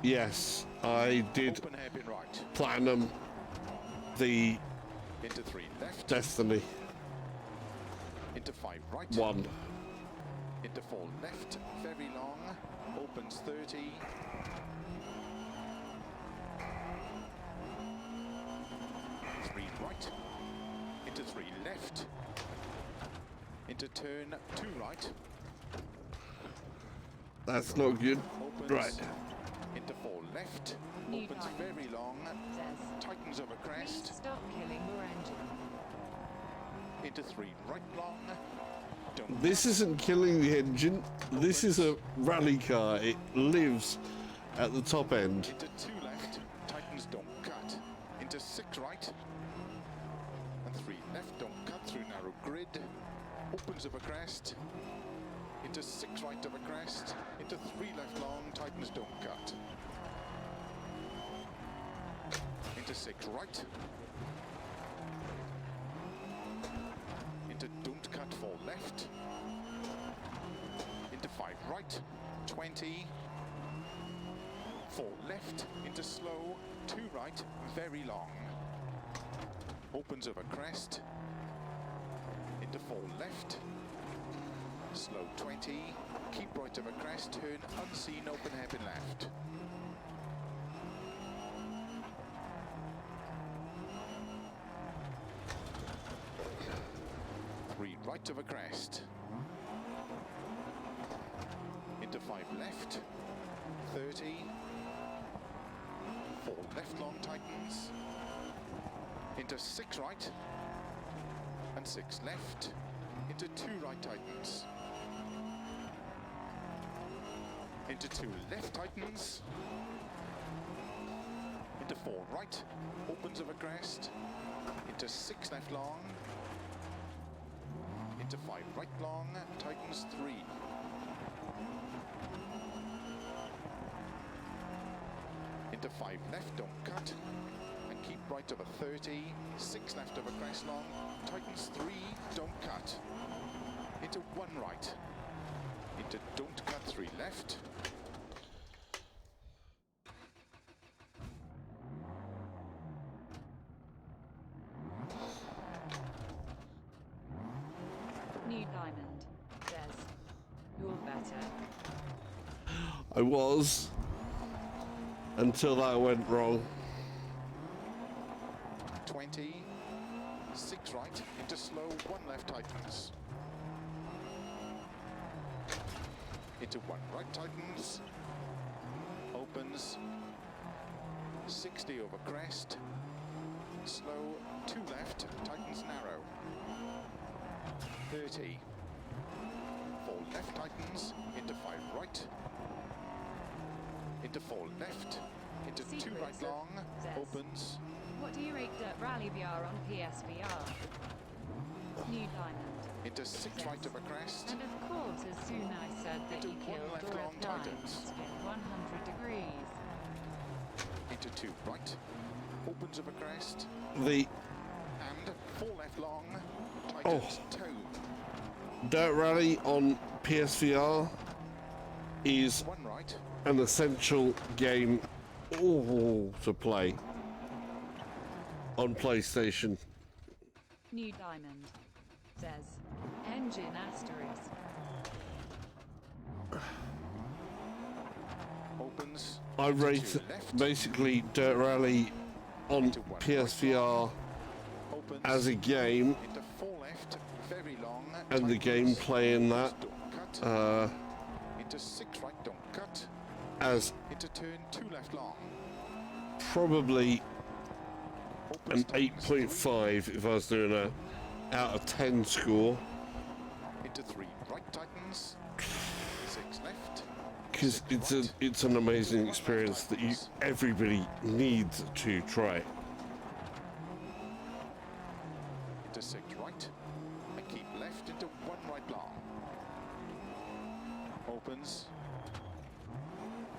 Yes, I did Open hairpin right. platinum the Into 3 left. Destiny Into 5 right. 1. Into 4 left. Very long. Opens 30. Three right. Into 3 left. Into turn 2 right. That's not good. Opens Right. into 4 left. New Opens diamond very long. says, Tightens over please crest. stop killing your engine. Into 3 right long. Don't This isn't killing the engine. This is a rally car. It lives at the top end. into 2 left. Tightens don't cut. Into 6 right. And 3 left. Don't cut through narrow grid. Opens over crest. Into 6 right of a crest. Into 3 left long. Tightens don't cut. Into 6 right. Into don't cut 4 left. Into 5 right. 20. 4 left. Into slow. 2 right. Very long. Opens over crest. Into 4 left. Slow 20. Keep right over crest. Turn unseen. Open hairpin left. Right of a crest. Into 5 left. 30. 4 left long tightens. Into 6 right. And 6 left. Into 2 right tightens. Into 2 left tightens. Into 4 right. Opens of a crest. Into 6 left long. Into 5 right long, tightens 3. Into 5 left, don't cut. And keep right over 30. 6 left over crest long, tightens 3, don't cut. Into 1 right. Into don't cut 3 left. New diamond says, you're better. I was. Until that went wrong. 20. 6 right, into slow, 1 left tightens. Into 1 right tightens. Opens. 60 over crest. Slow, 2 left, tightens narrow. 30. 4 left tightens, into 5 right. Into 4 left, into 2 Secrets right of long, Zest. opens. What do you rate Dirt Rally VR on PSVR? New Diamond. Into 6 right of a crest. And of course, as soon as I said that Into you 1 killed left or long applied, tightens. spin 100 degrees. Into 2 right, opens of a crest. The And 4 left long, tightens toe. Dirt Rally on PSVR is 1 right, an essential game to play on PlayStation. New Diamond. Says. Engine asterisk. opens. I into rate 2 left, basically Dirt Rally on into 1 PSVR right, opens. as a game, Into 4 left, very long. and the tightens, gameplay in that don't cut. Into 6 right, don't cut. as Into turn 2 left long. probably Opens an tightens 8.5 if I was doing a out of 10 score, 3, into 3 right tightens. 6 left. because it's an amazing experience that everybody needs to try. Into 6 right. And keep left into 1 right long. Opens.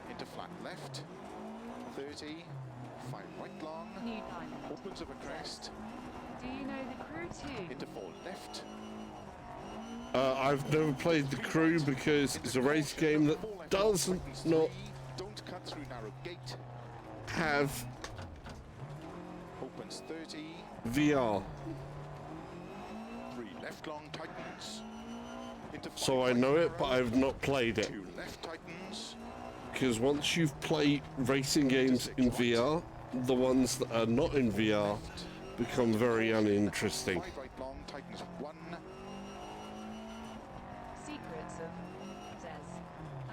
Into flat left. 30. 5 right long. New Diamond. Opens of a crest. Do you know the crew too? Into 4 left. I've never played the crew because it's a race game that does not Don't cut through narrow gate. have Opens 30. VR, 3 left long tightens. Into 5 so I right know it, narrow. but I've not played it. 2 left tightens. Because once you've played racing games in VR, the ones that are not in VR become very uninteresting. 5 right long tightens 1. Secrets of. Says.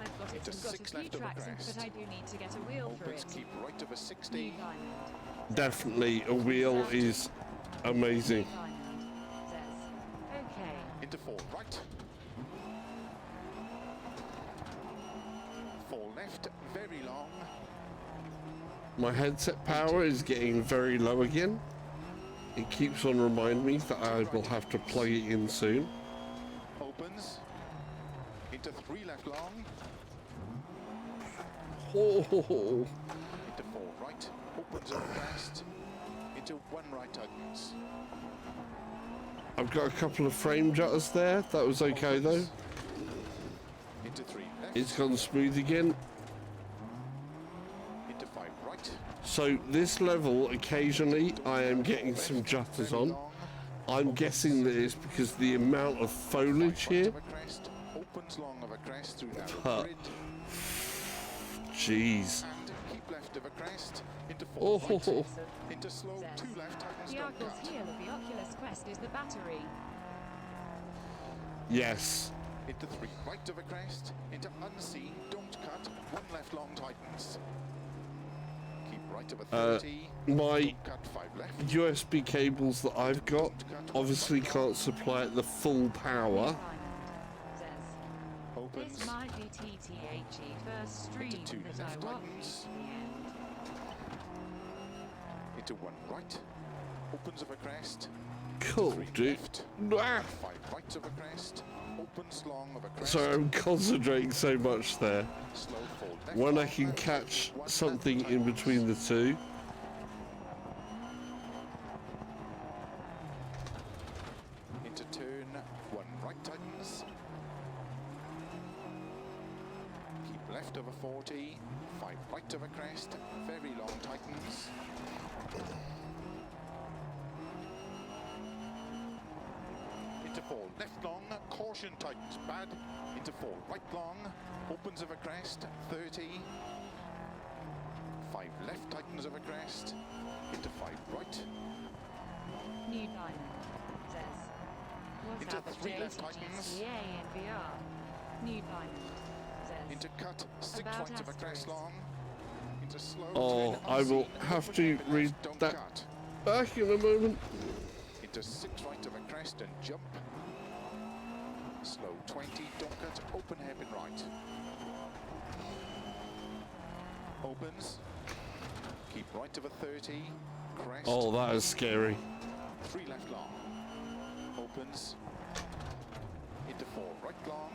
I've got it Into and got 6 a few left of a tracks in, crest. but I do need to get a wheel for Opens it. keep right of a New 60. Diamond. Definitely, a wheel is amazing. New Diamond. Says. Okay. Into 4 right. 4 left, very long. My headset power is getting very low again. It keeps on reminding me that I will have to plug it in soon. Opens. Into 3 left long. Oh, Into 4 right. Opens up crest. Into 1 right tightens. I've got a couple of frame jutters there. That was okay though. Into 3 left. It's gone smooth again. Into 5 right. So this level, occasionally, I am getting some jutters Very on. long. I'm guessing that it's because the amount of foliage 5 right here. of a crest. Opens long of a crest through narrow Huh. grid. Jeez. And keep left of a crest. Into 4 Oh, right. Secrets of. Into slow Says. 2 left tightens The don't Oculus cut. heel of the Oculus Quest is the battery. yes. Into 3 right of a crest. Into unseen, don't cut. 1 left long tightens. Keep right of a 30. My Don't cut 5 left. USB cables that I've got obviously can't supply it the full power. Diamond. Says. Opens. This might be TTHE first stream Into 2 that I left watched tightens. to the end. Into 1 right. Opens of a crest. Cool, 3 dude. left. Ah! 5 right of a crest. Opens long of a crest. So I'm concentrating so much there. Slow 4 left. When I long, can catch 1 something left in tightens. between the two. Into turn 1 right tightens. Keep left of a 40. 5 right of a crest. Very long tightens. Into 4 left long. Caution tightens bad. Into 4 right long. Opens of a crest. 30. 5 left tightens of a crest. Into 5 right. New Diamond. Says. What Into happened 3 to left tightens. GTA in VR? New Diamond. Says. Into cut, 6 About right of a crest asterisks. long. Into slow. Oh, turn I will unseen, have open to happy read left, don't that. cut. Back in a moment. Into 6 right of a crest and jump. slow 20, don't cut, open hairpin right. Opens, keep right of a 30, crest. Oh, that is scary. 3 left long, opens, into 4 right long,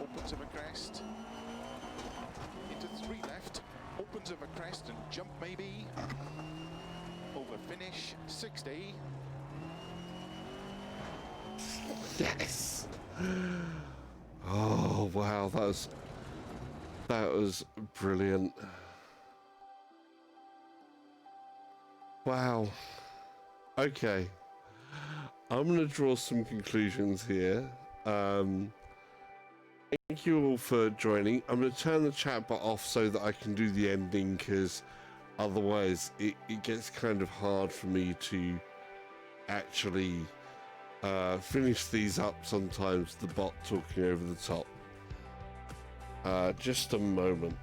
opens of a crest, into 3 left, opens of a crest and jump maybe, over finish, 60. Yes. Oh wow, that was brilliant. Wow. Okay. I'm going to draw some conclusions here. Thank you all for joining. I'm going to turn the chat bot off so that I can do the ending, because otherwise it gets kind of hard for me to actually finish these up sometimes, the bot talking over the top. Just a moment.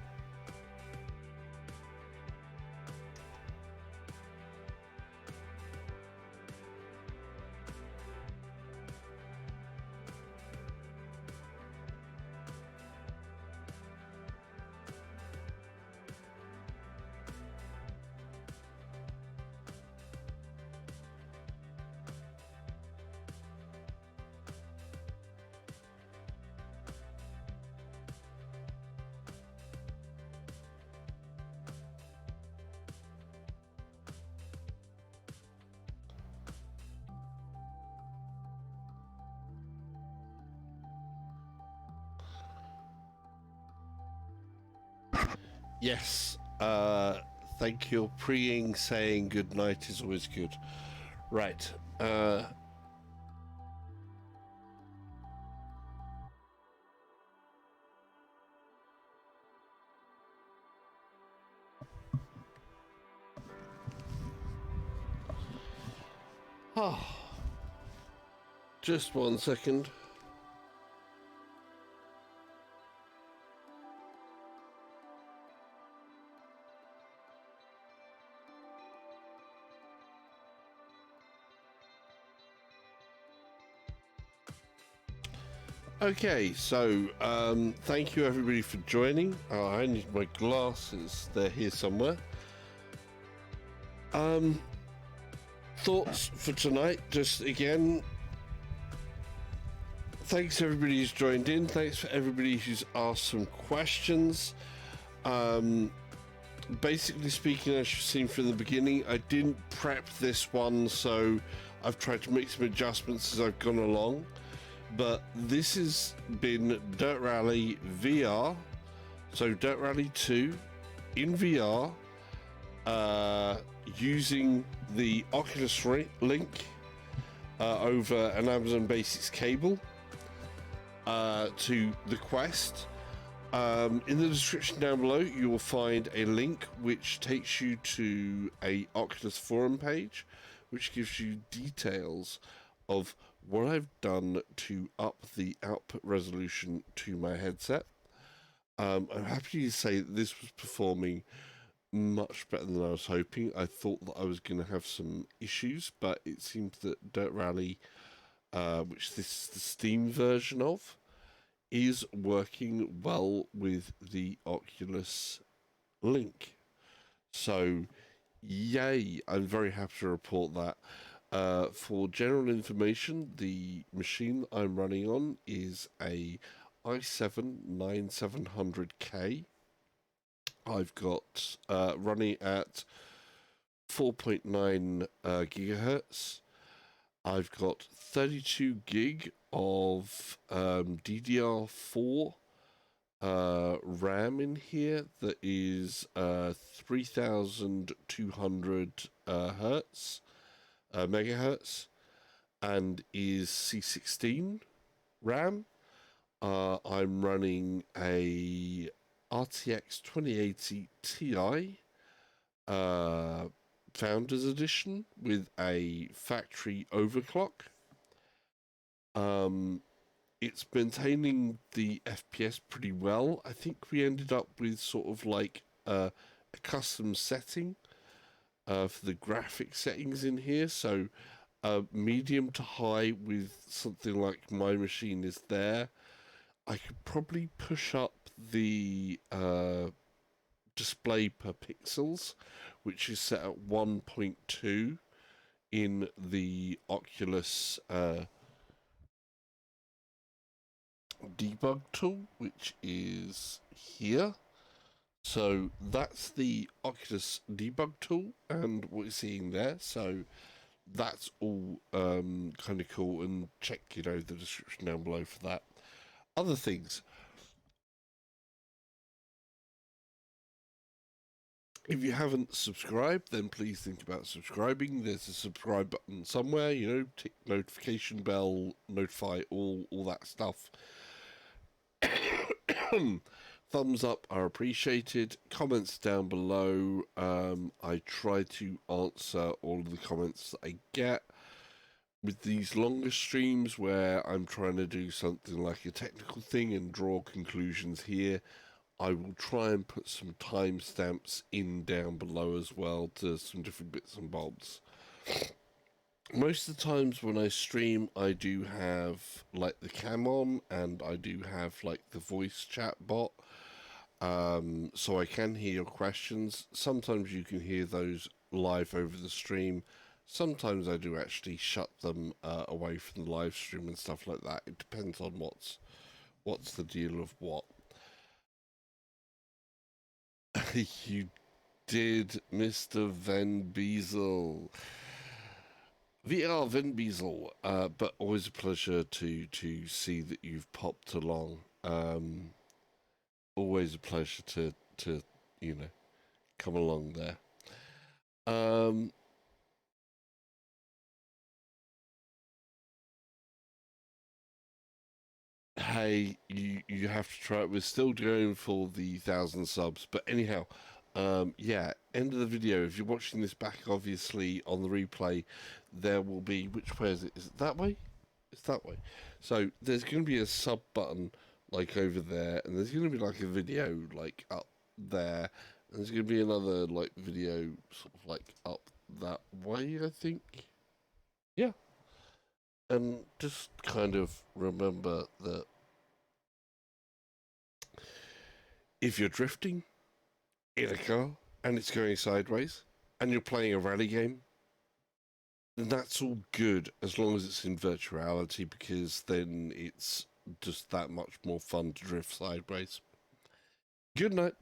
Yes, thank you. Preying saying good night is always good. Right. Just 1 second. Okay, so thank you everybody for joining. Oh, I need my glasses. They're here somewhere. Thoughts for tonight, just again, thanks everybody who's joined in. Thanks for everybody who's asked some questions. Basically speaking, as you've seen from the beginning, I didn't prep this one, so I've tried to make some adjustments as I've gone along. But this has been Dirt Rally VR, so Dirt Rally 2 in VR, using the Oculus Link over an Amazon Basics cable to the Quest. In the description down below, you will find a link which takes you to a Oculus forum page, which gives you details of what I've done to up the output resolution to my headset. I'm happy to say that this was performing much better than I was hoping. I thought that I was going to have some issues, but it seems that Dirt Rally, which this is the Steam version of, is working well with the Oculus Link. So, yay, I'm very happy to report that. For general information, the machine that I'm running on is a i7-9700K. I've got running at 4.9 gigahertz. I've got 32 gig of DDR4 RAM in here that is 3200 hertz. Megahertz, and is C16 RAM. I'm running a RTX 2080 Ti Founders Edition with a factory overclock. It's maintaining the FPS pretty well. I think we ended up with sort of like a custom setting for the graphic settings in here, so medium to high with something like my machine is there. I could probably push up the display per pixels, which is set at 1.2 in the Oculus debug tool, which is here. So that's the Oculus debug tool and what you're seeing there. So that's all kind of cool, and check, the description down below for that. Other things. If you haven't subscribed, then please think about subscribing. There's a subscribe button somewhere, tick notification bell, notify all that stuff. Thumbs up are appreciated. Comments down below. I try to answer all of the comments that I get. With these longer streams where I'm trying to do something like a technical thing and draw conclusions here, I will try and put some timestamps in down below as well to some different bits and bobs. Most of the times when I stream, I do have like the cam on, and I do have like the voice chat bot, so I can hear your questions. Sometimes you can hear those live over the stream. Sometimes I do actually shut them away from the live stream and stuff like that. It depends on what's the deal of what. You did, Mr. Van Bezel. VR Van Bezel, but always a pleasure to see that you've popped along. Always a pleasure to come along there. Hey, you have to try it. We're still going for the 1,000 subs, but anyhow, yeah, end of the video. If you're watching this back, obviously on the replay, there will be, which way is it? Is it that way? It's that way. So there's going to be a sub button like over there, and there's going to be like a video like up there, and there's going to be another like video sort of like up that way, I think. Yeah. And just kind of remember that if you're drifting in a car and it's going sideways and you're playing a rally game, then that's all good as long as it's in virtuality, because then it's just that much more fun to drift sideways. Good night.